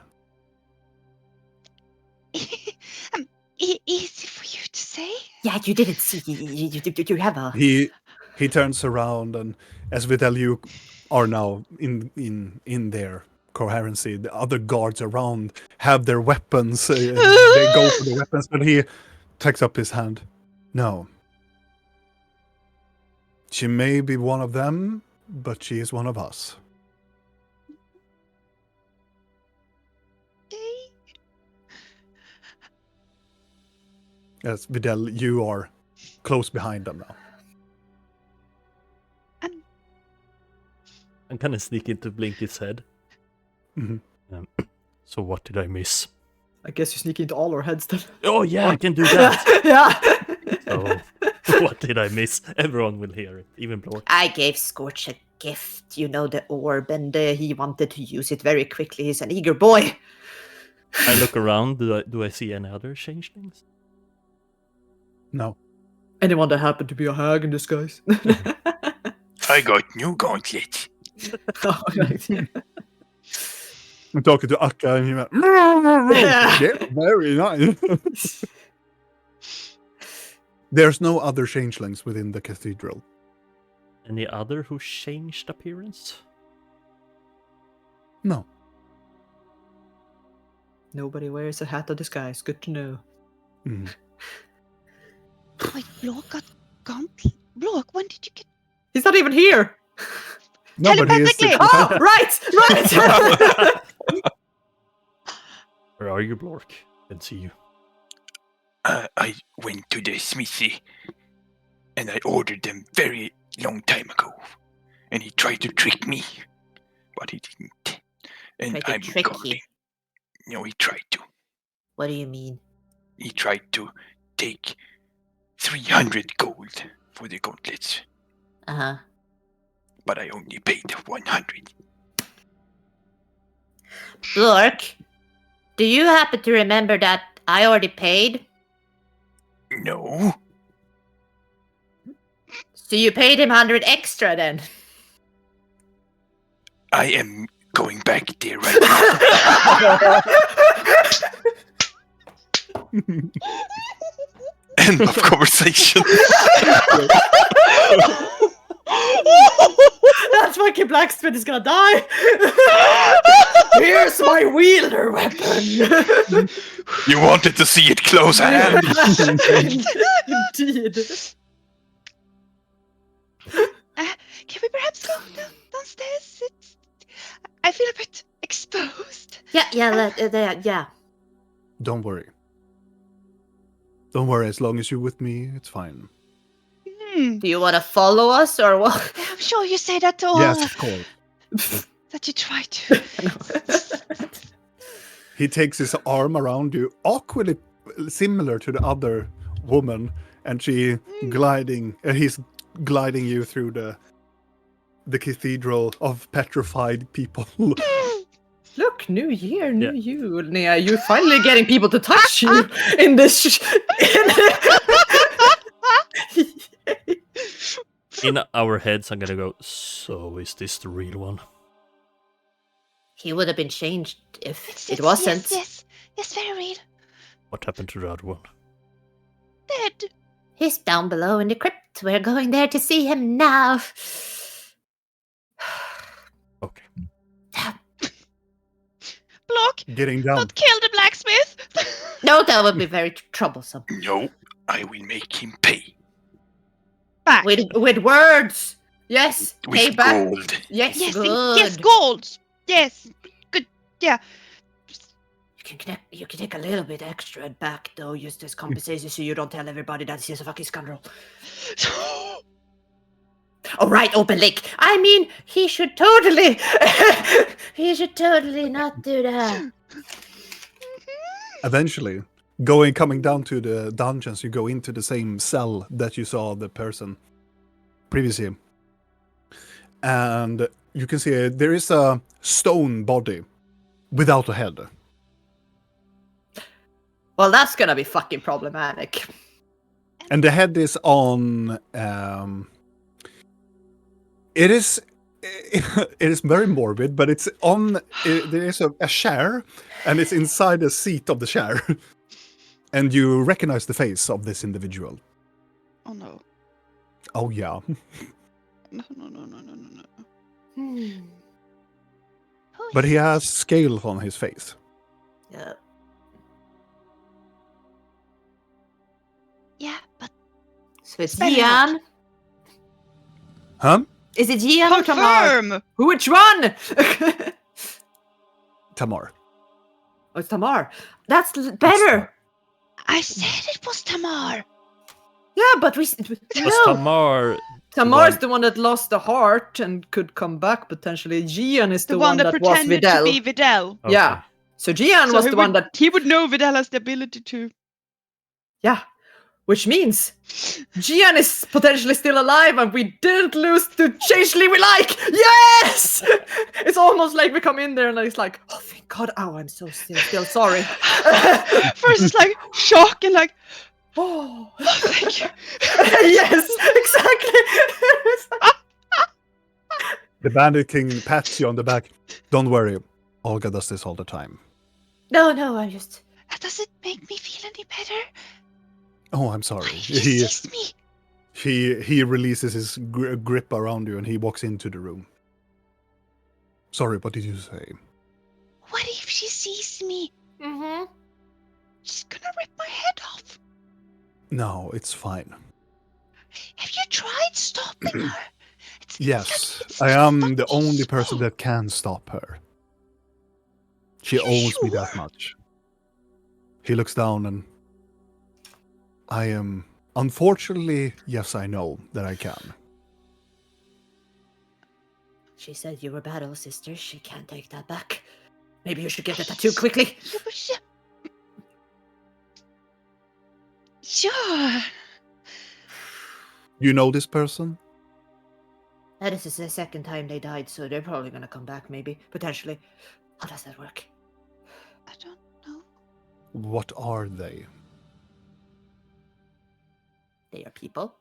Easy for you to say. yeah, you didn't see. You have a. He turns around, and as Vidal, you are now in their coherency. The other guards around have their weapons. They go for the weapons, but he takes up his hand. No. She may be one of them, but she is one of us. Yes, Vidal, you are close behind them now. I'm kind of sneaking to Blinky's head. Mhm. So what did I miss? I guess you sneak into all our heads then. Oh yeah, I can do that. Yeah. So what did I miss? Everyone will hear it, even Blork. I gave Scorch a gift, you know, the orb, and he wanted to use it very quickly. He's an eager boy. I look around. Do I see any other changelings? No. Anyone that happened to be a hag in disguise? I got new gauntlets. I'm talking to Akka, and he went, yeah, very nice. There's no other changelings within the cathedral. Any other who changed appearance? No. Nobody wears a hat of disguise. Good to know. Mm. Wait, Blork got gauntlet. Blork, when did you get? He's not even here. No, but he is. Oh, right. Where are you, Blork? Can see you. I went to the smithy, and I ordered them very long time ago. And he tried to trick me, but he didn't. And Tried to I'm trick you? guarding. No, he tried to. What do you mean? He tried to take 300 gold for the gauntlets, Uh-huh. but I only paid 100. Blork, do you happen to remember that I already paid? No, So you paid him 100 extra then? I am going back there right now. End of conversation. That fucking blacksmith is gonna die. Here's my wielder weapon. You wanted to see it close at hand. Indeed. Can we perhaps go downstairs? I feel a bit exposed. Yeah. Don't worry. Don't worry, as long as you're with me, it's fine. Do you want to follow us or what? I'm sure you say that to all. Yes, of course. That you try to. He takes his arm around you, awkwardly similar to the other woman, and he's gliding you through the cathedral of petrified people. Look, new year, new you. Nia, you're finally getting people to touch you in this. In our heads, I'm gonna go, so is this the real one? He would have been changed if it wasn't. Yes, very real. What happened to the other one? Dead. He's down below in the crypt. We're going there to see him now. Okay. Block, Getting down. not kill the blacksmith. No, that would be very troublesome. No, I will make him pay. Back. With words. Yes. With Pay back. gold. Yes, Yes, good. yes, gold. Yes, good. Yeah. You can take a little bit extra back though, just as compensation, so you don't tell everybody that he's a fucking scoundrel. Oh right, open lake. I mean, he should totally not do that. Eventually, coming down to the dungeons, you go into the same cell that you saw the person previously. And you can see there is a stone body without a head. Well, that's gonna be fucking problematic. And the head is on it is very morbid, but it's on there is a chair, and it's inside the seat of the chair. And you recognize the face of this individual. Oh no. Oh yeah. No. But he has scales on his face. Yeah. Yeah, but So it's Spell it out. Gian. Huh? Is it Gian or Tamar? confirm. Which one? Tamar. Oh, it's Tamar. That's better. I said it was Tamar. Yeah, but we Was no. Tamar Tamar's the one that lost the heart and could come back potentially. Gian is The one that was pretended to Videl. be Videl. Okay. Yeah. So Gian So was he the one would- that He would know Videl has the ability to. yeah. Which means Gian is potentially still alive and we didn't lose the changeling we like! Yes! It's almost like we come in there and it's like, oh thank god, oh I'm so still sorry. First it's like shock and like, Oh oh, thank you. yes, exactly. The Bandit King pats you on the back. Don't worry, Olga does this all the time. No, I'm just. Does it make me feel any better? Oh, I'm sorry. Why did you assist me? He releases his grip around you and he walks into the room. Sorry, what did you say? What if she sees me? Mm-hmm. She's gonna rip my head off. No, it's fine. Have you tried stopping her? It's Yes, it's I am the fucking only person slow. that can stop her. She You owes me that sure? much. He looks down and I am... Unfortunately, yes, I know that I can. She said you were battle sisters. She can't take that back. Maybe you should get the tattoo quickly. Yeah, but sure. You know this person? This is the second time they died, so they're probably gonna come back, maybe. Potentially. How does that work? I don't know. What are they? They are people.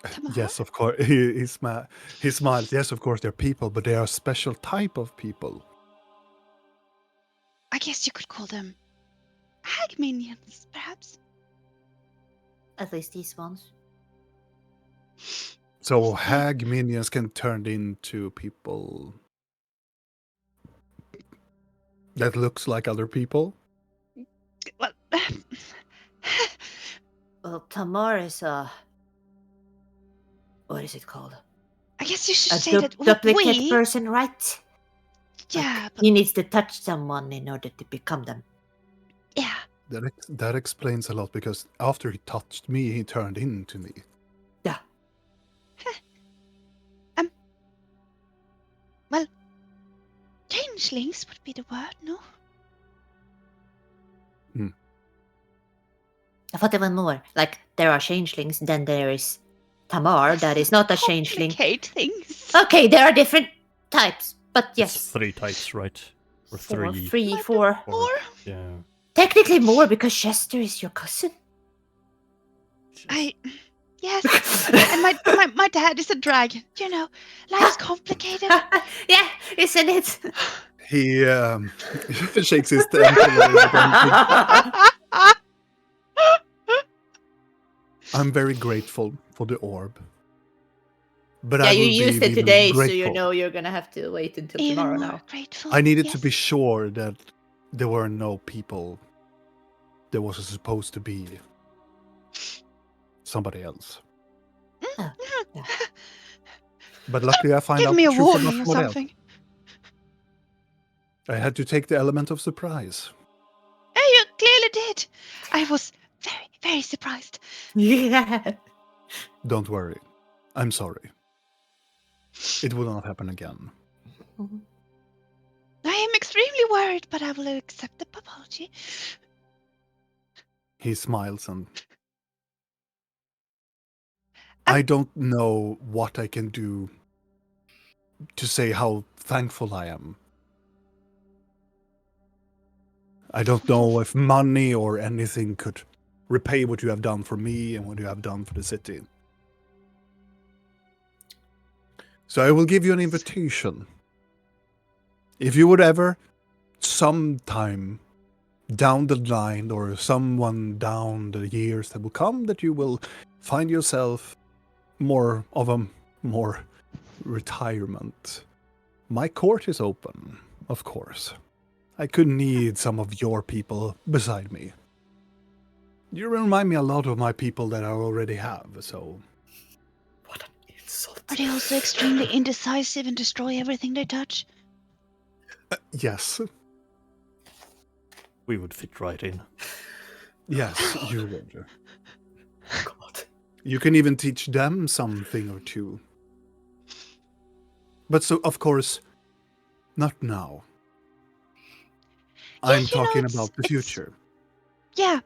Tamar? Yes, of course. He smiles. Yes, of course, they're people, but they are a special type of people. I guess you could call them hag minions, perhaps. At least these ones. So hag minions can turn into people that looks like other people. Well, Well, Tamar is a... What is it called? I guess you should A say that duplicate we. person, right? Yeah, but He needs to touch someone in order to become them. yeah. That explains a lot, because after he touched me, he turned into me. Yeah. Well, changelings would be the word, no? I thought even more. Like, there are changelings, then there is Tamar, that is not a changeling. Complicate things. Okay, there are different types, but It's yes. 3 types, right? Or Four, 3. three, four. More? Yeah. Technically more, because Chester is your cousin. Yes. And my dad is a dragon. You know, life's complicated. Yeah, isn't it? He shakes his temple. I'm very grateful for the orb. But Yeah, I you will be used it even today, so you grateful. know you're gonna have to wait until Even tomorrow more now. grateful. I needed to yes. be sure that there were no people. There was supposed to be somebody else. Yeah. But luckily I find Give out me the a truth about warning or what else. something. I had to take the element of surprise. Hey, you clearly did. I was very, very surprised. Yeah. Don't worry. I'm sorry. It will not happen again. I am extremely worried, but I will accept the apology. He smiles and I don't know what I can do to say how thankful I am. I don't know if money or anything could repay what you have done for me and what you have done for the city. So I will give you an invitation. If you would ever, sometime down the line or someone down the years that will come, that you will find yourself more of a more retirement. My court is open, of course. I could need some of your people beside me. You remind me a lot of my people that I already have, so... What an insult. Are they also extremely indecisive and destroy everything they touch? Yes. We would fit right in. Yes, you would. God. You can even teach them something or two. But so, of course, not now. I'm you know, talking it's- about the it's- future. Yeah.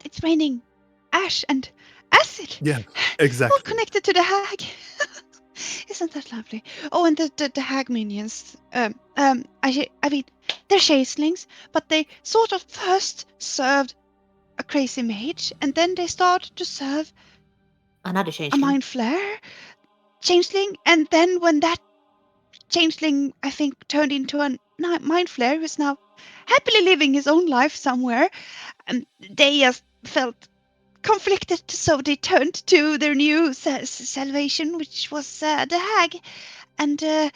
It's raining ash and acid. Yeah, All exactly. connected to the hag. Isn't that lovely? Oh, and the hag minions. I mean, they're chaselings, but they sort of first served a crazy mage, and then they start to serve Another a changeling. mind flare changeling, and then when that changeling, I think, turned into a mind flare, who's now happily living his own life somewhere, and they just felt conflicted, so they turned to their new salvation, which was the hag. And there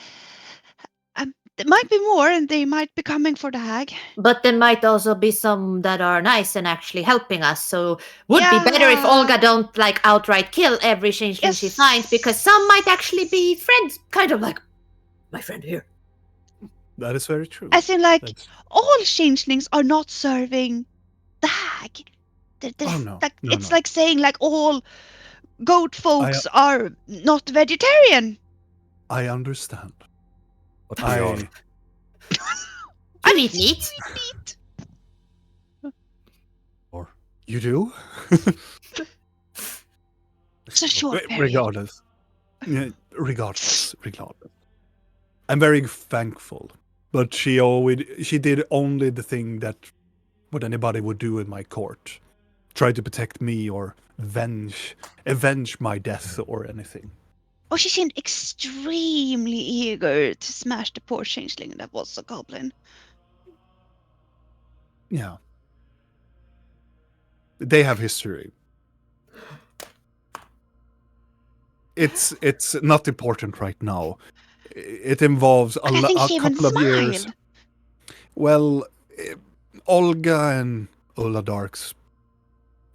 might be more, and they might be coming for the hag. But there might also be some that are nice and actually helping us. So would be better if Olga don't like outright kill every changeling she finds, because some might actually be friends, kind of like my friend here. That is very true. As in, like, That's- all changelings are not serving the hag. Oh, no. Like, No, it's no. like saying like all goat folks are not vegetarian. I understand. But we are. I eat meat. Meat. Or You do? It's a short period. Regardless. Yeah, regardless. I'm very thankful. But she did only the thing that what anybody would do in my court. Try to protect me or avenge my death or anything. Oh, she seemed extremely eager to smash the poor changeling that was a goblin. Yeah. They have history. It's not important right now. It involves a I think she even couple of years. smiled. Well, Olga and Ulla Dark's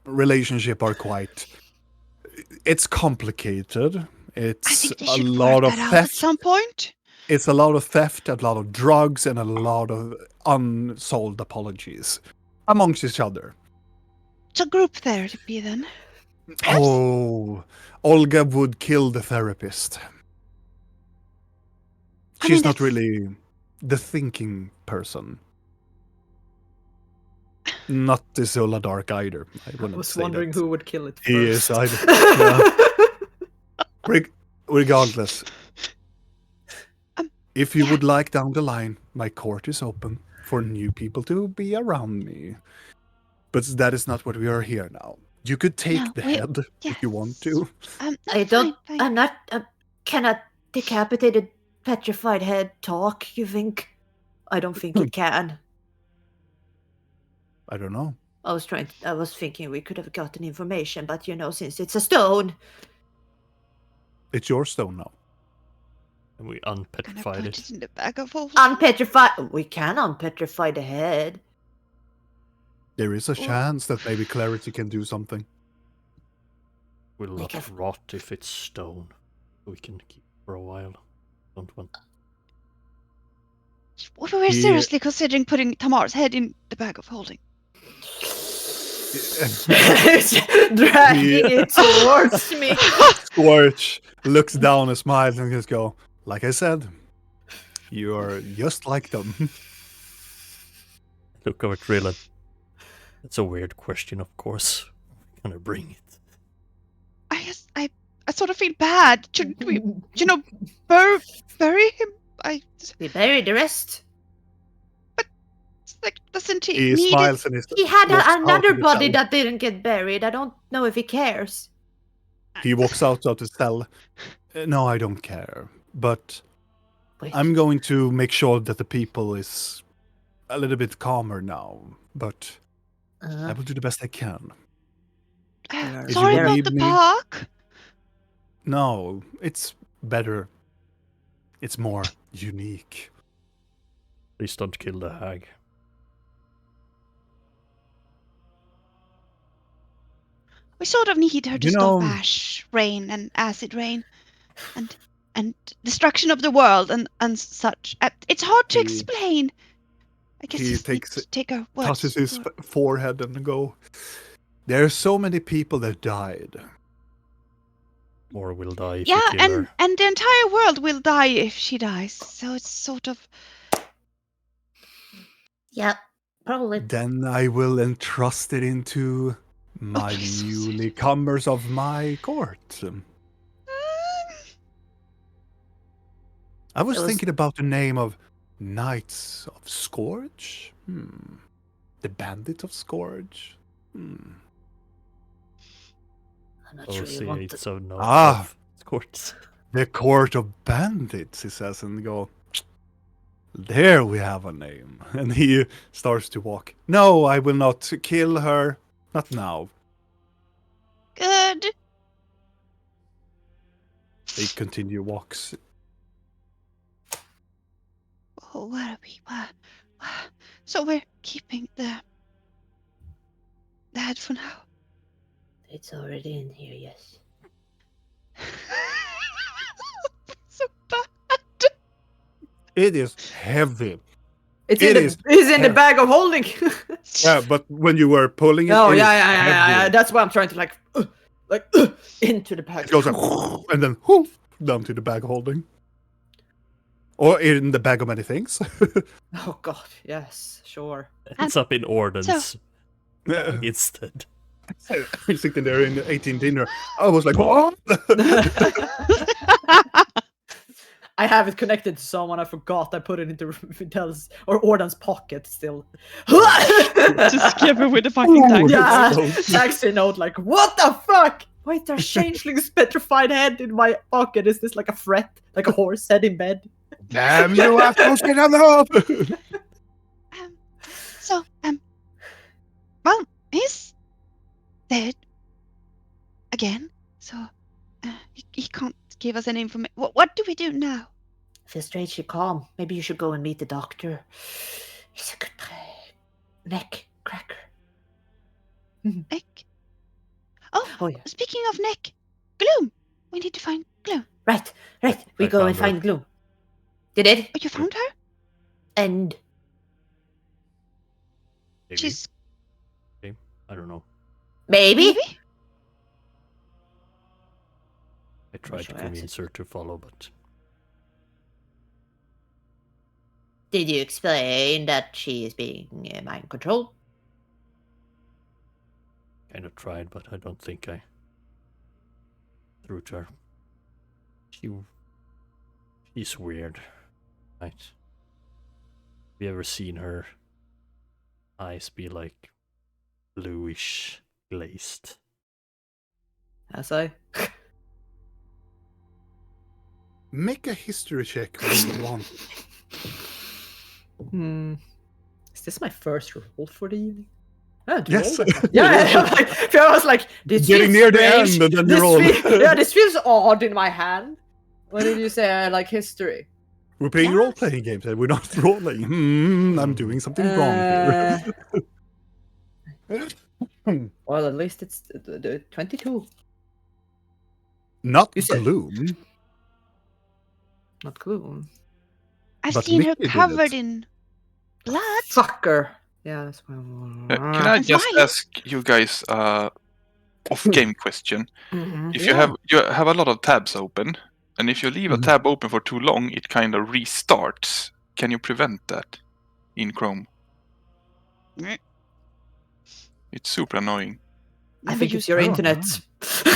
relationship are quite... It's complicated. I It's think they a should lot work of that out at theft. some point. It's a lot of theft, a lot of drugs, and a lot of unsolved apologies amongst each other. It's a group therapy then. Perhaps. Oh, Olga would kill the therapist. I She's mean, not that's- really the thinking person. Not this Ulla Dark either. I I wouldn't was say wondering that. who would kill it first. He is. Yeah. Regardless, if you yeah. would like down the line, my court is open for new people to be around me. But that is not what we are here now. You could take No, the we- head if you want to. No, I don't. Fine. I'm not. Can a decapitated, petrified head talk? You think? I don't think it can. I don't know. I was thinking we could have gotten information, but since it's a stone. It's your stone now. and we Gonna unpetrified put it. in the bag of holding. Unpetrify. We can unpetrify the head. There is a chance that maybe Clarity can do something. will Make not a- rot if it's stone. We can keep for a while. Don't want. We were He- seriously considering putting Tamar's head in the bag of holding. Dragging it towards me. Scorch looks down and smiles and just go, like I said, you're just like them. Look over Drillin. That's a weird question, of course. I'm gonna bring it. I sort of feel bad. Shouldn't we, bury him? We buried the rest. Like, doesn't he He need smiles and He had walks out another of the body cell. that didn't get buried. I don't know if he cares. He walks out of the cell. No, I don't care. But Wait. I'm going to make sure that the people is a little bit calmer now. But I will do the best I can. it? If Sorry you about need the me- park. No, it's better. It's more unique. Please don't kill the hag. We sort of need her to You stop know- ash rain and acid rain, and destruction of the world and such. It's hard to He- explain. I guess he just need takes to take her words. Touches his for- forehead and go, there are so many people that died. More will die if Yeah, you kill her. and the entire world will die if she dies. So it's sort of Yeah, probably. Then I will entrust it into my please don't say newcomers of my court. I was It was- thinking about the name of Knights of Scourge. The Bandit of Scourge. I'm not sure you want to. Associates of no Ah. of courts. The Court of Bandits, he says, and go, there we have a name. And he starts to walk. No, I will not kill her. Not now. good. They continue walks. Oh, where are we? So we're keeping the head for now. It's already in here, yes. So bad. It is heavy. It's It in is the bag of holding. Yeah, but when you were pulling it, No, it is yeah. heavy. That's why I'm trying to into the bag. It goes like, and then whoosh, down to the bag holding. Or in the bag of many things. Oh god, yes, sure. Ends up in ordnance Yeah. instead. He's sitting there in the 18 dinner. I was like, what? I have it connected to someone. I forgot. I put it into Fidel's or Ordan's pocket still. Just give her with the fucking tank. Yeah, So- taxi note like, what the fuck? Wait, there's changeling's petrified head in my pocket. Is this like a threat? Like a horse head in bed? Damn you, I have to get up. So, well, he's dead again. So, he can't give us any information. What do we do now? I feel strangely calm. Maybe you should go and meet the doctor. He's a good neck cracker. Neck. Oh, Oh yeah. speaking of neck, Gloom. We need to find Gloom. Right. We I go and found her. find Gloom. Did it? Oh, you found her? And Maybe. She's I don't know. maybe? I tried Shall to I ask convince her to follow, but Did you explain that she is being mind controlled? kind of tried, but I don't think I threw to her. She's weird, right? Have you ever seen her eyes be like bluish glazed? As I. Make a history check when you want. Is this my first roll for the evening? Ah, do Yes. roll that. Yeah. Like, I was like, this Getting feels near the strange. end and then you This roll. yeah, this feels odd in my hand. What did you say? I like history. We're playing Yes. role-playing games and we're not rolling. I'm doing something wrong here. Well, at least it's the 22. Not You said- gloom. Not gloom. I've But seen her Mickey did covered it. in blood. Fucker. Yeah, that's why. Can I And just violence. ask you guys off-game question? Mhm. If Yeah. you have a lot of tabs open, and if you leave a Mhm. tab open for too long, it kind of restarts. Can you prevent that in Chrome? Mm. It's super annoying. I Never think it's used your I don't internet. know.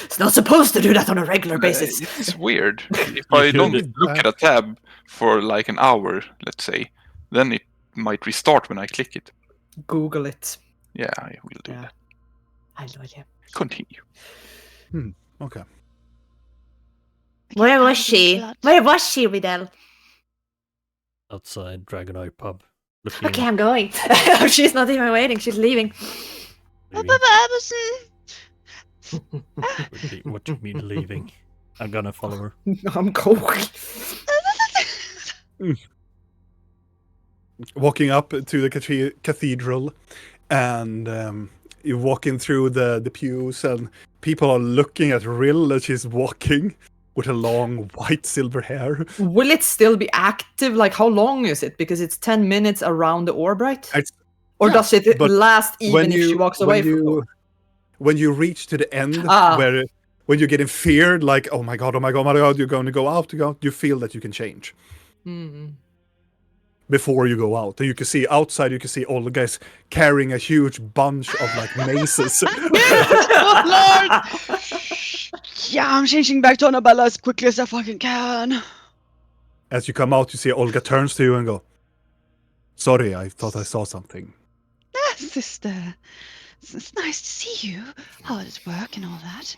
It's not supposed to do that on a regular basis. It's weird. If You I don't could- look at a tab for like an hour, let's say, then it might restart when I click it. Google it. Yeah, I will do Yeah. that. I have no idea. Continue. Okay. I get Where was covered in she? blood. Where was she, Riddell? outside Dragon Eye pub. Looking Okay, I'm going. She's not even waiting. She's leaving. leaving. What do you mean leaving? I'm gonna follow her. I'm going. Walking up to the cathedral, and you're walking through the pews, and people are looking at Rill as she's walking with her long white silver hair. Will it still be active? Like, how long is it? Because it's 10 minutes around the orb, right? It's- Or yeah, does it but last even if she walks away from the orb? when you reach to the end, Ah. where when you're getting feared, like oh my god, you're going to go out, you feel that you can change Mm. before you go out, and you can see outside. You can see all the guys carrying a huge bunch of like maces. Oh Lord! Yeah, I'm changing back to Annabella as quickly as I fucking can. As you come out, you see Olga turns to you and go, "Sorry, I thought I saw something." Ah, sister. It's nice to see you. How did it work and all that?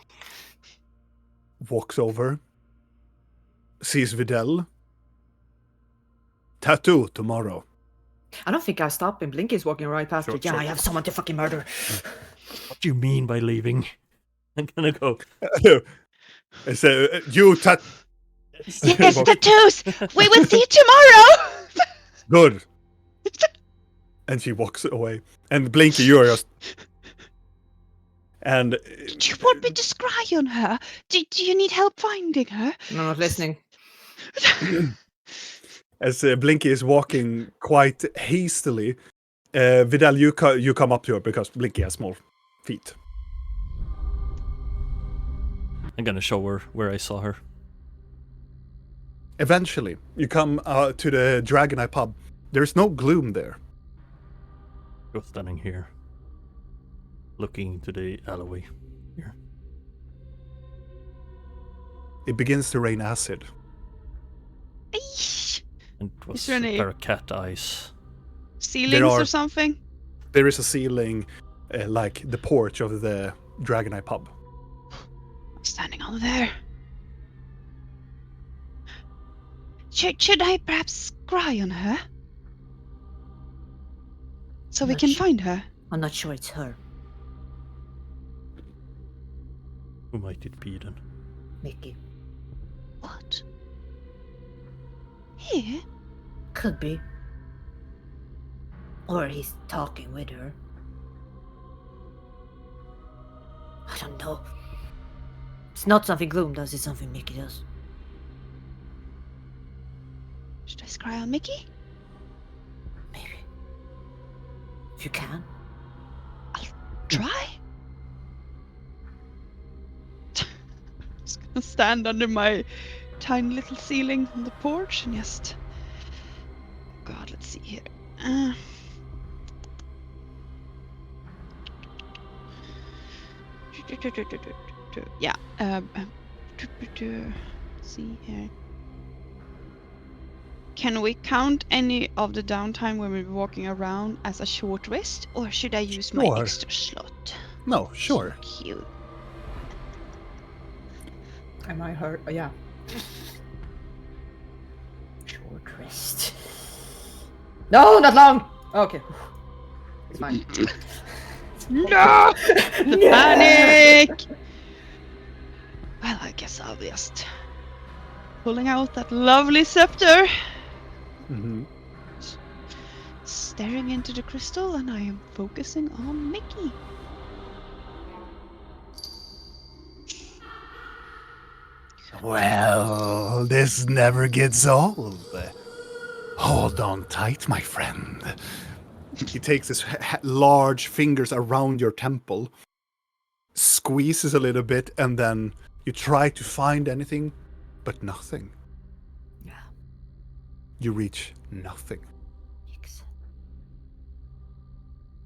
Walks over, sees Videl. Tattoo tomorrow. I don't think I'll stop him. Blinky's walking right past Sure, her. Yeah, sure. I have someone to fucking murder. What do you mean by leaving? I'm gonna go. I say, you Yes, tattoos! We will see you tomorrow! Good. And she walks away. And Blinky, you are just. And Do you want me to scry on her? Do you need help finding her? No, not listening. as Blinky is walking quite hastily, Vidal, you come up to her because Blinky has small feet. I'm gonna show her where I saw her. Eventually, you come to the Dragon Eye pub. There's no gloom there. Go standing here, looking to the alleyway. Here. It begins to rain acid. Eesh. And it was there a any- pair of cat eyes. Ceilings are- or something? There is a ceiling, like the porch of the Dragon Eye pub. I'm standing on there. Should I perhaps scry on her? So we Not can sure. find her. I'm not sure it's her. Who might it be then? Mickey. What? Here? Could be. Or he's talking with her. I don't know. It's not something Gloom does, it's something Mickey does. Should I scry on Mickey? Maybe. If you can. Try? Just gonna stand under my tiny little ceiling on the porch and just. God, let's see here. Yeah. See here. Can we count any of the downtime when we're walking around as a short rest, or should I use my Sure. extra slot? No, sure. Cute. Am I hurt? Oh, yeah. Short rest. No, not long. Okay. It's fine. No! Panic! Well, I guess I'll be just pulling out that lovely scepter, Mm-hmm. staring into the crystal, and I am focusing on Mickey. Well, this never gets old. Hold on tight, my friend. He takes his large fingers around your temple, squeezes a little bit, and then you try to find anything, but nothing. Yeah. You reach nothing.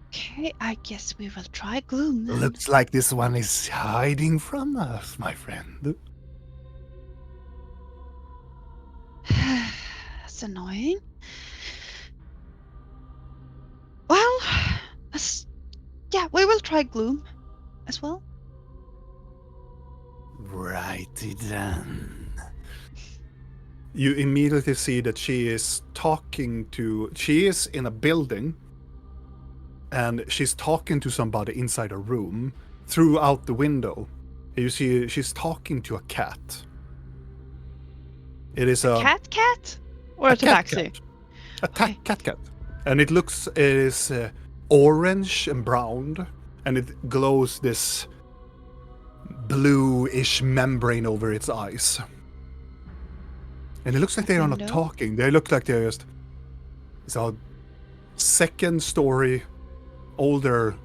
Okay, I guess we will try gloom then. Looks like this one is hiding from us, my friend. That's annoying. Well, yeah, we will try gloom as well. Righty then. You immediately see that she is in a building, and she's talking to somebody inside a room throughout the window. You see she's talking to a cat. It is a Cat? Or a tabaxi? cat. Cat. And it is orange and brown, and it glows this bluish membrane over its eyes. And it looks like they are not talking. They look like they're just... It's a second story older.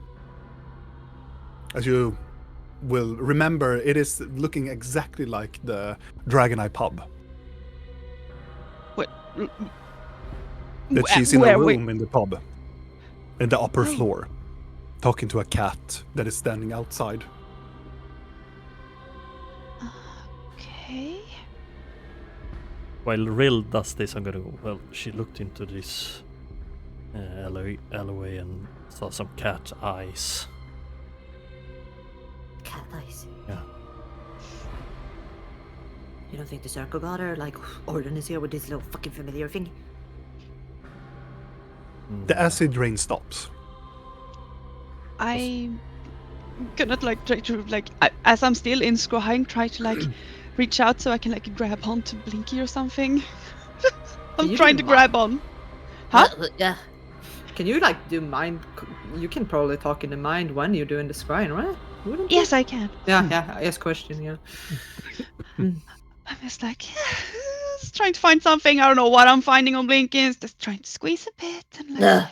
As you will remember, it is looking exactly like the Dragon Eye pub. What? That she's in a room in the pub, in the upper floor, talking to a cat that is standing outside. Okay. While Rill does this, I'm gonna go, well, she looked into this alleyway and saw some cat eyes. Cat eyes. Yeah. You don't think the circle got her? Like, Orden is here with this little fucking familiar thing? The acid rain stops. I'm gonna try to as I'm still in scrying, try to reach out so I can grab onto Blinky or something. I'm trying to grab on. Huh? Yeah. Can you do mind? You can probably talk in the mind when you're doing the scrying, right? Wouldn't you? Yes, I can. Yeah. Yes, question. Yeah. I'm just just trying to find something. I don't know what I'm finding on Blinkins. Just trying to squeeze a bit and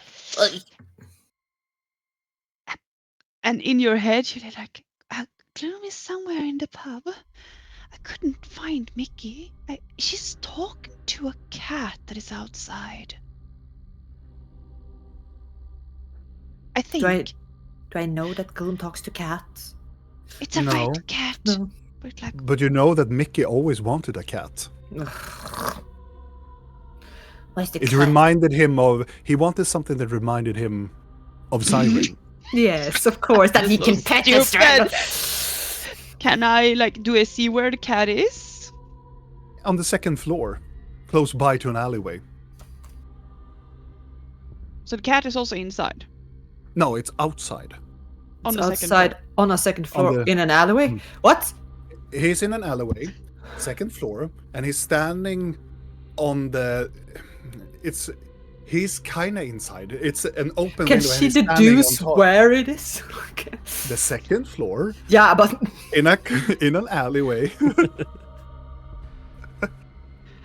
and in your head you're like, Gloom is somewhere in the pub. I couldn't find Mickey. She's talking to a cat that is outside. I think. Do I know that Gloom talks to cats? It's a white cat. No. But you know that Mickey always wanted a cat. Where's the It cat? reminded him of... He wanted something that reminded him of Siren. Yes, of course. That he can pet the stranger. Can I do I see where the cat is? On the second floor, close by to an alleyway. So the cat is also inside. No, it's outside. On the second outside floor. on a second floor the- in an alleyway. What? He's in an alleyway, second floor, and he's standing on the... He's kind of inside. It's an open Can window. and she he's standing deduce on top. where it is? The second floor, Yeah, but in an alleyway. Do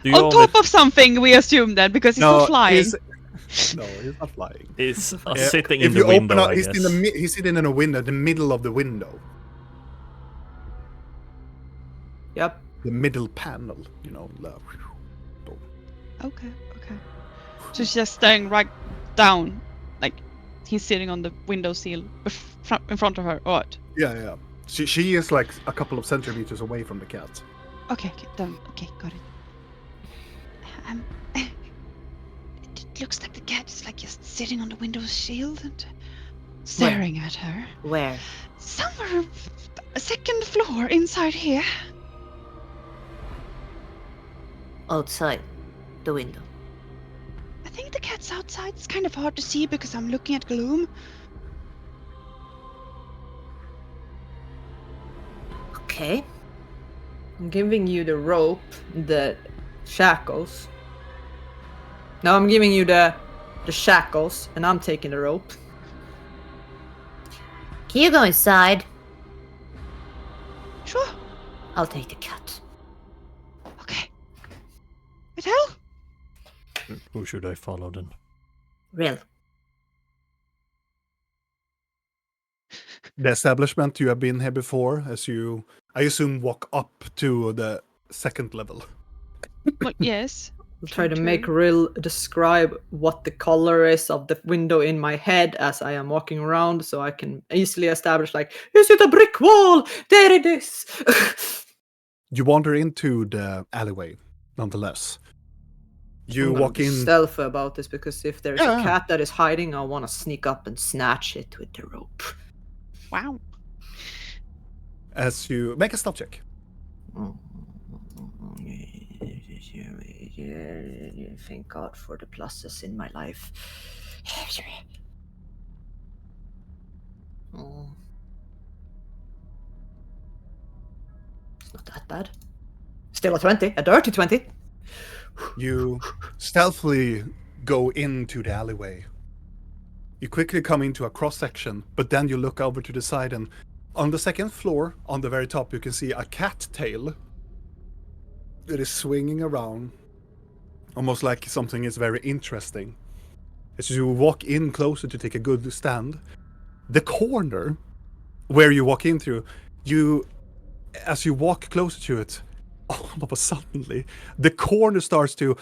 you On only- top of something, we assume that, because he's not flying. He's not flying. He's Yeah, sitting if in the you window, open up, I he's guess. he's sitting in a window, the middle of the window, yep. the middle panel. Okay. So she's just staring right down, he's sitting on the windowsill in front of her, or what? Yeah. She is a couple of centimeters away from the cat. Okay, done. Okay, got it. It looks like the cat is just sitting on the window shield and staring at her. Where? Somewhere, second floor inside here. Outside the window. I think the cat's outside. It's kind of hard to see because I'm looking at Gloom. Okay. I'm giving you the rope, the shackles. No, I'm giving you the shackles, and I'm taking the rope. Can you go inside? Sure. I'll take the cat. What the hell? Who should I follow then? Real. The establishment, you have been here before, as you, I assume, walk up to the second level. Well, yes. I'll try to True. make Rill describe what the color is of the window in my head as I am walking around, so I can easily establish, like, is it a brick wall? There it is! You wander into the alleyway, nonetheless. You I'm gonna walk be in. stealth about this, because if there's Yeah. a cat that is hiding, I want to sneak up and snatch it with the rope. Wow. As you make a stealth check. Thank God for the pluses in my life. Oh. It's not that bad. Still a 20, a dirty 20. You stealthily go into the alleyway. You quickly come into a cross section, but then you look over to the side, and on the second floor, on the very top, you can see a cat tail that is swinging around, almost like something is very interesting. As you walk in closer to take a good stand, the corner where you walk in through, as you walk closer to it, all of a sudden, the corner starts to,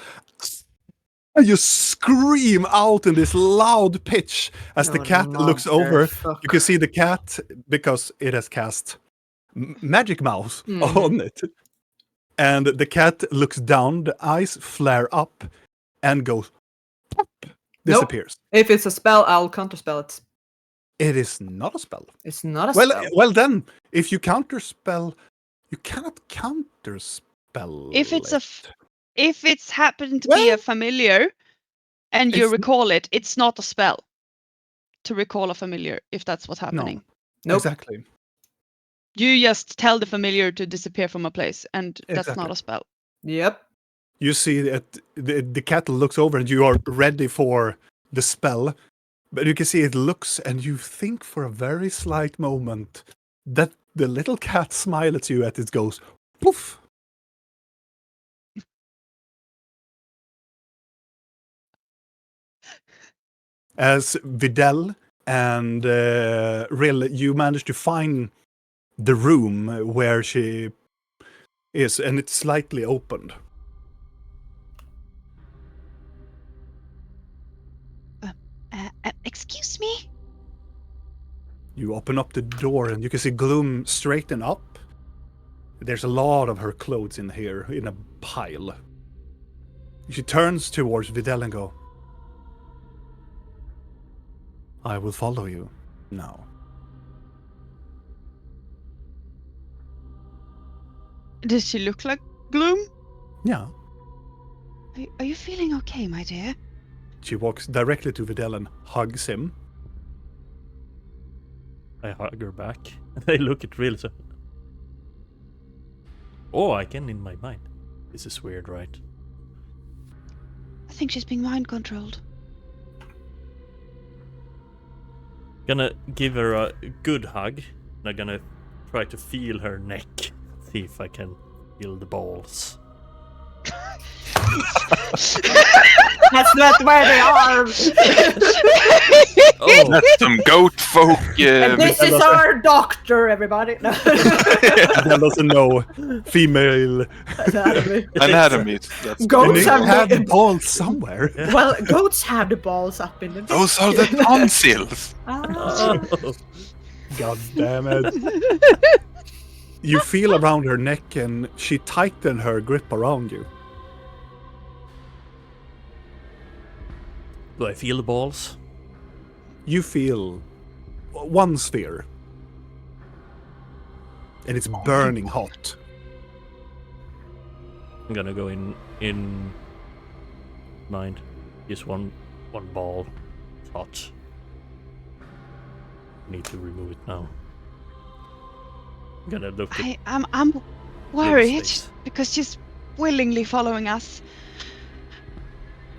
and you scream out in this loud pitch as the cat looks over. You can see the cat, because it has cast magic mouse on it. And the cat looks down, the eyes flare up, and goes pop, disappears. If it's a spell, I'll counterspell it. It is not a spell. It's not a spell. Well then, if you counterspell, you cannot counterspell. If it's happened to be a familiar and you It's- recall it, it's not a spell to recall a familiar, if that's what's happening. Nope. Exactly. You just tell the familiar to disappear from a place, and that's not Exactly. a spell. Yep. You see that the cat looks over and you are ready for the spell. But you can see it looks, and you think for a very slight moment that the little cat smiles at you as it goes poof. As Videl and Rill, you manage to find the room where she is, and it's slightly opened. Excuse me? You open up the door, and you can see Gloom straighten up. There's a lot of her clothes in here, in a pile. She turns towards Videl and go, I will follow you now. Does she look like Gloom? Yeah. Are you feeling okay, my dear? She walks directly to Videl and hugs him. I hug her back. I look at Rill. So... Oh, I can in my mind. This is weird, right? I think she's being mind controlled. Gonna give her a good hug. And I'm gonna try to feel her neck. See if I can feel the balls. That's not where they are. Oh, That's some goat folk. And this is our doctor, everybody. No. Videl doesn't know female. Anatomy. anatomy. That's Goats They have have the- the balls somewhere. Well, goats have the balls up in the. Those are the tonsils. Ah. God damn it. You feel around her neck, and she tightened her grip around you. do I feel the balls? You feel one sphere. And it's burning hot. I'm gonna go in mind. Just one ball. It's hot. Need to remove it now. I'm gonna look at I'm worried face. because she's willingly following us.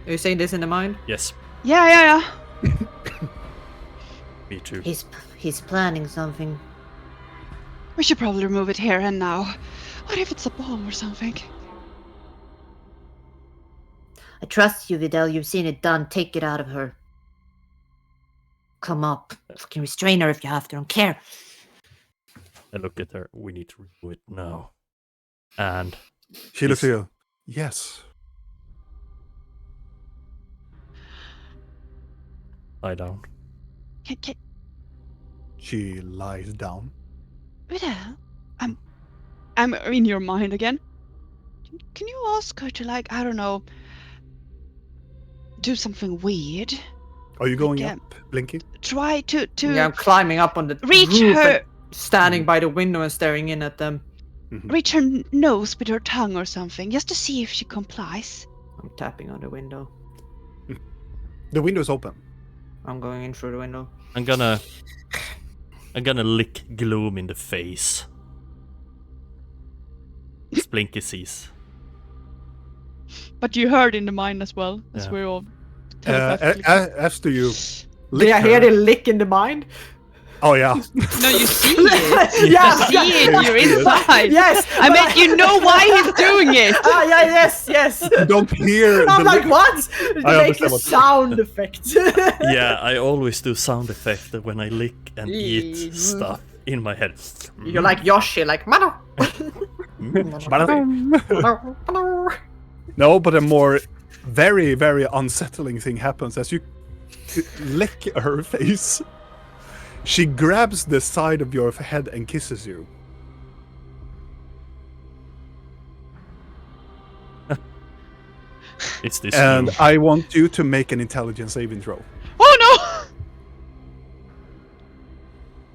Are you saying this in the mind? Yes, Yeah. me too. He's planning something. We should probably remove it here and now. What if it's a bomb or something? I trust you, Vidal. You've seen it done. Take it out of her. Come up. Fucking restrain her if you have to. I don't care. I look at her. We need to remove it now. And She looks at you. Yes. lie down. Can She lies down. Vidal, I'm in your mind again. Can you ask her to, like, I don't know, do something weird? Are you going Like, up, Blinky? Try to Yeah, I'm climbing up on the reach roof her, and standing by the window and staring in at them. reach her nose with her tongue or something, just to see if she complies. I'm tapping on the window. The window's open. I'm going in through the window. I'm gonna lick Gloom in the face. Blinky sees. But you heard in the mind as well, as Yeah. we're all telepathically. After you Did I hear the lick in the mind? Oh yeah. No, you see it. Yeah, You see it. You're inside. Yes! I mean, you know why he's doing it. Ah, yeah, yes. You don't hear I'm the like, lick. what? They make a understand what- sound effect. Yeah, I always do sound effect when I lick and eat stuff in my head. You're like Yoshi, like, mano. No, but a more very, very unsettling thing happens as you lick her face. She grabs the side of your head and kisses you. It's this. And Gloom. I want you to make an intelligence saving throw. Oh no!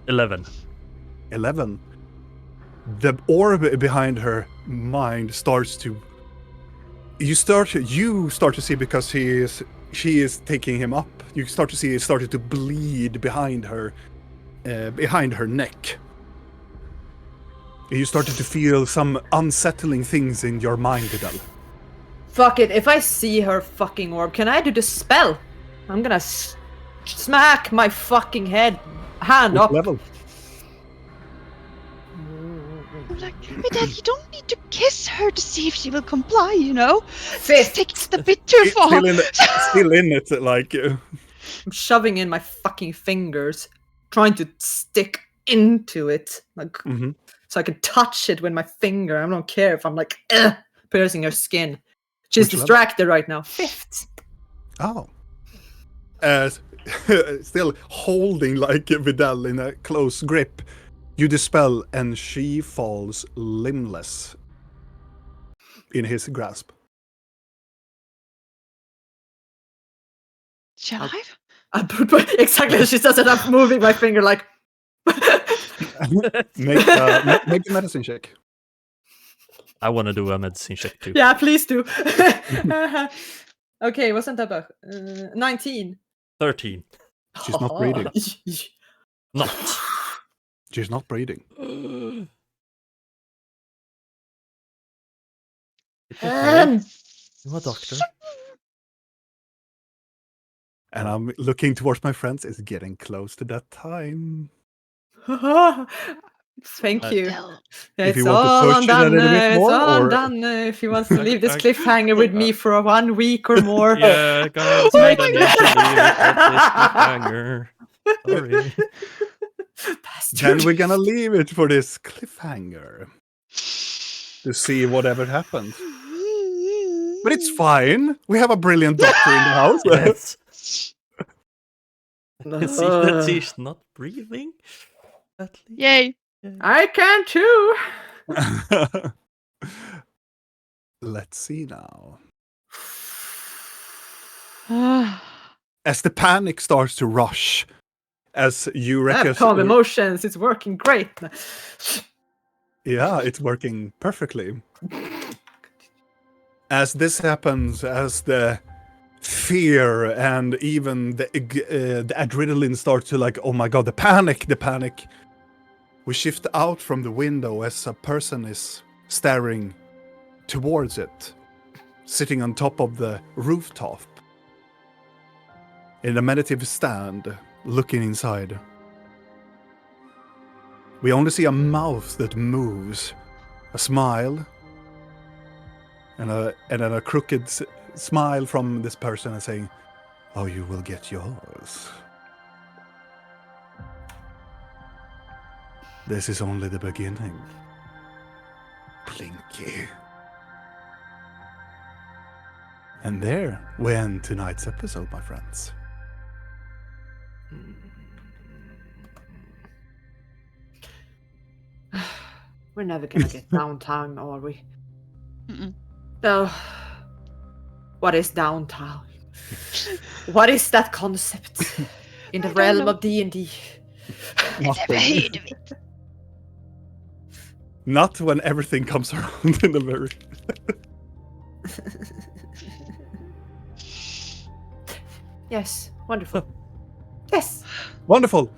11. 11. The orb behind her mind starts to. You start to see, because she is taking him up. You start to see it started to bleed behind her neck. You started to feel some unsettling things in your mind, Vidal. Fuck it, if I see her fucking orb, can I do the spell? I'm gonna smack my fucking hand What up. level? I'm like, Vidal, you don't need to kiss her to see if she will comply, you know? Fifth. Takes it a bit too far. Still in it, like. I'm shoving in my fucking fingers, trying to stick into it, like, so I can touch it with my finger. I don't care if I'm like piercing her skin. She's Which level? distracted right now. 5th. Oh. Still holding like Vidal in a close grip. You dispel and she falls limbless in his grasp. She alive? Exactly, she says it. I'm moving my finger like. Make a medicine check. I want to do a medicine check too. Yeah, please do. Okay, what's that? 19. 13. She's not breathing. Not. She's not breathing. I'm a doctor. And I'm looking towards my friends. It's getting close to that time. Thank you. Vidal. If It's you want to all push it a done. little bit It's more, all or- done. If he wants to leave this cliffhanger with me for 1 week or more. Yeah, guys, I don't need to leave it at this cliffhanger. Sorry. Bastard. Then we're gonna leave it for this cliffhanger to see whatever happens. But it's fine. We have a brilliant doctor in the house. Yes. See that she's not breathing? At least. Yay. I can too. Let's see now. Ah. As the panic starts to rush, as you I have reckon. calm emotions. It's working great. Yeah, it's working perfectly. As this happens, as the fear and even the adrenaline starts to, like, oh my god, the panic. We shift out from the window as a person is staring towards it, sitting on top of the rooftop, in a meditative stand, looking inside. We only see a mouth that moves, a smile, and then a crooked smile from this person and saying, "Oh, you will get yours. This is only the beginning. Blinky." And there we end tonight's episode, my friends. We're never gonna get downtown, are we? Mm-mm. No. What is downtown? What is that concept in the I don't realm know. of D&D? Never heard of it. Not when everything comes around in a very... Yes, wonderful. Yes. Wonderful.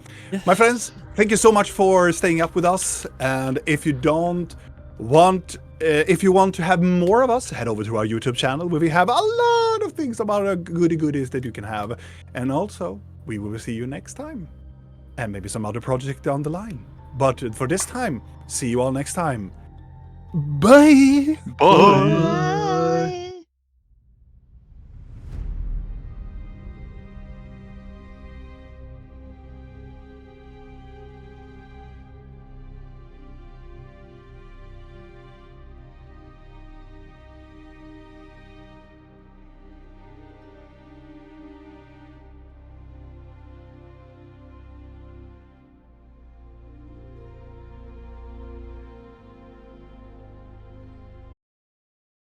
My friends, thank you so much for staying up with us. And if you want to have more of us, head over to our YouTube channel where we have a lot of things about our goodies that you can have. And also, we will see you next time. And maybe some other project down the line. But for this time, see you all next time. Bye! Bye.